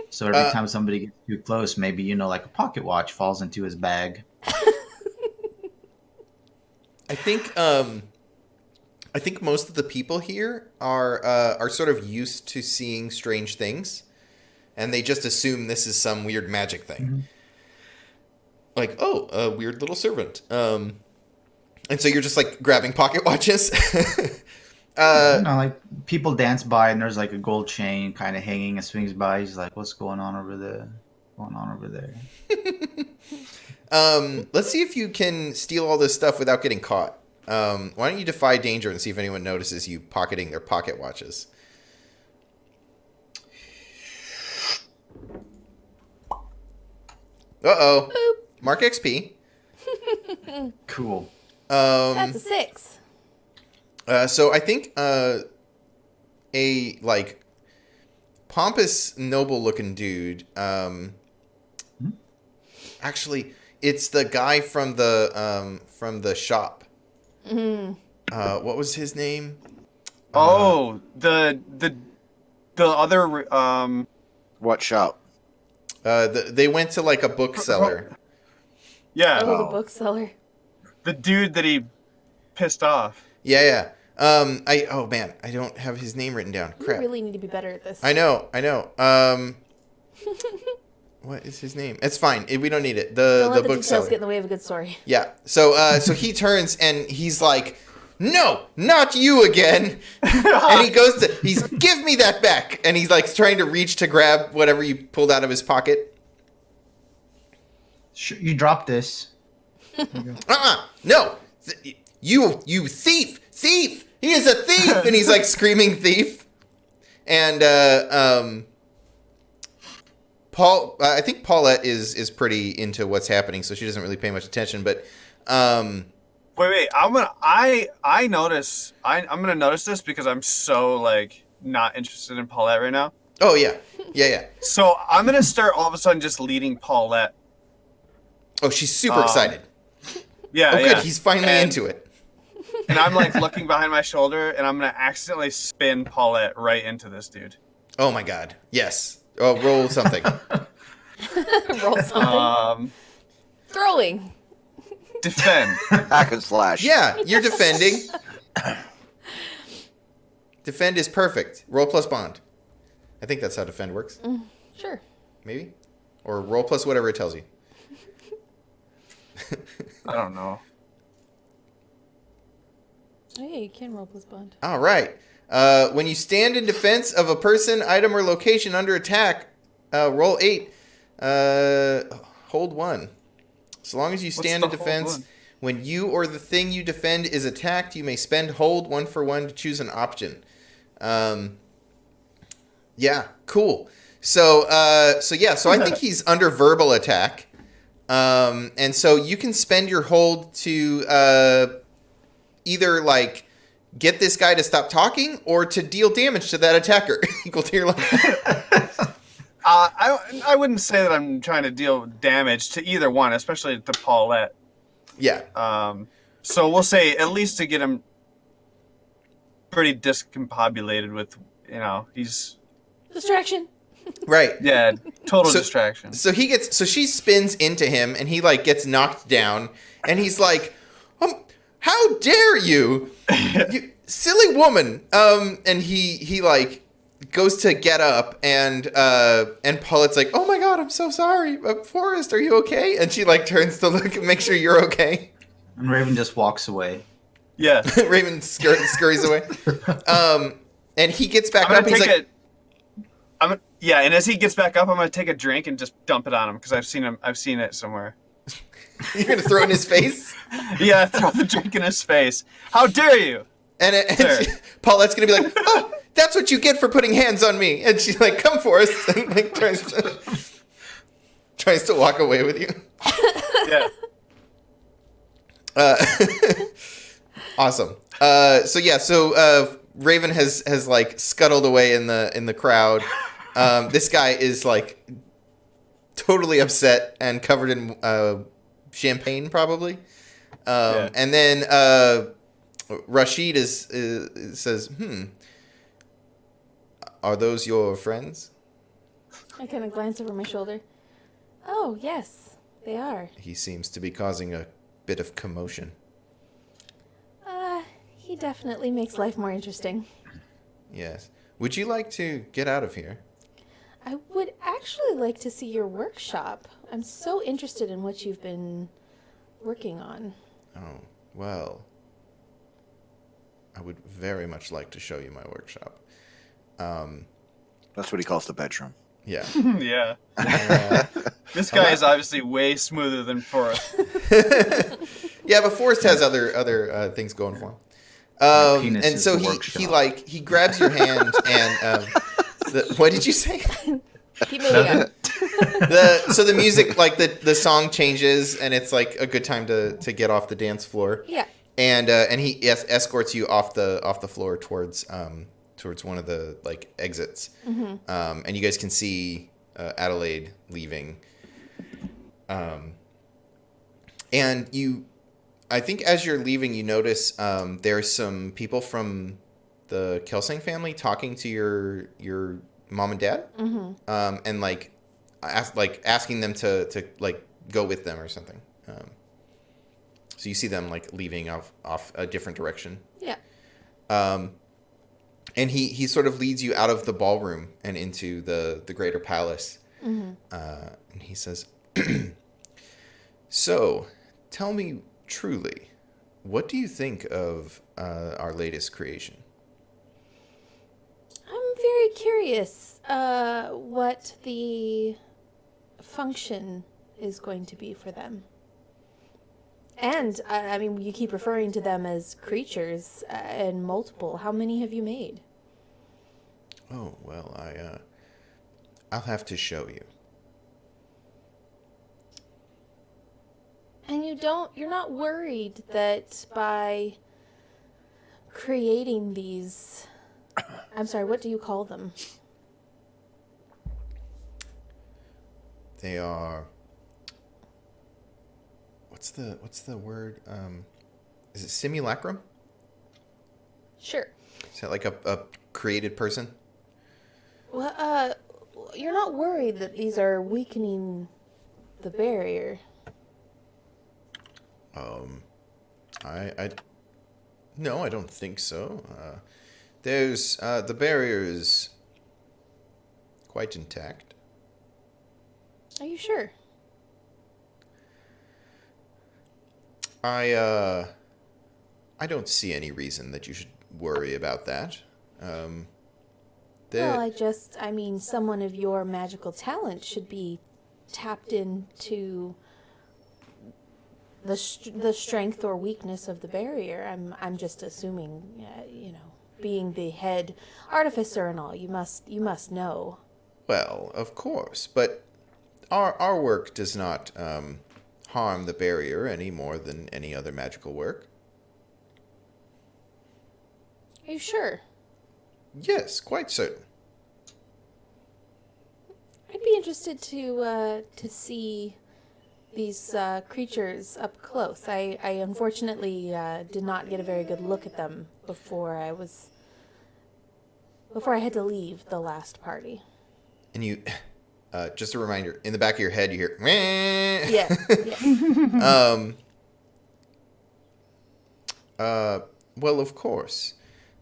So every time somebody gets too close, maybe like a pocket watch falls into his bag. I think most of the people here are sort of used to seeing strange things, and they just assume this is some weird magic thing. Mm-hmm. Like, oh, a weird little servant. And so you're just like grabbing pocket watches. Like people dance by and there's like a gold chain kind of hanging and swings by. He's like, "What's going on over there? Let's see if you can steal all this stuff without getting caught. Why don't you defy danger and see if anyone notices you pocketing their pocket watches? Uh-oh. Mark XP. Cool." That's a 6. So I think a like pompous, noble-looking dude. Actually, it's the guy from the shop. What was his name? Oh, the other What shop? They went to like a bookseller. yeah, Oh, the bookseller. the dude that he pissed off. Yeah. Oh man, I don't have his name written down. You Crap. really need to be better at this. I know. What is his name? It's fine. We don't need it. Don't The let the details bookseller. get in the way of a good story. Yeah. So he turns and he's like, "No, not you again!" And he goes to, "Give me that back!" And he's like trying to reach to grab whatever you pulled out of his pocket. You dropped this. No, you thief! He is a thief! And he's like screaming thief. And I think Paulette is pretty into what's happening, so she doesn't really pay much attention. But Wait, I'm gonna notice this because I'm so like not interested in Paulette right now. oh yeah. So I'm gonna start all of a sudden just leading Paulette. Oh, she's super excited. Yeah, Oh, good. yeah. He's finally into it. And I'm like looking behind my shoulder, and I'm gonna accidentally spin Paulette right into this dude. Oh my god. Yes. Oh, roll something. Roll something. Throwing. Defend. Hack and slash. Yeah, you're defending. Defend is perfect. Roll plus bond. I think that's how defend works. Sure. Maybe? Or roll plus whatever it tells you. I don't know. Oh, yeah, you can roll plus bond. All right. When you stand in defense of a person, item, or location under attack, roll 8. Hold 1. So long as you stand in the hold defense, one? when you or the thing you defend is attacked, you may spend hold 1 for 1 to choose an option. Yeah, cool. So I think he's under verbal attack. And so you can spend your hold to either like get this guy to stop talking or to deal damage to that attacker equal to your life. I wouldn't say that I'm trying to deal damage to either one, especially to Paulette. Yeah. So we'll say at least to get him. pretty discombobulated with, he's Distraction. Right. yeah, total So- distraction. So she spins into him, and he like gets knocked down, and he's like, "How dare you, you silly woman!" And he like goes to get up, and Paulette's like, "Oh my God, I'm so sorry, Forrest, are you okay?" And she like turns to look and make sure you're okay. And Raven just walks away. Yeah. Raven scurries away. And he gets back I'm up. gonna He's take like, and as he gets back up, I'm gonna take a drink and just dump it on him because I've seen it somewhere. "You're gonna throw it in his face?" Yeah, throw the drink in his face. How dare you? And Sure. Paulette's gonna be like, "Oh, that's what you get for putting hands on me." And she's like, "Come, Forrest," and like tries to walk away with you. Yeah. Awesome. So Raven has like scuttled away in the crowd. This guy is like totally upset and covered in champagne, probably. Yeah. And then Rashid says, "Are those your friends?" I kind of glance over my shoulder. Oh, yes, they are. He seems to be causing a bit of commotion. He definitely makes life more interesting. Yes. Would you like to get out of here? I would actually like to see your workshop. I'm so interested in what you've been working on. Oh, well, I would very much like to show you my workshop. That's what he calls the bedroom. Yeah. Yeah. This guy is obviously way smoother than Forrest. Yeah, but Forrest has other things going for him. penis And is so the he grabs your hand and what did you say? Keep moving on. So the music, like the song changes, and it's like a good time to get off the dance floor. Yeah. And he escorts you off the floor towards one of the like exits. And you guys can see Adelaide leaving. And I think as you're leaving, you notice there's some people from the Kelsang family talking to your mom and dad, and like asking them to like go with them or something. So you see them like leaving off a different direction. Yeah. And he sort of leads you out of the ballroom and into the greater palace. And he says, "So, tell me truly, what do you think of our latest creation?" I'm very curious what the function is going to be for them. And, I mean, you keep referring to them as creatures and multiple. How many have you made? Oh, well, I'll have to show you. And you're not worried that by creating these, I'm sorry, what do you call them? They are. What's the word? Is it simulacrum? Sure. Is that like a created person? Well, you're not worried that these are weakening the barrier. No, I don't think so. There's the barrier is quite intact. Are you sure? I don't see any reason that you should worry about that. Well, I mean, someone of your magical talent should be tapped into the strength or weakness of the barrier. I'm just assuming, being the head artificer and all, you must know. Well, of course, but our work does not harm the barrier any more than any other magical work. Are you sure? Yes, quite certain. I'd be interested to see these creatures up close. I unfortunately did not get a very good look at them before I was before I had to leave the last party. And you, just a reminder, in the back of your head, you hear, "Meh." Yeah. Yeah. Well, of course.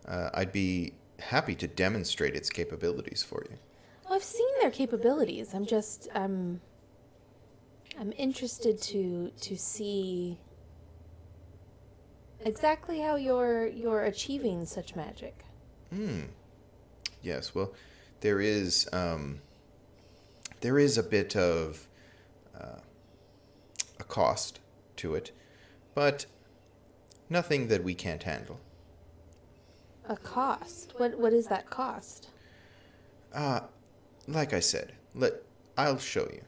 I'd be happy to demonstrate its capabilities for you. Well, I've seen their capabilities. I'm interested to see exactly how you're achieving such magic. Yes, well, there is a bit of a cost to it, but nothing that we can't handle. A cost? What is that cost? Like I said, I'll show you.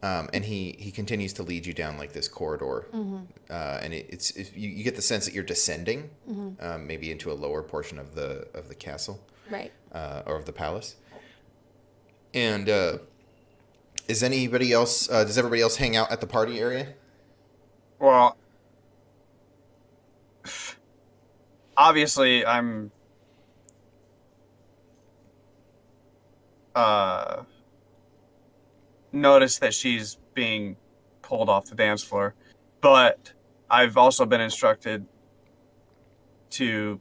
And he continues to lead you down like this corridor, and you get the sense that you're descending, maybe into a lower portion of the castle, Right. or of the palace. And is anybody else? Does everybody else hang out at the party area? Well, obviously, I'm noticed that she's being pulled off the dance floor, but I've also been instructed to,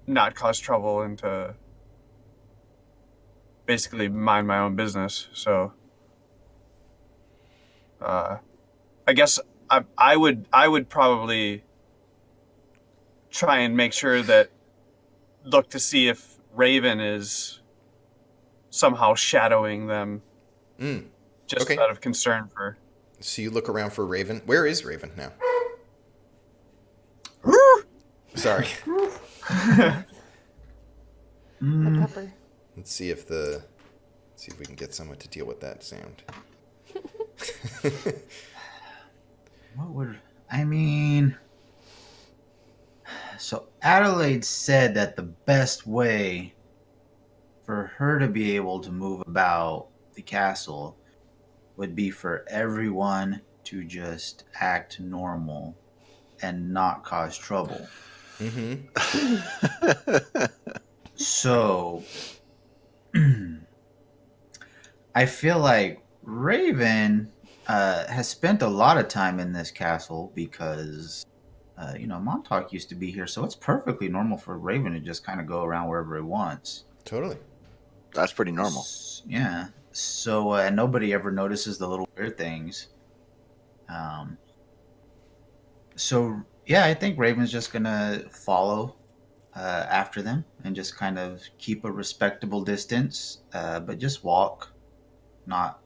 not cause trouble and to basically mind my own business. So, I guess I would probably try and make sure that look to see if Raven is somehow shadowing them, just Okay. out of concern for. So you look around for Raven. Where is Raven now? Sorry. A pepper. Let's see if we can get someone to deal with that sound. So Adelaide said that the best way for her to be able to move about the castle would be for everyone to just act normal and not cause trouble. So I feel like Raven has spent a lot of time in this castle because Montauk used to be here, so it's perfectly normal for Raven to just kind of go around wherever he wants. Totally. That's pretty normal. Yeah. So and nobody ever notices the little weird things. So yeah, I think Raven's just gonna follow after them and just kind of keep a respectable distance, but just walk, not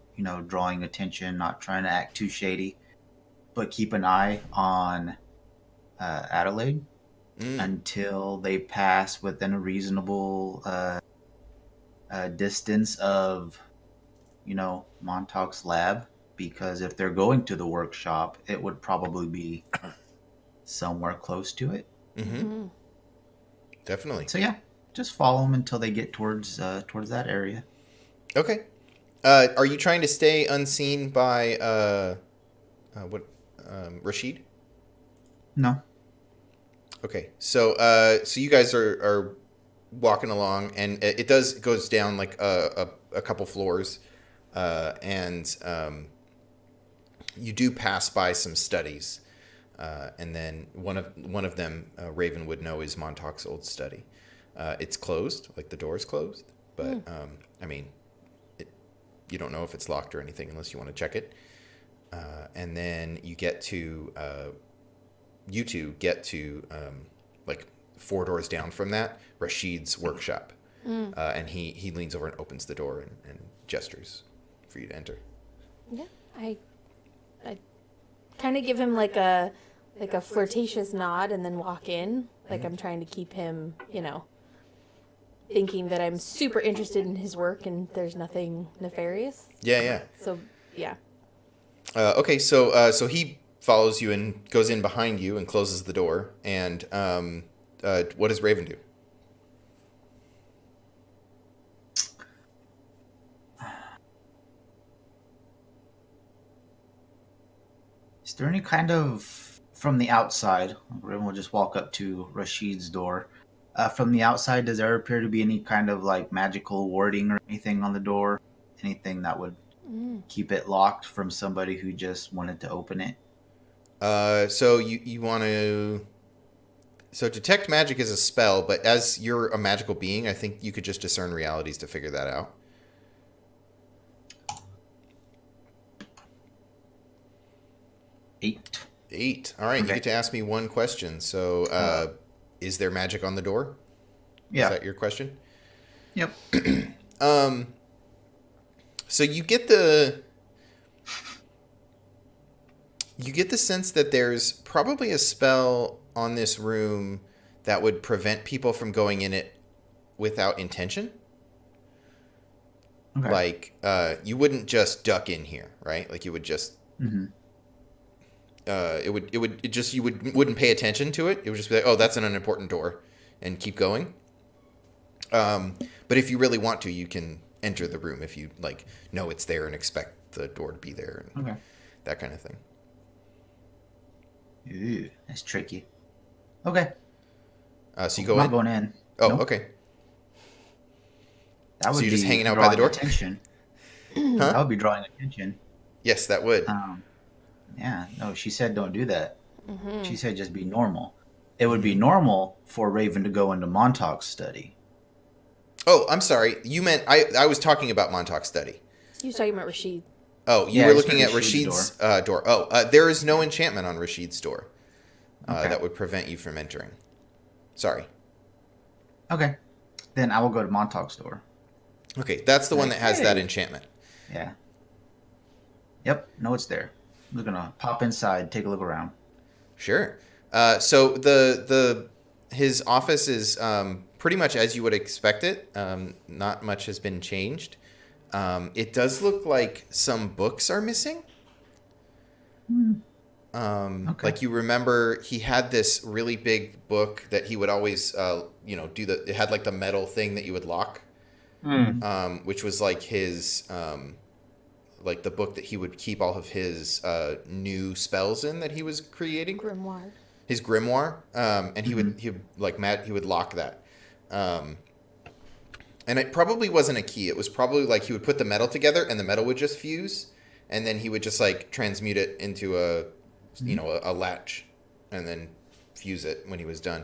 drawing attention, not trying to act too shady, but keep an eye on Adelaide until they pass within a reasonable distance of Montauk's lab, because if they're going to the workshop, it would probably be somewhere close to it. Definitely. So yeah, just follow them until they get towards that area. Okay. Are you trying to stay unseen by Rashid? No. Okay. So you guys are walking along, and it goes down like a couple floors, and you do pass by some studies, and then one of them, Raven would know, is Montauk's old study. It's closed, like the door's closed, but I mean, you don't know if it's locked or anything unless you want to check it. And then you two get to like 4 doors down from that, Rashid's workshop. And he leans over and opens the door and gestures for you to enter. Yeah. I kind of give him like a flirtatious nod and then walk in. Like I'm trying to keep him, thinking that I'm super interested in his work and there's nothing nefarious. Yeah. So, yeah. Okay, so he follows you and goes in behind you and closes the door. And what does Raven do? Is there any kind of from the outside, we'll just walk up to Rashid's door. From the outside, does there appear to be any kind of like magical warding or anything on the door? Anything that would keep it locked from somebody who just wanted to open it? So you want to... So detect magic is a spell, but as you're a magical being, I think you could just discern realities to figure that out. 8. 8. All right, you Okay. get to ask me one question. So, is there magic on the door? Yeah. Is that your question? Yep. So you get the sense that there's probably a spell on this room that would prevent people from going in it without intention. Okay. Like, you wouldn't just duck in here, right? Like, you would just... Mm-hmm. You wouldn't pay attention to it. It would just be like, oh, that's an unimportant door, and keep going. But if you really want to, you can enter the room if you like know it's there and expect the door to be there, and Okay. that kind of thing. Ooh, that's tricky. Okay. So you go I'm not in. going in. Oh, Nope. okay. That would So you're just be hanging out by the drawing door? Attention. Huh? That would be drawing attention. Yes, that would. Yeah, no, she said don't do that. Mm-hmm. She said just be normal. It would be normal for Raven to go into Montauk's study. Oh, I'm sorry. You meant I was talking about Montauk's study. You was talking about Rashid. Oh, you Yeah, were it's looking at Rashid's Rashid's door. Oh, there is no enchantment on Rashid's door Okay. that would prevent you from entering. Sorry. Okay. Then I will go to Montauk's door. Okay, that's the one that has that Hey. enchantment. Yeah. Yep, no, it's there. I'm just gonna pop inside, take a look around. Sure. So his office is pretty much as you would expect it. Not much has been changed. It does look like some books are missing. Okay. Like you remember, he had this really big book that he would always, it had like the metal thing that you would lock, which was like his, like the book that he would keep all of his new spells in that he was creating. Grimoire. His grimoire, and he would lock that. And it probably wasn't a key. It was probably like he would put the metal together and the metal would just fuse, and then he would just like transmute it into a latch, and then fuse it when he was done.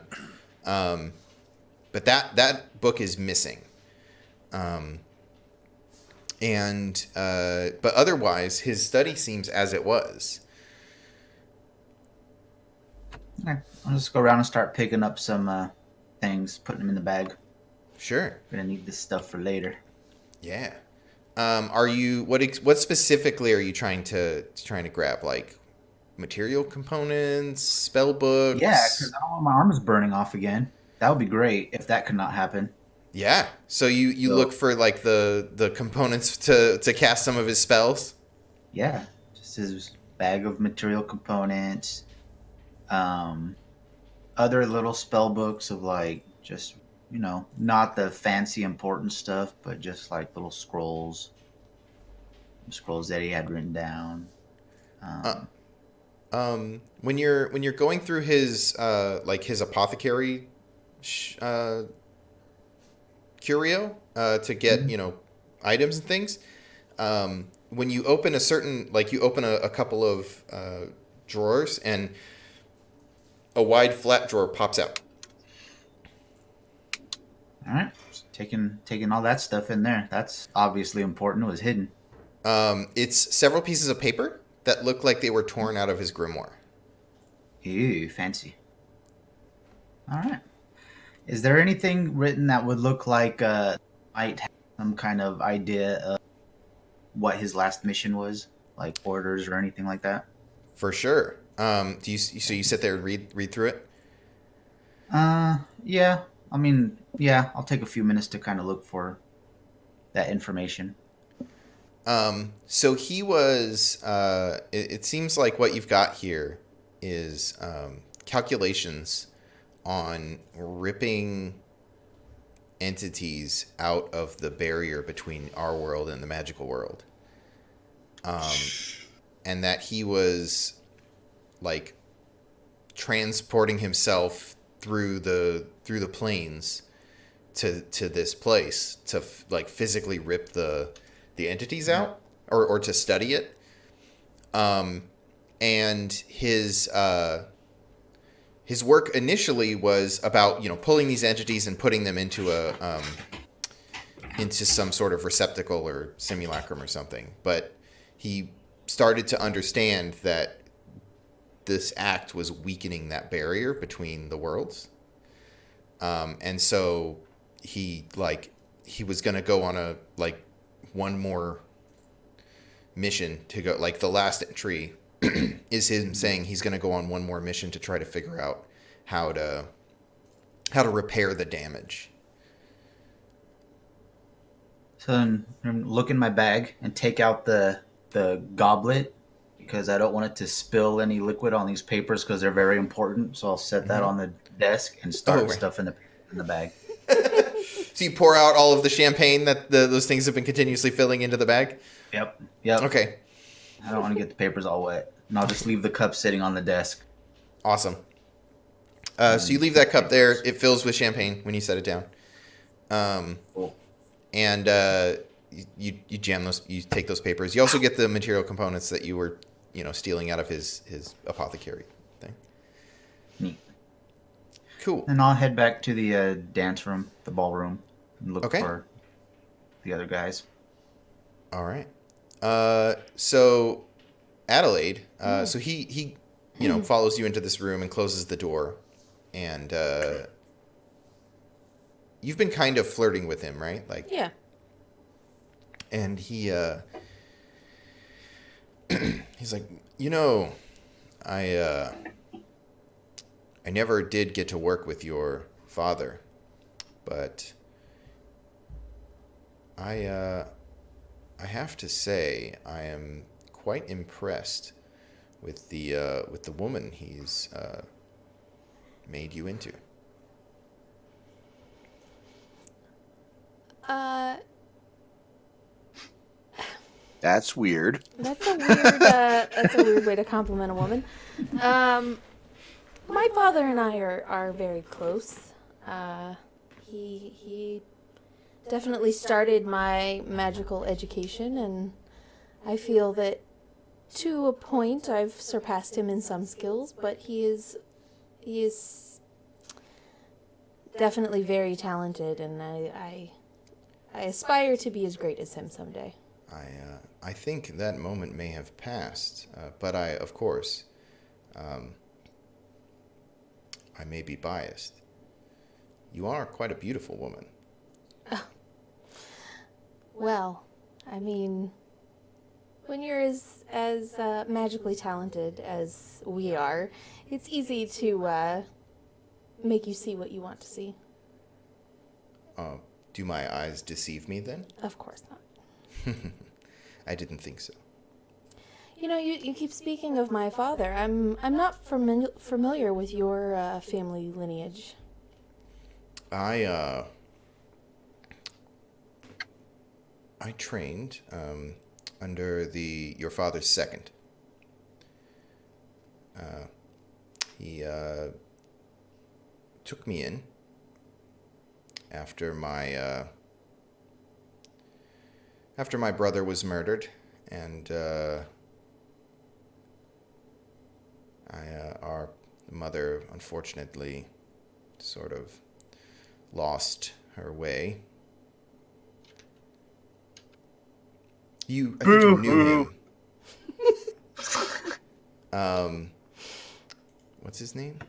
But that book is missing. But otherwise, his study seems as it was. Okay. I'll just go around and start picking up some things, putting them in the bag. Sure. Gonna need this stuff for later. Yeah. What specifically are you trying to grab? Like material components, spell books? Yeah, because I don't want my arms burning off again. That would be great if that could not happen. Yeah. So you look for like the components to cast some of his spells? Yeah, just his bag of material components. Other little spell books of like just, not the fancy important stuff, but just like little scrolls that he had written down. When you're going through his his apothecary curio to get items and things, when you open a couple of drawers, and a wide flat drawer pops out. All right, just taking all that stuff in there. That's obviously important. It was hidden. It's several pieces of paper that look like they were torn out of his grimoire. Ew, fancy. All right. Is there anything written that would look like might have some kind of idea of what his last mission was, like orders or anything like that? For sure. You sit there and read through it? Yeah. I mean, yeah. I'll take a few minutes to kind of look for that information. So he was. It seems like what you've got here is calculations on ripping entities out of the barrier between our world and the magical world. And that he was like transporting himself through the planes to this place to like physically rip the entities out or to study it. And his work initially was about, pulling these entities and putting them into into some sort of receptacle or simulacrum or something. But he started to understand that this act was weakening that barrier between the worlds. And so he was going to go on one more mission to go, like the last entry is him saying he's going to go on one more mission to try to figure out how to repair the damage. So then look in my bag and take out the goblet because I don't want it to spill any liquid on these papers because they're very important. So I'll set that on the desk and start stuff in the bag. So you pour out all of the champagne that those things have been continuously filling into the bag? Yep. Okay. I don't want to get the papers all wet. And I'll just leave the cup sitting on the desk. Awesome. So you leave that cup there. It fills with champagne when you set it down. Cool. And you jam those. You take those papers. You also get the material components that you were, stealing out of his apothecary thing. Neat. Cool. And I'll head back to the dance room, the ballroom, and look Okay. for the other guys. All right. So Adelaide. So he follows you into this room and closes the door, and you've been kind of flirting with him, right? Like. Yeah. And he he's like, I never did get to work with your father, but I have to say I am quite impressed with the woman he's made you into. That's weird. That's a weird way to compliment a woman. My father and I are very close. He definitely started my magical education, and I feel that to a point I've surpassed him in some skills, but he is definitely very talented, and I aspire to be as great as him someday. I think that moment may have passed, but of course, I may be biased. You are quite a beautiful woman. Well, I mean, when you're as magically talented as we are, it's easy to make you see what you want to see. Do my eyes deceive me then? Of course not. I didn't think so. You keep speaking of my father. I'm not familiar with your family lineage. I trained under your father's second. He took me in after my brother was murdered, and our mother unfortunately sort of lost her way. I think you knew him. What's his name?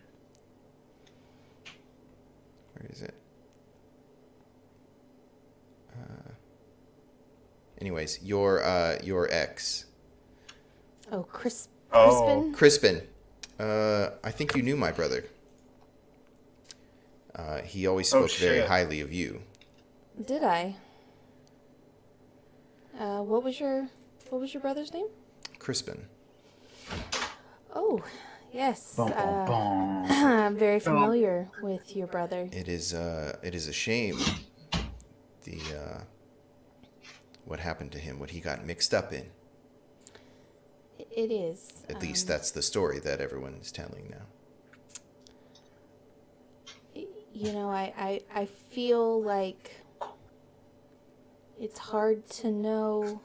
Where is it? Anyways, your ex. Oh, Crispin? Crispin. I think you knew my brother. He always spoke very highly of you. Did I? What was your brother's name? Crispin. Oh, yes. Bum, bum, bum. I'm very familiar with your brother. It is a shame what happened to him, what he got mixed up in. It is. At least that's the story that everyone is telling now. I feel like it's hard to know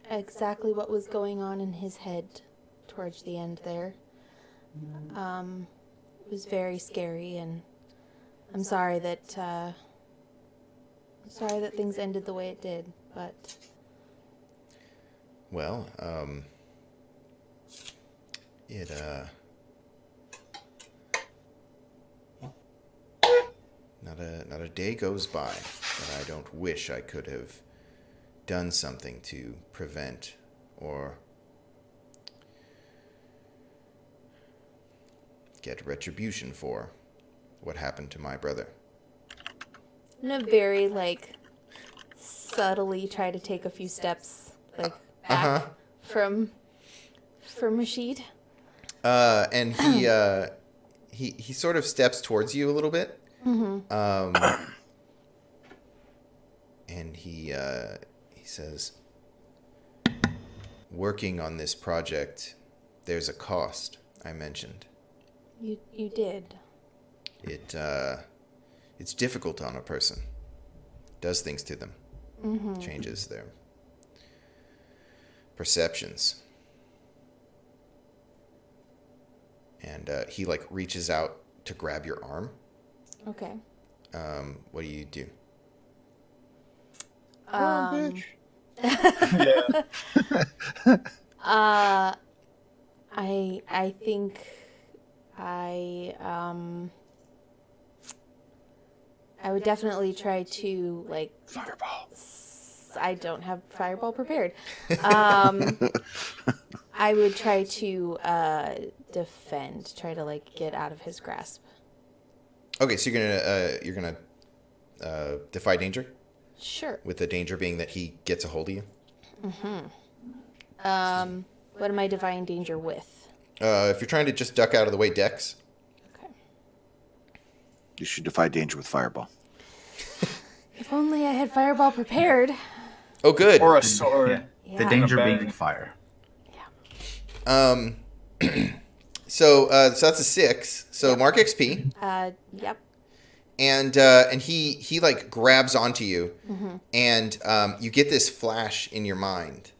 exactly what was going on in his head towards the end there. It was very scary, and I'm sorry that things ended the way it did, but Well, it not a day goes by that I don't wish I could have done something to prevent or get retribution for what happened to my brother. in a very subtly try to take a few steps back from Rashid. And he sort of steps towards you a little bit. And he says, "Working on this project, there's a cost." I mentioned You did. it's difficult on a person. Does things to them. Changes their perceptions. And he reaches out to grab your arm. Okay. What do you do? Yeah. I think I would definitely try to Fireball. I don't have fireball prepared. I would try to defend, try to get out of his grasp. Okay, so you're gonna defy danger, Sure. with the danger being that he gets a hold of you. What am I defying danger with? If you're trying to just duck out of the way, Dex. Okay. You should defy danger with fireball. If only I had fireball prepared. Oh, good. Or a sword. Yeah. The danger Okay. being fire. So that's a 6. So mark XP, Yep. and he grabs onto you, and you get this flash in your mind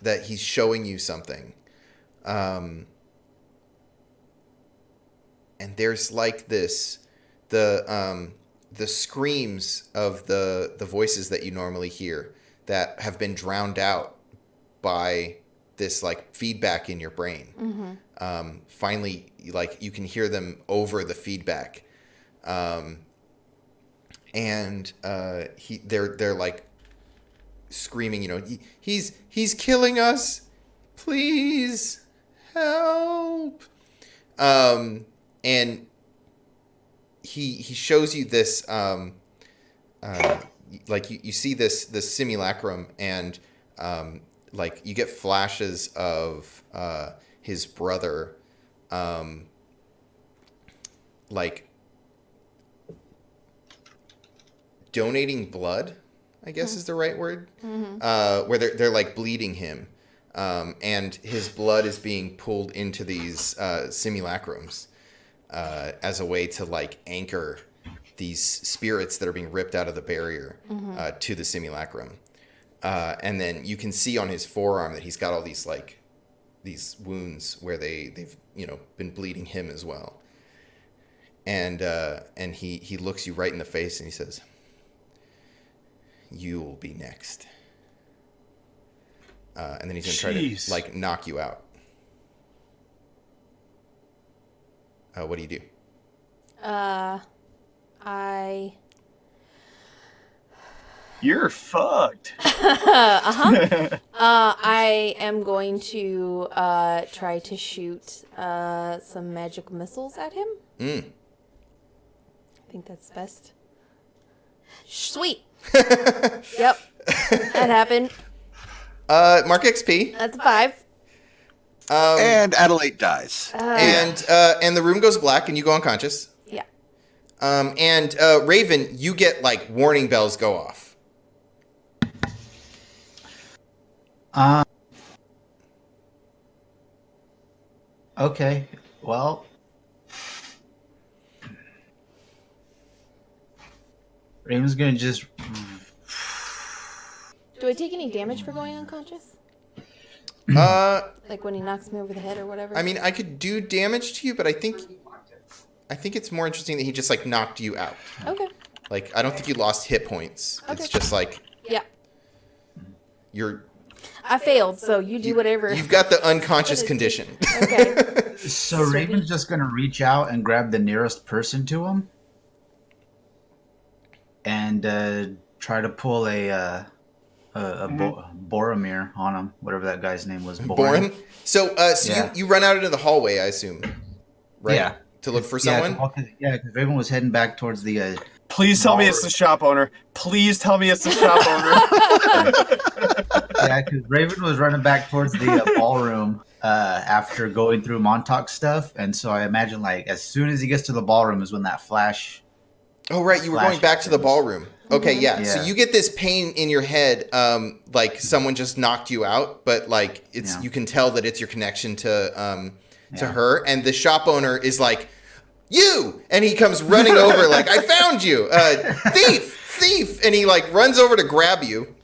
that he's showing you something, and there's the screams of the voices that you normally hear that have been drowned out by this feedback in your brain. Finally, you can hear them over the feedback, and they're screaming, he's killing us, please help. And he shows you this you see this simulacrum, and you get flashes of his brother donating blood, I guess is the right word, where they're bleeding him, and his blood is being pulled into these simulacrums as a way to anchor these spirits that are being ripped out of the barrier to the simulacrum. And then you can see on his forearm that he's got all these wounds where they've been bleeding him as well. And he looks you right in the face and he says, "You will be next." And then he's gonna try to knock you out. What do you do? You're fucked. I am going to try to shoot some magic missiles at him. I think that's best. Sweet. Yep. That happened. Mark XP. That's a 5. And Adelaide dies. And the room goes black and you go unconscious. Yeah. And Raven, you get warning bells go off. Okay. Well, Raven's gonna just. Do I take any damage for going unconscious? Like when he knocks me over the head or whatever? I mean, I could do damage to you, but I think it's more interesting that he just like knocked you out. Okay. Like, I don't think you lost hit points. It's Okay. just like Yeah. you're. I failed, so you do whatever. You've got the unconscious condition. Okay. So Raven's just gonna reach out and grab the nearest person to him, and try to pull a Boromir on him, whatever that guy's name was. Boren. So, Yeah. you run out into the hallway, I assume, right? Yeah. To look for someone. Yeah, because Raven was heading back towards the. Please tell me it's the shop owner. Please tell me it's the shop owner. Yeah, because Raven was running back towards the ballroom after going through Montauk stuff, and so I imagine like as soon as he gets to the ballroom is when that flash. Oh, right. You were Flash going back to the happens. ballroom. Okay, yeah. So Yeah. you get this pain in your head, like someone just knocked you out, but like Yeah. you can tell that it's your connection to Yeah. her, and the shop owner is like, "You!" and he comes running over like, "I found you, thief!" and he like runs over to grab you.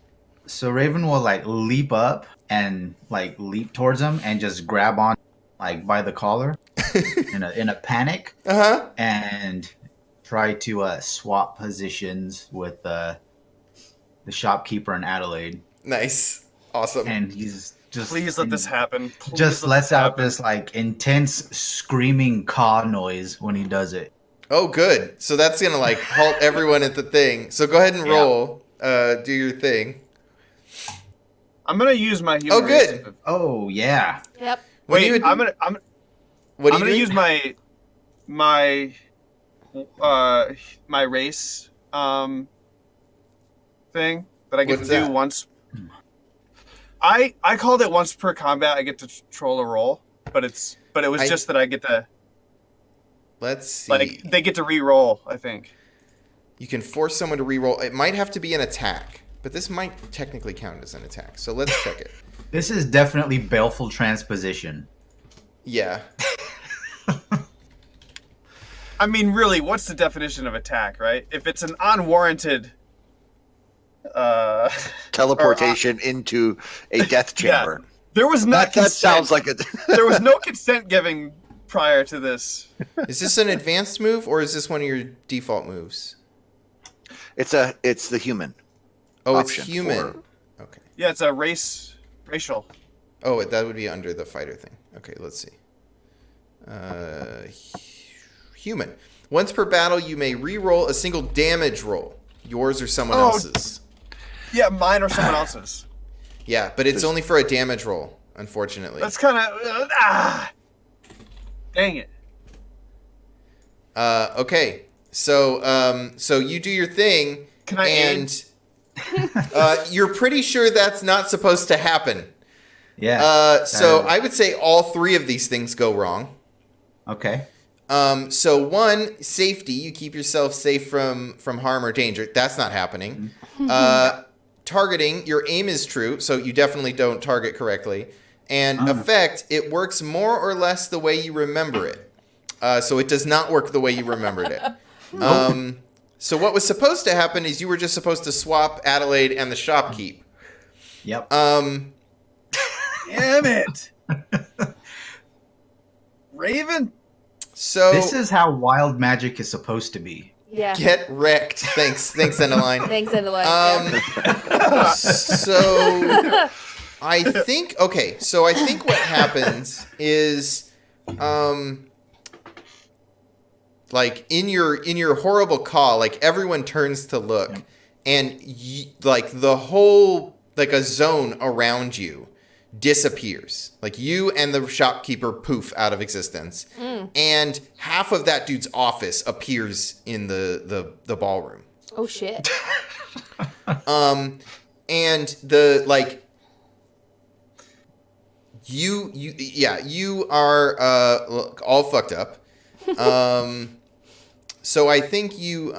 So Raven will like leap up and like leap towards him and just grab on like by the collar in a panic and try to swap positions with the shopkeeper in Adelaide. Nice, awesome. And he's just Please let this happen. Please just let lets this out happen. this like intense screaming caw noise when he does it. Oh, good. So that's gonna like halt everyone at the thing. So go ahead and Yeah. roll. Do your thing. I'm gonna use my human. Oh, good. race. Oh yeah. Yep. What do Wait, you- I'm What I'm do you gonna do? use my my race thing that I get What's to that? do once. I called it once per combat. I get to troll a roll, but it was just that I get to Let's see. like they get to re-roll. I think. You can force someone to re-roll. It might have to be an attack, but this might technically count as an attack. So let's check it. This is definitely baleful transposition. Yeah. I mean, really, what's the definition of attack, right? If it's an unwarranted, Teleportation into a death chamber. there was not That sounds like a. there was no consent giving prior to this. Is this an advanced move or is this one of your default moves? It's the human. Oh, it's Option human. for- Okay. Yeah, it's a racial. Oh, that would be under the fighter thing. Okay, let's see. Human. Once per battle, you may re-roll a single damage roll. Yours or someone Oh. else's. Yeah, mine or someone else's. Yeah, but it's only for a damage roll, unfortunately. That's kind of dang it. Okay. So you do your thing, Can I and you're pretty sure that's not supposed to happen. Yeah. So I would say all three of these things go wrong. Okay. So one, safety. You keep yourself safe from harm or danger. That's not happening. Targeting. Your aim is true, so you definitely don't target correctly. And effect. It works more or less the way you remember it. So it does not work the way you remembered it. So what was supposed to happen is you were just supposed to swap Adelaide and the shopkeep. Yep. Damn it, Raven. So This is how wild magic is supposed to be. Yeah. get wrecked. Thanks, Endeline. Thanks, Endeline. So I think what happens is like in your horrible call, like everyone turns to look and like the whole like a zone around you disappears. Like you and the shopkeeper poof out of existence. And half of that dude's office appears in the ballroom. Oh shit. And the like you are all fucked up. So I think you're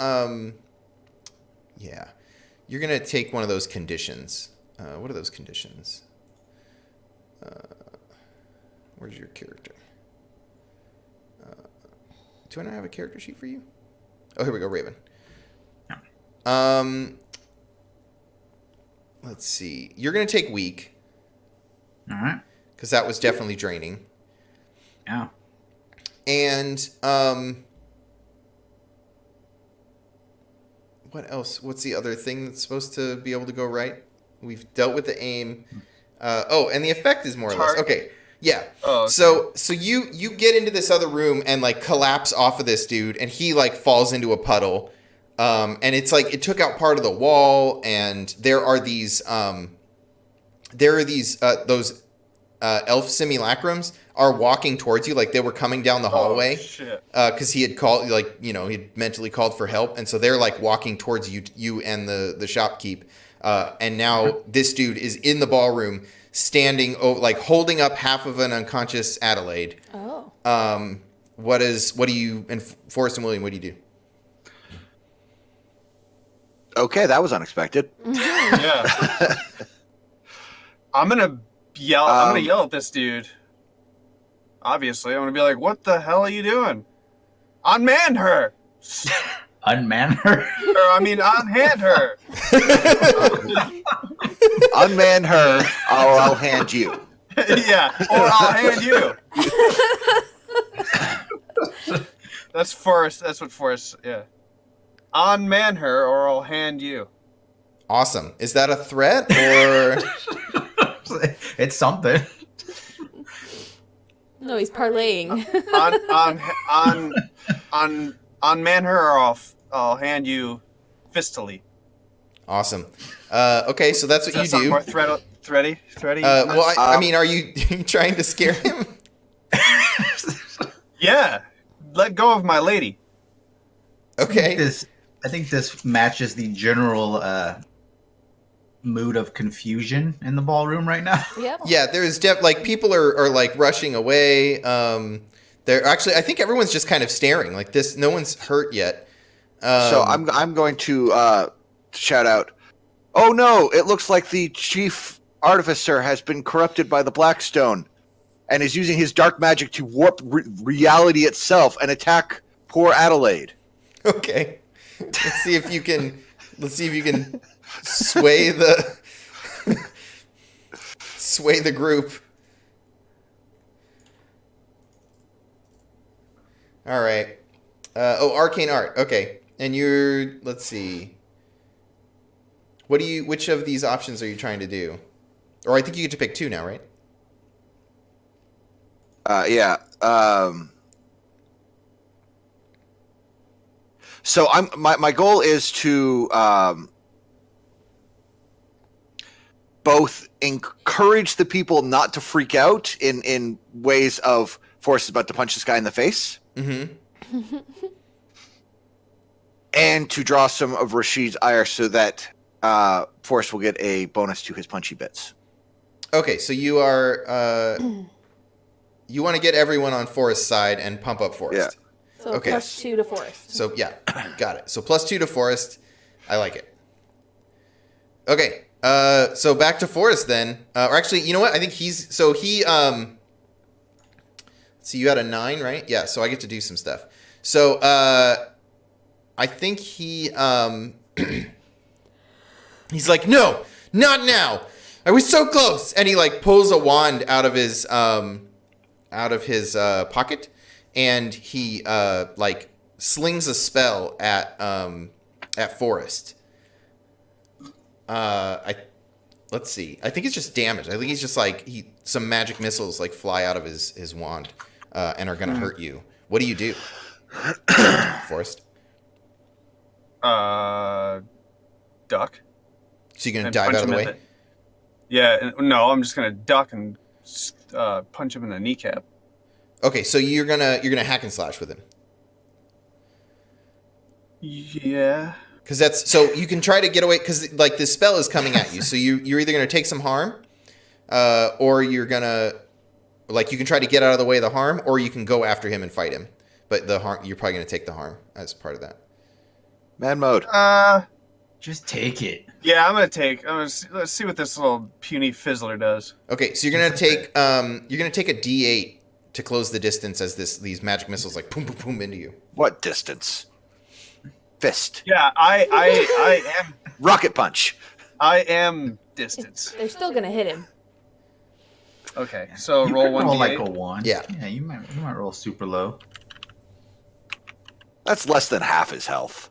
gonna take one of those conditions. What are those conditions? Where's your character? Do I not have a character sheet for you? Oh, here we go, Raven. Let's see. You're gonna take weak All right. because that was definitely draining. Yeah. And what else? What's the other thing that's supposed to be able to go right? We've dealt with the aim. And the effect is more or less okay. Yeah. Oh, okay. So you get into this other room and like collapse off of this dude, and he like falls into a puddle. And it's like it took out part of the wall, and there are these those elf simulacrums are walking towards you, like they were coming down the hallway. Oh, shit. Because he had called, like, you know, he'd mentally called for help, and so they're like walking towards you and the shopkeep. And now this dude is in the ballroom, standing, like holding up half of an unconscious Adelaide. Oh. What do you, and Forrest and William, what do you do? Okay, that was unexpected. Yeah. I'm gonna yell at this dude. Obviously, I'm gonna be like, "What the hell are you doing? Unman her!" Unman her. Or I mean, unhand her. Unman her, or I'll hand you. Yeah, or I'll hand you. That's Forrest. That's what Forrest. Yeah. Unman her, or I'll hand you. Awesome. Is that a threat or? It's something. No, he's parlaying. Unman her, or I'll hand you fistily. Awesome. Okay, so that's what Does you that do. sound more thready? Well, I mean, are you trying to scare him? Yeah. Let go of my lady. Okay. I think this matches the general mood of confusion in the ballroom right now. Yep. Yeah, there's like people are like rushing away. They're actually, I think everyone's just kind of staring like this. No one's hurt yet. So I'm going to shout out, "Oh no! It looks like the chief artificer has been corrupted by the Blackstone, and is using his dark magic to warp reality itself and attack poor Adelaide." Okay. Let's see if you can sway the sway the group. All right. Arcane art. Okay. And let's see. Which of these options are you trying to do? Or I think you get to pick two now, right? Yeah. So my goal is to both encourage the people not to freak out in ways of Forrest is about to punch this guy in the face, Mm-hmm. and to draw some of Rashid's ire so that Forrest will get a bonus to his punchy bits. Okay, so you are you want to get everyone on Forrest's side and pump up Forrest. So Okay. +2 to Forrest. So yeah, got it. So +2 to Forrest. I like it. Okay. So back to Forrest then. Or actually, you know what? I think he so you had a 9, right? Yeah, so I get to do some stuff. So I think he he's like, "No, not now. I was so close." And he like pulls a wand out of his pocket, and he like slings a spell at Forrest. Let's see. I think it's just damage. I think he's just like some magic missiles like fly out of his wand and are gonna hurt you. What do you do, Forrest? Duck. So you're gonna And dive punch out of the him way? in Yeah, no, I'm just gonna duck and punch him in the kneecap. Okay, so you're gonna hack and slash with him. Yeah. Because that's so you can try to get away because like this spell is coming at you. So you're either gonna take some harm, or you're gonna like you can try to get out of the way of the harm, or you can go after him and fight him. But the harm you're probably gonna take the harm as part of that. Man mode. Just take it. Yeah, let's see what this little puny fizzler does. Okay, so you're gonna take a D8 to close the distance as these magic missiles like boom boom boom into you. What distance? Fist. Yeah, I Rocket punch. am distance. They're still gonna hit him. Okay, so You roll could roll 1d8. like a 1. Yeah. Yeah, you might roll super low. That's less than half his health.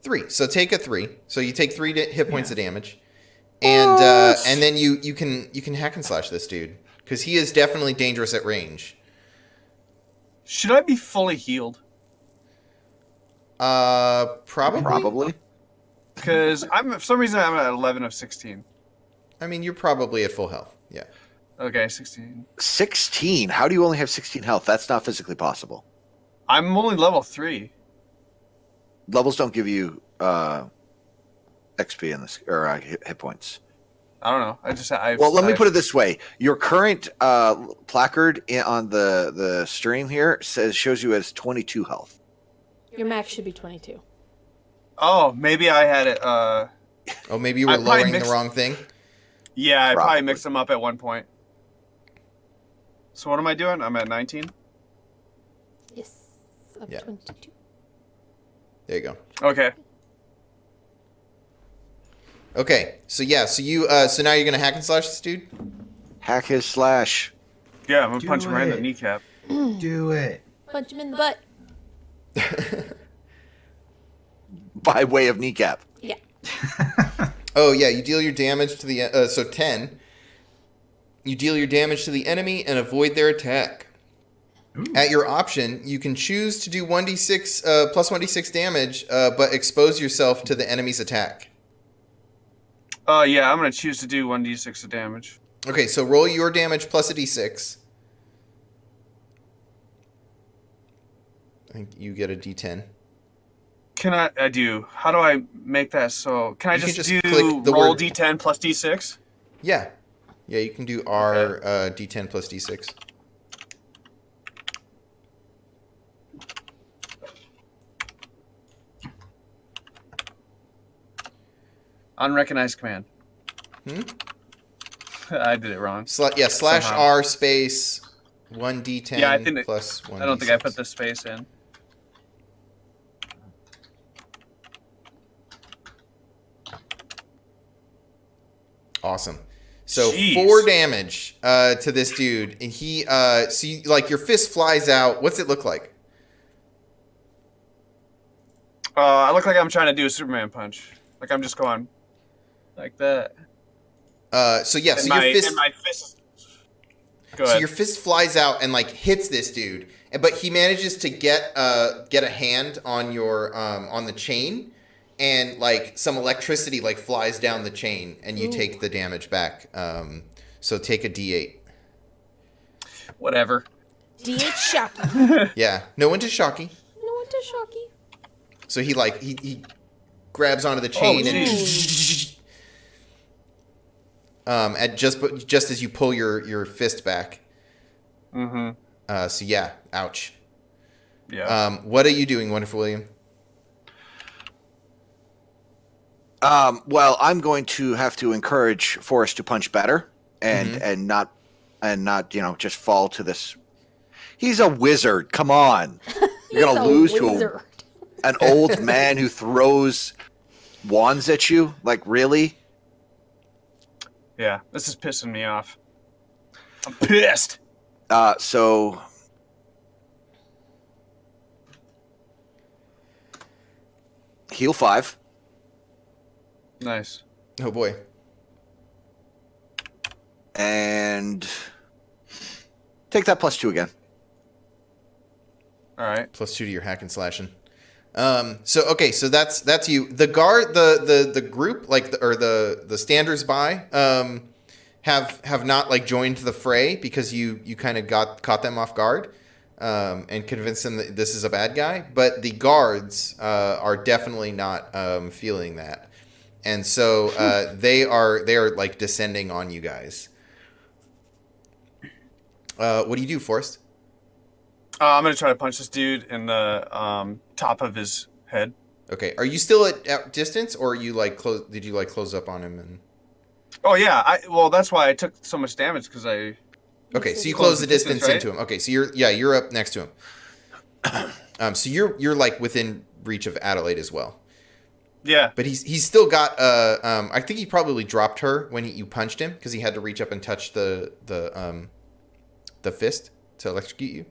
3. So take a 3. So you take 3 hit points of damage, and then you can hack and slash this dude because he is definitely dangerous at range. Should I be fully healed? Probably. Probably. Because for some reason I'm at 11 of 16. I mean, you're probably at full health. Yeah. Okay, 16. 16. How do you only have 16 health? That's not physically possible. I'm only level 3. Levels don't give you XP in this or hit points. I don't know. Well, let me put it this way: your current placard on the stream here shows you as 22 health. Your max should be 22. Oh, maybe I had it. Oh, maybe you were I probably lowering mixed- the wrong thing. Yeah, I Probably. probably mixed them up at one point. So what am I doing? I'm at 19. Yes. Up Yeah. 22. There you go. Okay. Okay. So yeah. So you. So now you're gonna hack and slash this dude. Hack his slash. Yeah, I'm gonna Do punch him right in the it. kneecap. Do it. Punch him in the butt. By way of kneecap. Yeah. Oh yeah. You deal your damage to the. So 10. You deal your damage to the enemy and avoid their attack. Ooh. At your option, you can choose to do 1d6 plus 1d6 damage, but expose yourself to the enemy's attack. Yeah, I'm gonna choose to do 1d6 of damage. Okay, so roll your damage plus a d6. I think you get a d10. Can I do? How do I make that so? Can I You can just, just do click the roll word- d10 plus d6? Yeah. Yeah, you can do R d10 plus d6. Unrecognized command. Hmm? I did it wrong. Yeah, slash Somehow. R space 1d10 Yeah, I think it- plus 1d6. I don't think I put the space in. Awesome. So Jeez. 4 damage to this dude, and he so you, like your fist flies out. What's it look like? I look like I'm trying to do a Superman punch. Like I'm just going like that. So yeah, And so my, your fist and my fist. Go so ahead. your fist flies out and like hits this dude, but he manages to get a hand on your on the chain, and like some electricity like flies down the chain, and you take the damage back. So take a d8. Whatever. D8 Shocky. Yeah, no one to shocky. No one to Shocky. So he like he grabs onto the chain and at just as you pull your fist back. Mm-hmm. So yeah, ouch. Yeah. What are you doing, Wonderful William? Well, I'm going to have to encourage Forrest to punch better and not just fall to this. He's a wizard. Come on, you're gonna lose to an old man who throws wands at you. Like really? Yeah. This is pissing me off. I'm pissed. So heal 5. Nice. Oh boy. And take that +2 again. All right. +2 to your hack and slashing. So okay, so that's you. The guard, the group, like the standers by, have not like joined the fray because you kind of caught them off guard, and convinced them that this is a bad guy. But the guards are definitely not feeling that, and so they are like descending on you guys. What do you do, Forrest? I'm gonna try to punch this dude in the top of his head. Okay, are you still at distance, or are you like close? Did you like close up on him and? Oh yeah. Well, that's why I took so much damage because I. Okay, so you close the distance right? into him. Okay, so you're up next to him. So you're like within reach of Adelaide as well. Yeah. But he's still got I think he probably dropped her when you punched him because he had to reach up and touch the fist to electrocute you.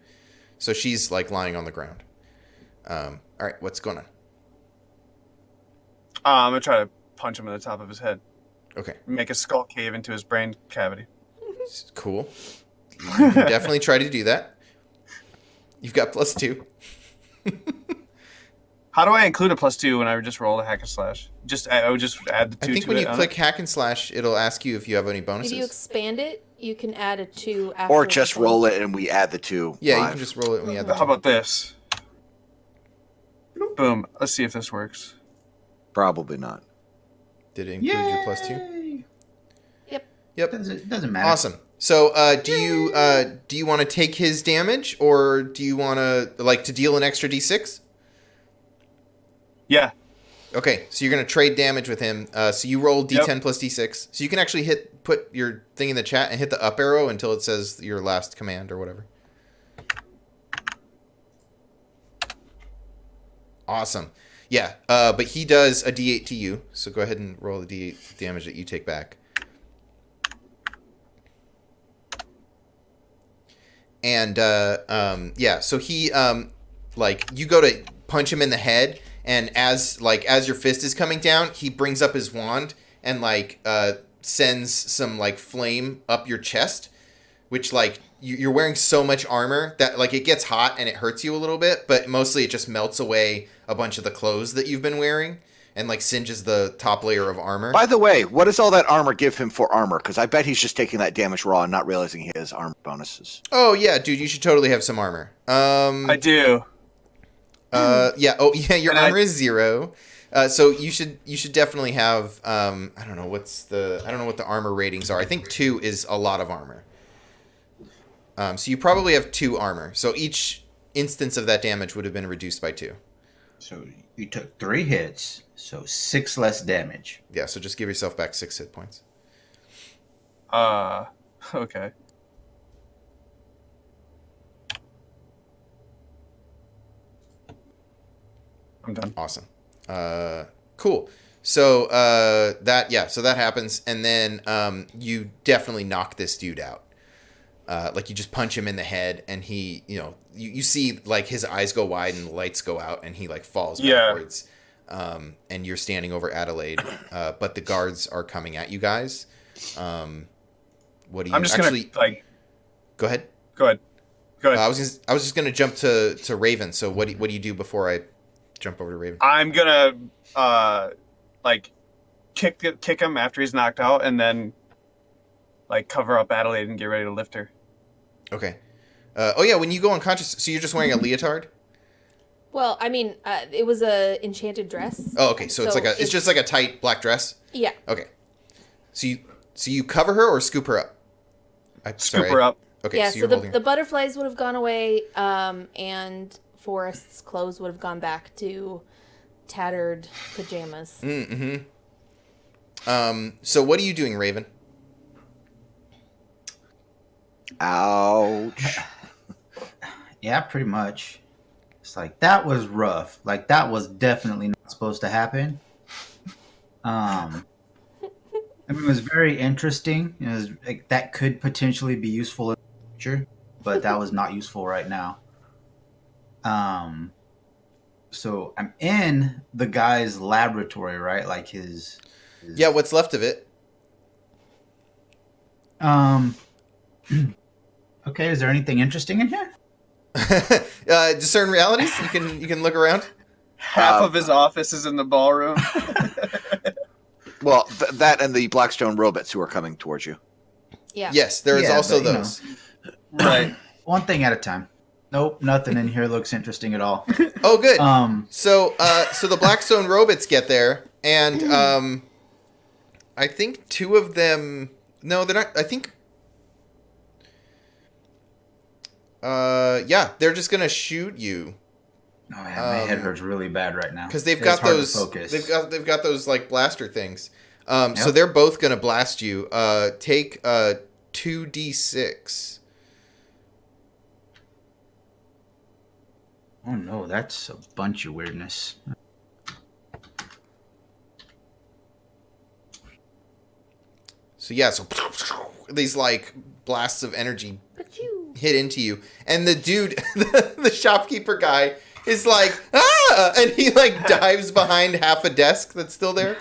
So she's like lying on the ground. All right, what's going on? I'm gonna try to punch him in the top of his head. Okay, Make a skull cave into his brain cavity. cool. You can definitely try to do that. You've got +2. How do I include a +2 when I just roll a hack and slash? I would just add the 2 I think to when it. you click hack and slash, it'll ask you if you have any bonuses. If you expand it, you can add a 2 after. Or just roll it and we add the 2. Yeah, you live. can just roll it when you add the How about this? Boom. Let's see if this works. Probably not. Did it include your +2? Yay! Yep. Doesn't matter. Awesome. So, do you want to take his damage, or do you want to deal an extra d6? Yeah. Okay, so you're gonna trade damage with him. So you roll d10 Yep. plus d6. So you can actually put your thing in the chat and hit the up arrow until it says your last command or whatever. Awesome. Yeah. But he does a d8 to you. So go ahead and roll the d8 damage that you take back. And yeah, so he you go to punch him in the head, and as your fist is coming down, he brings up his wand and sends some flame up your chest, which you're wearing so much armor that it gets hot and it hurts you a little bit, but mostly it just melts away a bunch of the clothes that you've been wearing and singes the top layer of armor. By the way, what does all that armor give him for armor? Because I bet he's just taking that damage raw and not realizing he has armor bonuses. Oh yeah, dude, you should totally have some armor. I do. Yeah. Oh yeah, your And armor is 0. So you should definitely have I don't know what the armor ratings are. I think 2 is a lot of armor. So you probably have 2 armor. So each instance of that damage would have been reduced by 2. So you took 3 hits, so 6 less damage. Yeah. So just give yourself back 6 hit points. Okay. I'm done. Awesome. Cool. So so that happens, and then you definitely knock this dude out. You just punch him in the head, and he, you see his eyes go wide and the lights go out, and he falls backwards. And you're standing over Adelaide, but the guards are coming at you guys. What do you? I'm just actually gonna go ahead. Go ahead. I was just gonna jump to Raven. So what do you do before I jump over to Raven? I'm gonna kick him after he's knocked out, and then cover up Adelaide and get ready to lift her. Okay. Oh yeah, when you go unconscious, so you're just wearing a leotard. Well, I mean, it was a enchanted dress. Oh, okay. So it's just like a tight black dress. Yeah. Okay. So you cover her or scoop her up? Scoop her up. Okay. Yeah. So So you're the holding. the butterflies would have gone away, and Forrest's clothes would have gone back to tattered pajamas. Mm-hmm. So what are you doing, Raven? Ouch. Yeah, pretty much. It's that was rough. That was definitely not supposed to happen. I mean, it was very interesting. It was that could potentially be useful in the future, but that was not useful right now. So I'm in the guy's laboratory, right? His Yeah. What's left of it? Okay, is there anything interesting in here? Discern realities. You can look around. Half of his office is in the ballroom. Well, that and the Blackstone robots who are coming towards you. Yeah. Yes, there is Yeah, also but, you know. those. Right. One thing at a time. Nope, nothing in here looks interesting at all. Oh, good. So So the Blackstone robots get there, and I think 2 of them. No, they're not. I think. Yeah, they're just gonna shoot you oh man, my head hurts really bad right now because they've It's got hard to those. focus. They've got those blaster things. So Yep. they're both gonna blast you. Take 2d6. Oh no, that's a bunch of weirdness. So yeah, so these like blasts of energy But you. hit into you, and the dude, the shopkeeper guy, is like ah, and he like dives behind half a desk that's still there.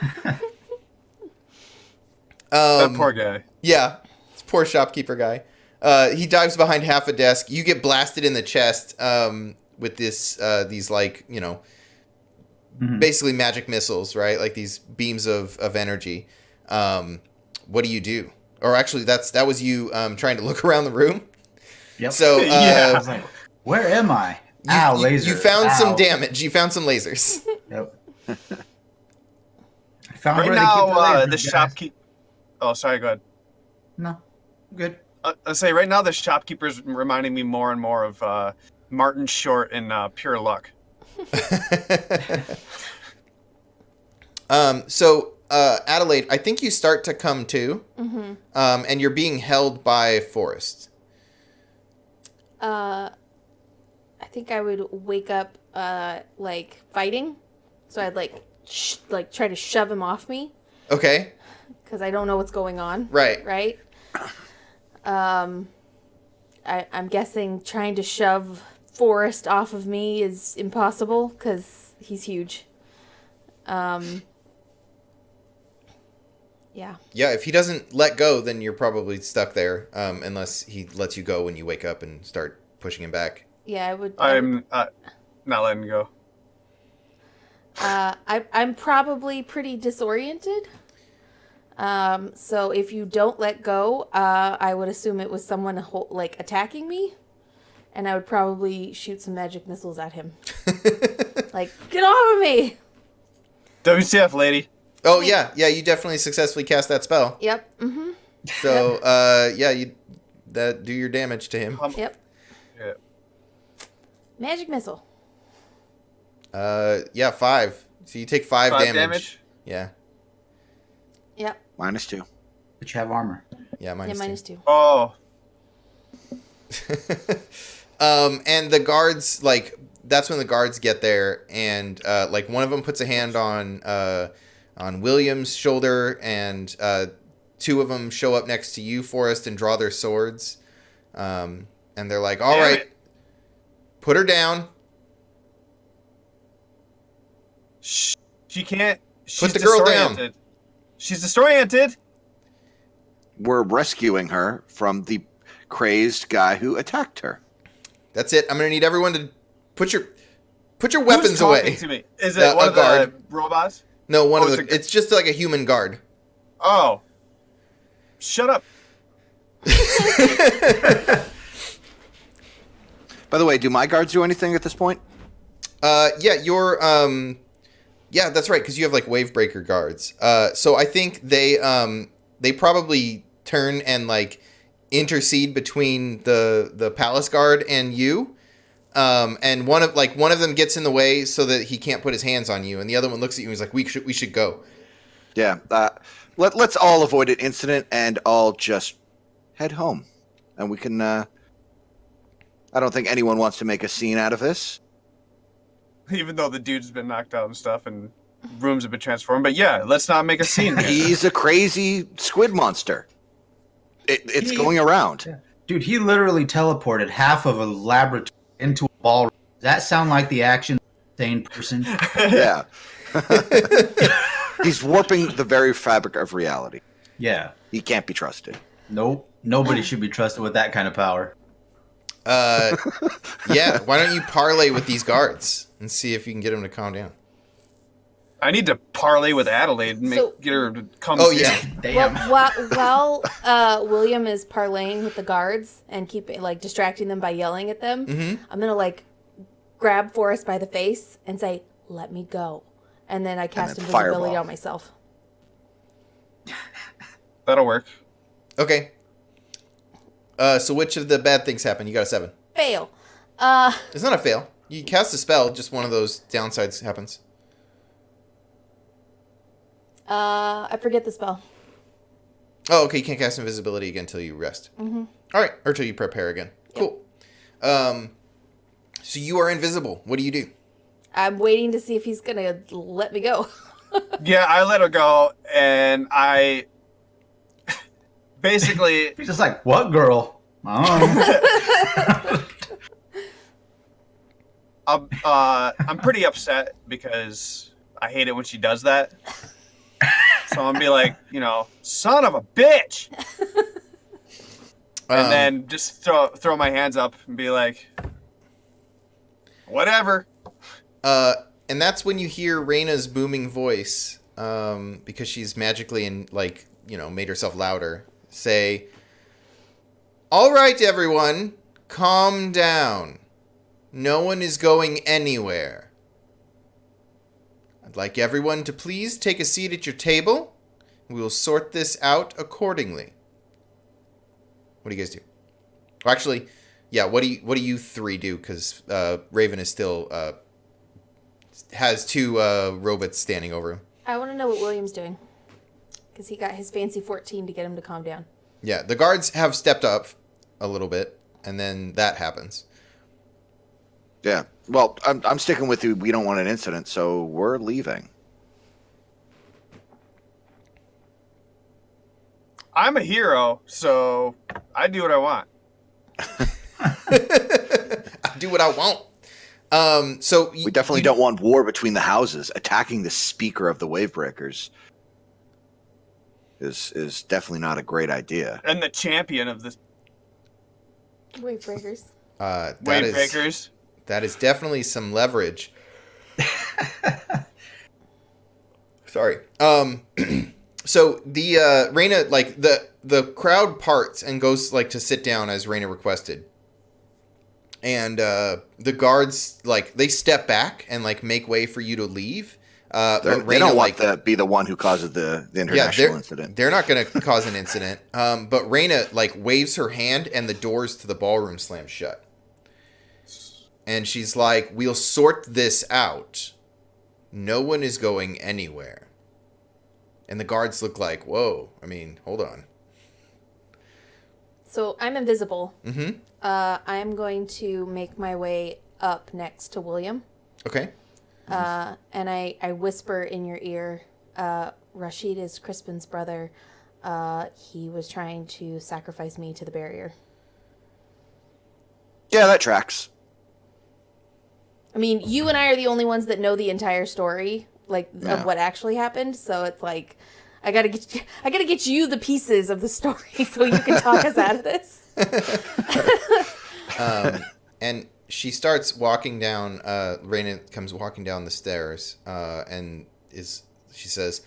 That poor guy. Yeah, this poor shopkeeper guy. He dives behind half a desk. You get blasted in the chest with these like, you know, basically magic missiles, right? Like these beams of energy. What do you do? Or actually, that was you trying to look around the room. Yep. So I was like, where am I? Ow, lasers. You found Ow. some damage. You found some lasers. Yep. I found Right where they keep now, lasers, the guys. shopkeep. Oh, sorry. Go ahead. No, good. I say right now the shopkeeper's reminding me more and more of Martin Short in Pure Luck. So Adelaide, I think you start to come to, and you're being held by Forrest. I think I would wake up like fighting, so I'd like try to shove him off me Okay, because I don't know what's going on. right. Right. I'm guessing trying to shove Forrest off of me is impossible because he's huge. Yeah. Yeah, if he doesn't let go, then you're probably stuck there, unless he lets you go when you wake up and start pushing him back. Yeah, I would. I'm not letting go. I'm probably pretty disoriented. So if you don't let go, I would assume it was someone like attacking me, and I would probably shoot some magic missiles at him. Like, get off of me! WTF, lady. Oh yeah, you definitely successfully cast that spell. Yep. Mm-hmm. So yeah, you do your damage to him. Yep. Yeah. Magic missile. Yeah, 5. So you take 5 damage. Yeah, Yep. -2. But you have armor. yeah, Yeah, minus -2. Oh, 2. And the guards, like, that's when the guards get there, and like one of them puts a hand on William's shoulder, and 2 of them show up next to you, Forrest, and draw their swords. And they're like, "All Damn right, it. put her down." she can't. She's Put the girl down. disoriented. She's disoriented. We're rescuing her from the crazed guy who attacked her. That's it. I'm gonna need everyone to put your Who's weapons talking away. to me? Is it one a of the guard. robots? No, one Oh, of it's the. a- It's just like a human guard. Oh. Shut up. By the way, do my guards do anything at this point? Yeah, you're yeah, that's right, because you have like wave breaker guards. So I think they probably turn and like intercede between the palace guard and you. And one of them gets in the way so that he can't put his hands on you, and the other one looks at you and is like, we should go. Yeah. Let's all avoid an incident and all just head home, and we can. I don't think anyone wants to make a scene out of this. Even though the dude's been knocked out and stuff, and rooms have been transformed. But yeah, let's not make a scene here. He's a crazy squid monster. It's going around. Dude, he literally teleported half of a laboratory into a ballroom. Does that sound like the action of an insane person? Yeah. He's warping the very fabric of reality. Yeah. He can't be trusted. Nope. Nobody should be trusted with that kind of power. Yeah, why don't you parlay with these guards and see if you can get them to calm down? I need to parlay with Adelaide and So- get her to come. Oh see yeah, me. Damn. While William is parlaying with the guards and distracting them by yelling at them, I'm gonna like grab Forrest by the face and say, "Let me go," and then I cast then invisibility fireball. on myself. That'll work. okay. So which of the bad things happen? You got a 7. Fail. It's not a fail. You cast a spell, just one of those downsides happens. I forget the spell. Oh, okay. You can't cast invisibility again until you rest. All right, or until you prepare again. Cool. So you are invisible. What do you do? I'm waiting to see if he's gonna let me go. Yeah, I let her go, and I basically He's just like, what girl? Oh. I'm pretty upset because I hate it when she does that. So I'm gonna be like, son of a bitch, and then just throw my hands up and be like, whatever. And that's when you hear Reyna's booming voice, because she's magically made herself louder, say, "All right, everyone, calm down. No one is going anywhere. I'd like everyone to please take a seat at your table. We will sort this out accordingly." What do you guys do? Well, actually, yeah. What do you three do? Because Raven is still has two robots standing over him. I want to know what William's doing. Because he got his fancy 14 to get him to calm down. Yeah, the guards have stepped up a little bit, and then that happens. Yeah. Well, I'm sticking with you. We don't want an incident, so we're leaving. I'm a hero, so I do what I want. I do what I want. So We definitely don't want war between the houses. Attacking the speaker of the Wavebreakers is definitely not a great idea. And the champion of the Wave breakers. Wave Breakers. That is definitely some leverage. Sorry. So the Reyna, like the crowd parts and goes to sit down as Reyna requested. And the guards they step back and make way for you to leave. But They Reyna, don't want to be the one who causes the international incident. They're not going to cause an incident. But Reyna waves her hand and the doors to the ballroom slam shut. And she's like, "We'll sort this out. No one is going anywhere." And the guards look like, "Whoa, I mean, hold on." So I'm invisible. Mm-hmm. I'm going to make my way up next to William. Okay. And I whisper in your ear, Rashid is Crispin's brother. He was trying to sacrifice me to the barrier. Yeah, that tracks. I mean, you and I are the only ones that know the entire story, of what actually happened. So it's I gotta get you the pieces of the story so you can talk us out of this. And she starts walking down. Reyna comes walking down the stairs, and she says,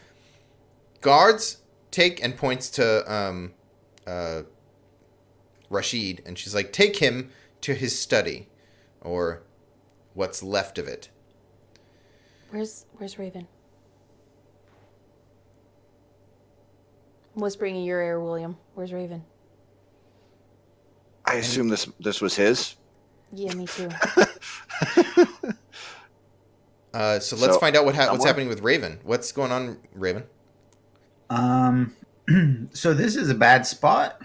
"Guards, take," and points to Rashid, and she's like, "Take him to his study, or what's left of it." Where's Raven? I'm whispering in your ear, William. Where's Raven? I assume this was his. Yeah, me too. So let's find out what's happening with Raven. What's going on, Raven? So this is a bad spot.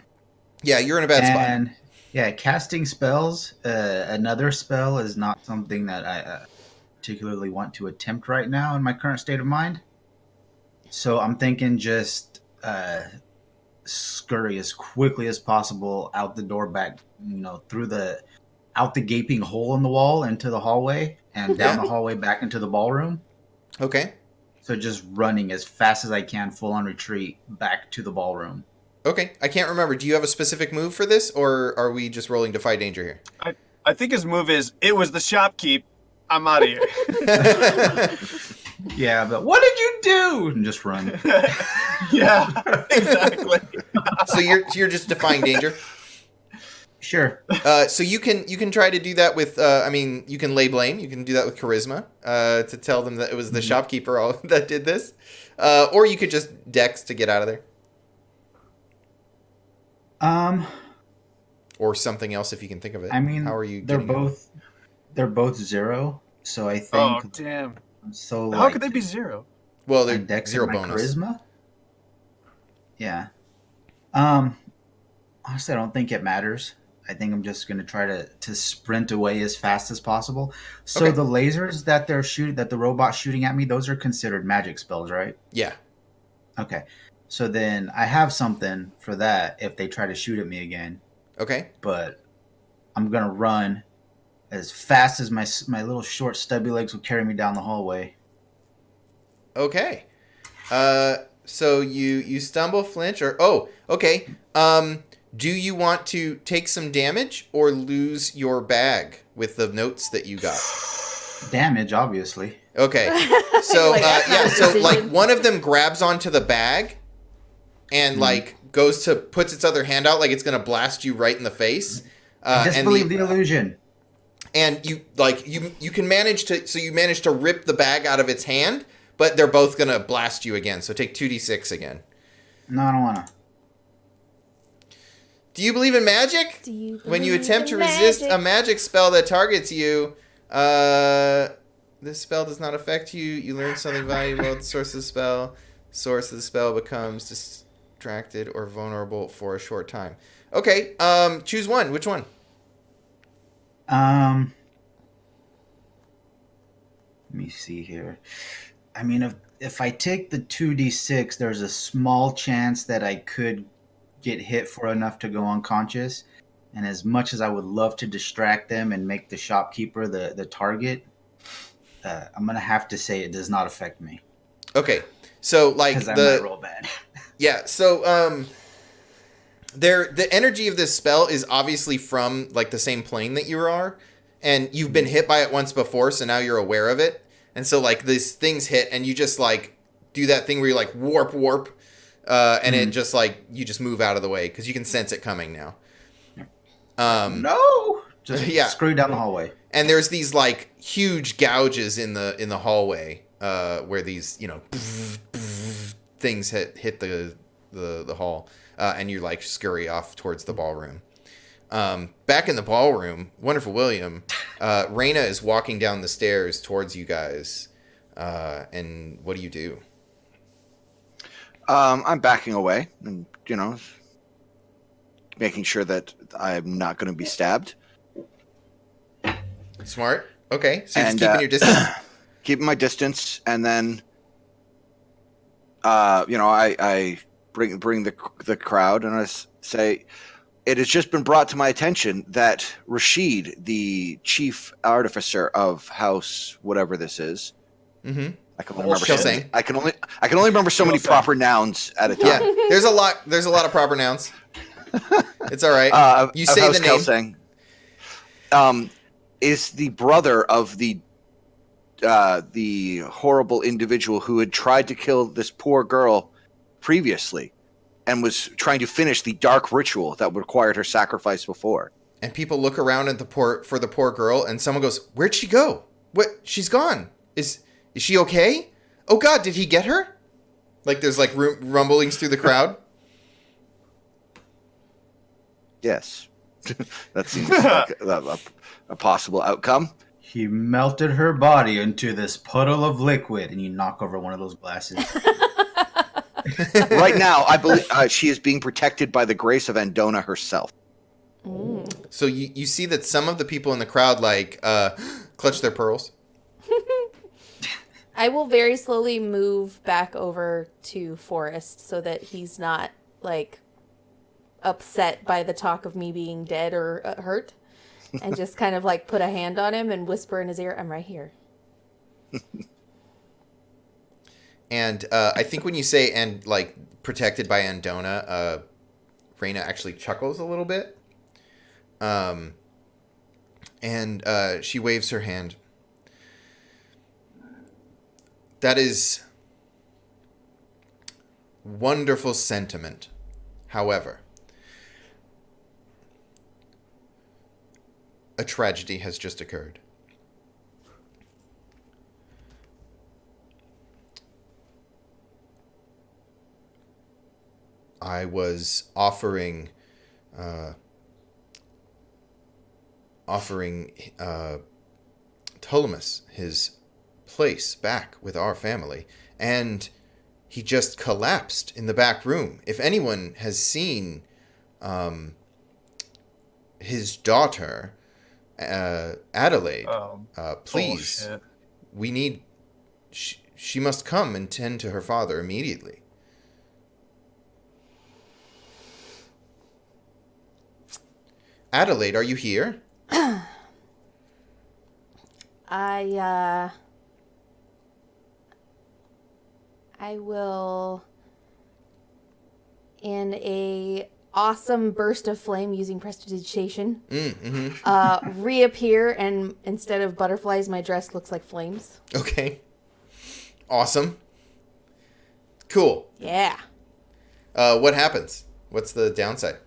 Yeah, you're in a bad And yeah, casting spells. Another spell is not something that I particularly want to attempt right now in my current state of mind. So I'm thinking just scurry as quickly as possible out the door back, out the gaping hole in the wall into the hallway and down the hallway back into the ballroom. spot. Okay. So just running as fast as I can, full on retreat back to the ballroom. Okay. I can't remember. Do you have a specific move for this, or are we just rolling Defy Danger here? I think his move is, "It was the shopkeep. I'm out of here." Yeah, but what did you do? And just run. Yeah, exactly. So you're just defying danger. Sure. So you can try to do that with. You can lay blame. You can do that with charisma to tell them that it was the shopkeeper that did this, or you could just dex to get out of there, or something else if you can think of it. I mean, how are you? They're getting out? both 0. So I think. Oh damn! So How could they be 0? Well, my they're dex 0 and my bonus. charisma? Yeah. Honestly, I don't think it matters. I think I'm just gonna try to sprint away as fast as possible. So Okay. the lasers that the robot's shooting at me, those are considered magic spells, right? Yeah. Okay. So then I have something for that if they try to shoot at me again. Okay. But I'm gonna run as fast as my little short stubby legs will carry me down the hallway. Okay. So you stumble, flinch, or okay. Do you want to take some damage or lose your bag with the notes that you got? Damage, obviously. Okay. So Like, that's not a so like decision. one of them grabs onto the bag and like puts its other hand out like it's gonna blast you right in the face. Disbelieve the illusion. And you can manage to rip the bag out of its hand, but they're both gonna blast you again. So take 2d6 again. No, I don't wanna. Do you believe in magic? Do you When you believe attempt to in resist magic? a magic spell that targets you, this spell does not affect you. You learn something valuable. The source of the spell becomes distracted or vulnerable for a short time. Okay, choose one. Which one? Let me see here. I mean, if I take the 2d6, there's a small chance that I could get hit for enough to go unconscious. And as much as I would love to distract them and make the shopkeeper the target, I'm gonna have to say it does not affect me Okay, so like because I might roll bad. yeah, so the energy of this spell is obviously from like the same plane that you are, and you've been hit by it once before, so now you're aware of it. And so like these things hit, and you just like do that thing where you like warp, and it just like you just move out of the way because you can sense it coming now. No, just Yeah. screw down the hallway. And there's these like huge gouges in the hallway where these things hit the hall, and you like scurry off towards the ballroom. Back in the ballroom, Wonderful William, Raina is walking down the stairs towards you guys, and what do you do? I'm backing away and, making sure that I'm not going to be stabbed. Smart. Okay, so you're just And, keeping your distance. Keeping my distance, and then, I bring the crowd, and I say, it has just been brought to my attention that Rashid, the chief artificer of House whatever this is, Mm-hmm. I can only remember Shall so many, say. I can only remember so many Shall say. proper nouns at a Yeah, time. there's a lot of proper nouns. It's all right. You of say House the name. Kelsang, is the brother of the horrible individual who had tried to kill this poor girl previously and was trying to finish the dark ritual that required her sacrifice before. And people look around at the poor girl, and someone goes, "Where'd she go? What? She's gone. Is she okay? Oh God, did he get her?" Like there's like rumblings through the crowd. Yes. That seems like a possible outcome. He melted her body into this puddle of liquid, and you knock over one of those glasses. Right now, I believe she is being protected by the grace of Andona herself. So you see that some of the people in the crowd like clutch their pearls. I will very slowly move back over to Forrest so that he's not like upset by the talk of me being dead or hurt, and just kind of like put a hand on him and whisper in his ear, "I'm right here." And I think when you say and like protected by Andona, Raina actually chuckles a little bit. And she waves her hand. That is wonderful sentiment. However, a tragedy has just occurred. I was offering Ptolemus his place back with our family, and he just collapsed in the back room. If anyone has seen his daughter, Adelaide. Please, Bullshit. we need. She must come and tend to her father immediately. Adelaide, are you here? I will, in a awesome burst of flame using prestidigitation, reappear, and instead of butterflies, my dress looks like flames. Okay. Awesome. Cool. Yeah. What happens? What's the downside?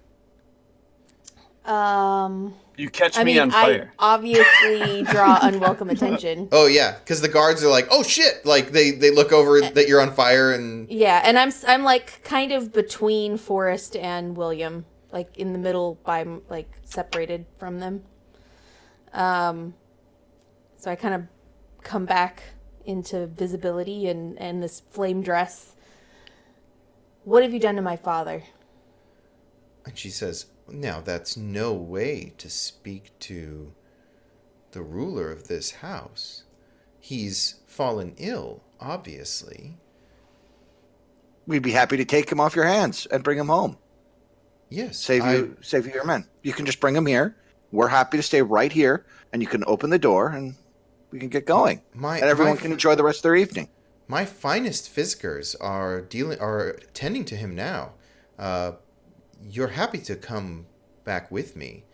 You catch I me mean, on fire. I obviously draw unwelcome attention. Oh yeah, because the guards are like, "Oh shit!" Like they look over that you're on fire, and Yeah, and I'm like kind of between Forrest and William, like in the middle by like separated from them. So I kind of come back into visibility and this flame dress. What have you done to my father? and she says, "Now that's no way to speak to the ruler of this house. He's fallen ill, obviously. We'd be happy to take him off your hands and bring him home. Yes, Save you your men. You can just bring him here. We're happy to stay right here, and you can open the door, and we can get going. And everyone can enjoy the rest of their evening. My finest Fiskers are tending to him now. You're happy to come back with me."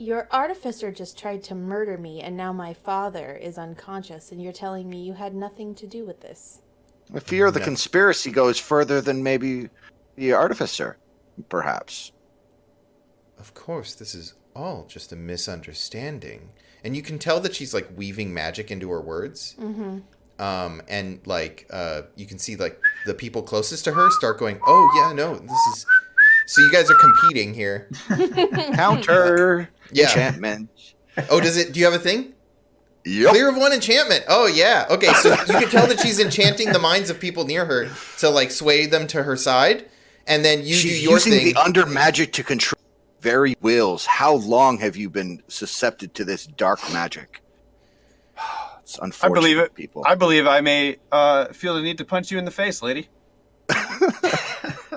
Your artificer just tried to murder me, and now my father is unconscious, and you're telling me you had nothing to do with this. The fear of the No. conspiracy goes further than maybe the artificer, perhaps. Of course, this is all just a misunderstanding. And you can tell that she's like weaving magic into her words. Mm-hmm. And like you can see like the people closest to her start going, "Oh yeah, no, this is." So you guys are competing here. Counter Yeah. enchantment. Oh, do you have a thing? Yep. Clear of one enchantment. Oh yeah. Okay, so you can tell that she's enchanting the minds of people near her to like sway them to her side, and then you She's do your using thing. the under magic to control very wills. How long have you been susceptible to this dark magic? It's unfortunate, I believe it. people. I believe I may feel the need to punch you in the face, lady.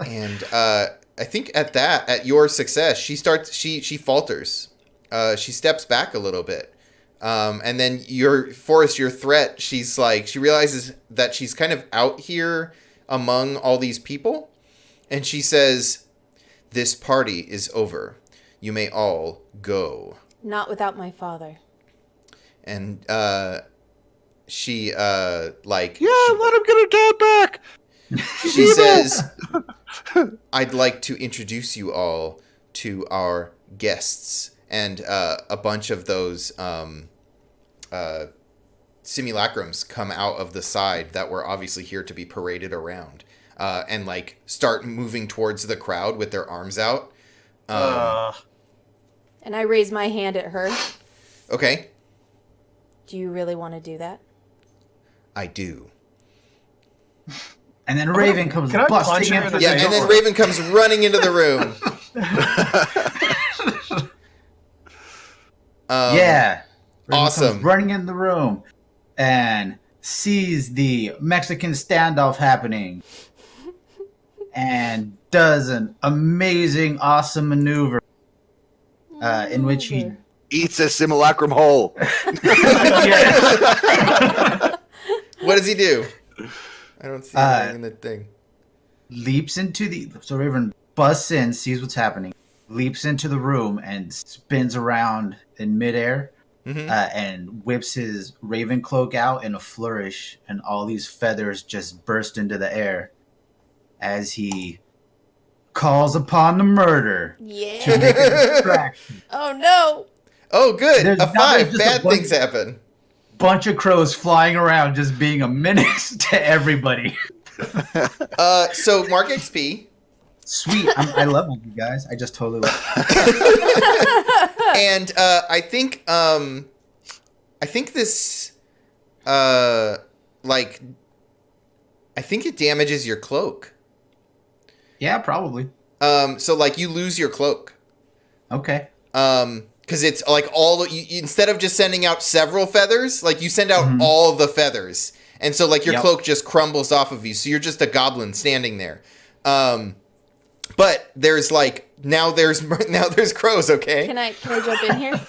And I think at your success, she falters. She steps back a little bit. And then your threat, she realizes that she's kind of out here among all these people. And she says, "This party is over. You may all go." Not without my father. And she Yeah, let him get her dad back. she says, "I'd like to introduce you all to our guests." And a bunch of those simulacrums come out of the side that were obviously here to be paraded around, and like start moving towards the crowd with their arms out. And I raise my hand at her. Okay, Do you really want to do that? I do. And then Raven comes Can I punch busting her in in for the Yeah, face? and then Raven comes running into the room. Yeah. Raven awesome. comes running in the room and sees the Mexican standoff happening and does an amazing, awesome maneuver in which he Eats a simulacrum whole. What does he do? I don't see anything in the thing. leaps into the. So Raven busts in, sees what's happening, leaps into the room, and spins around in midair. And whips his raven cloak out in a flourish, and all these feathers just burst into the air as he calls upon the murder to Yeah. make a distraction. Oh no. Oh, good. There's A not 5. just a Bad bunch- things happen. Bunch of crows flying around, just being a menace to everybody. So Mark XP. Sweet, I leveled you guys. I just totally leveled. And I think this I think it damages your cloak. Yeah, probably. So like you lose your cloak. Okay. Because it's like instead of just sending out several feathers, like you send out all the feathers, and so like your cloak just crumbles off of you, so you're just a goblin standing there. But there's like now there's crows. Okay. Can I jump in here?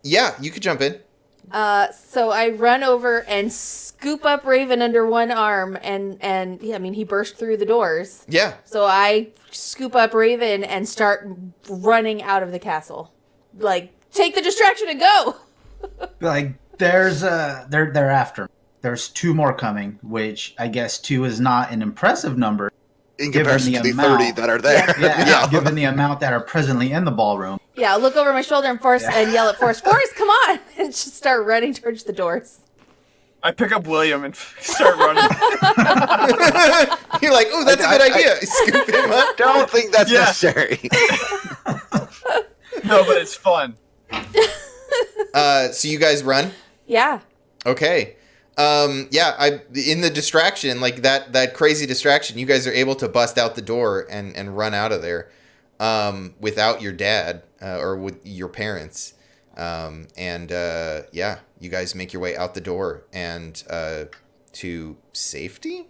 Yeah, you could jump in. So I run over and scoop up Raven under one arm, and yeah, I mean he burst through the doors. Yeah. So I scoop up Raven and start running out of the castle. Like, take the distraction and go. Like they're after. There's 2 more coming, which I guess 2 is not an impressive number. In Given comparison the to the amount. 30 that are there. Yeah, given the amount that are presently in the ballroom. Yeah, I'll look over my shoulder and and yell at Forrest, "Forrest, come on!" and just start running towards the doors. I pick up William and start running. You're like, oh, that's a good idea. Scoop him up. Don't think that's Yeah. necessary. No, but it's fun. So you guys run? Yeah. Okay. Yeah, in the distraction, like that crazy distraction, you guys are able to bust out the door and run out of there without your dad or with your parents. Yeah, you guys make your way out the door and to safety.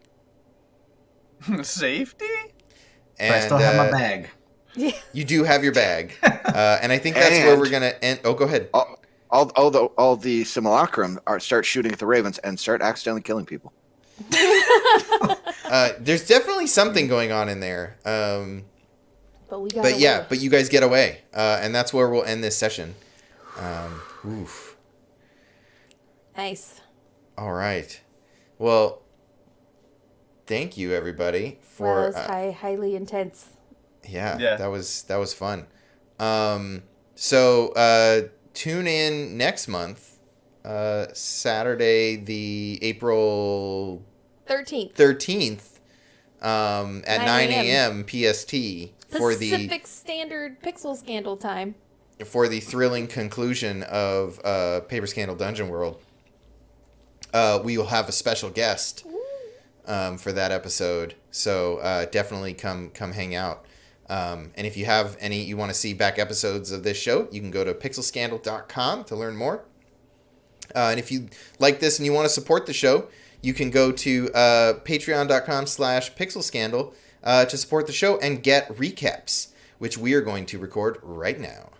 Safety? But I still have my bag. You do have your bag, and I think that's where And- we're gonna end. Oh, go ahead. All the simulacrum start shooting at the ravens and start accidentally killing people. There's definitely something going on in there. But we got. But yeah, but you guys get away, and that's where we'll end this session. Oof. Nice. All right. Well, thank you everybody Well, for that was highly intense. yeah, Yeah. that was fun. So tune in next month, Saturday, the April 13th. 13th, at 9 9 a.m. a.m. PST for the Pacific Standard Pixel Scandal time. thrilling conclusion of Paper Scandal Dungeon World. We will have a special guest for that episode, so definitely come hang out. And if you have you want to see back episodes of this show, you can go to pixelscandal.com to learn more. And if you like this and you want to support the show, you can go to patreon.com/pixelscandal to support the show and get recaps, which we are going to record right now.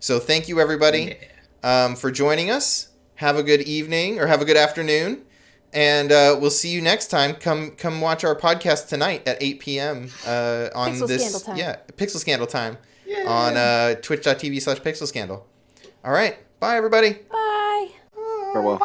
So thank you, everybody, for joining us. Have a good evening or have a good afternoon. And we'll see you next time. Come watch our podcast tonight at 8 p.m. On Pixel this Scandal time. Yeah, Pixel Scandal time on twitch.tv/pixelscandal. All right. Bye, everybody. Bye. Farewell.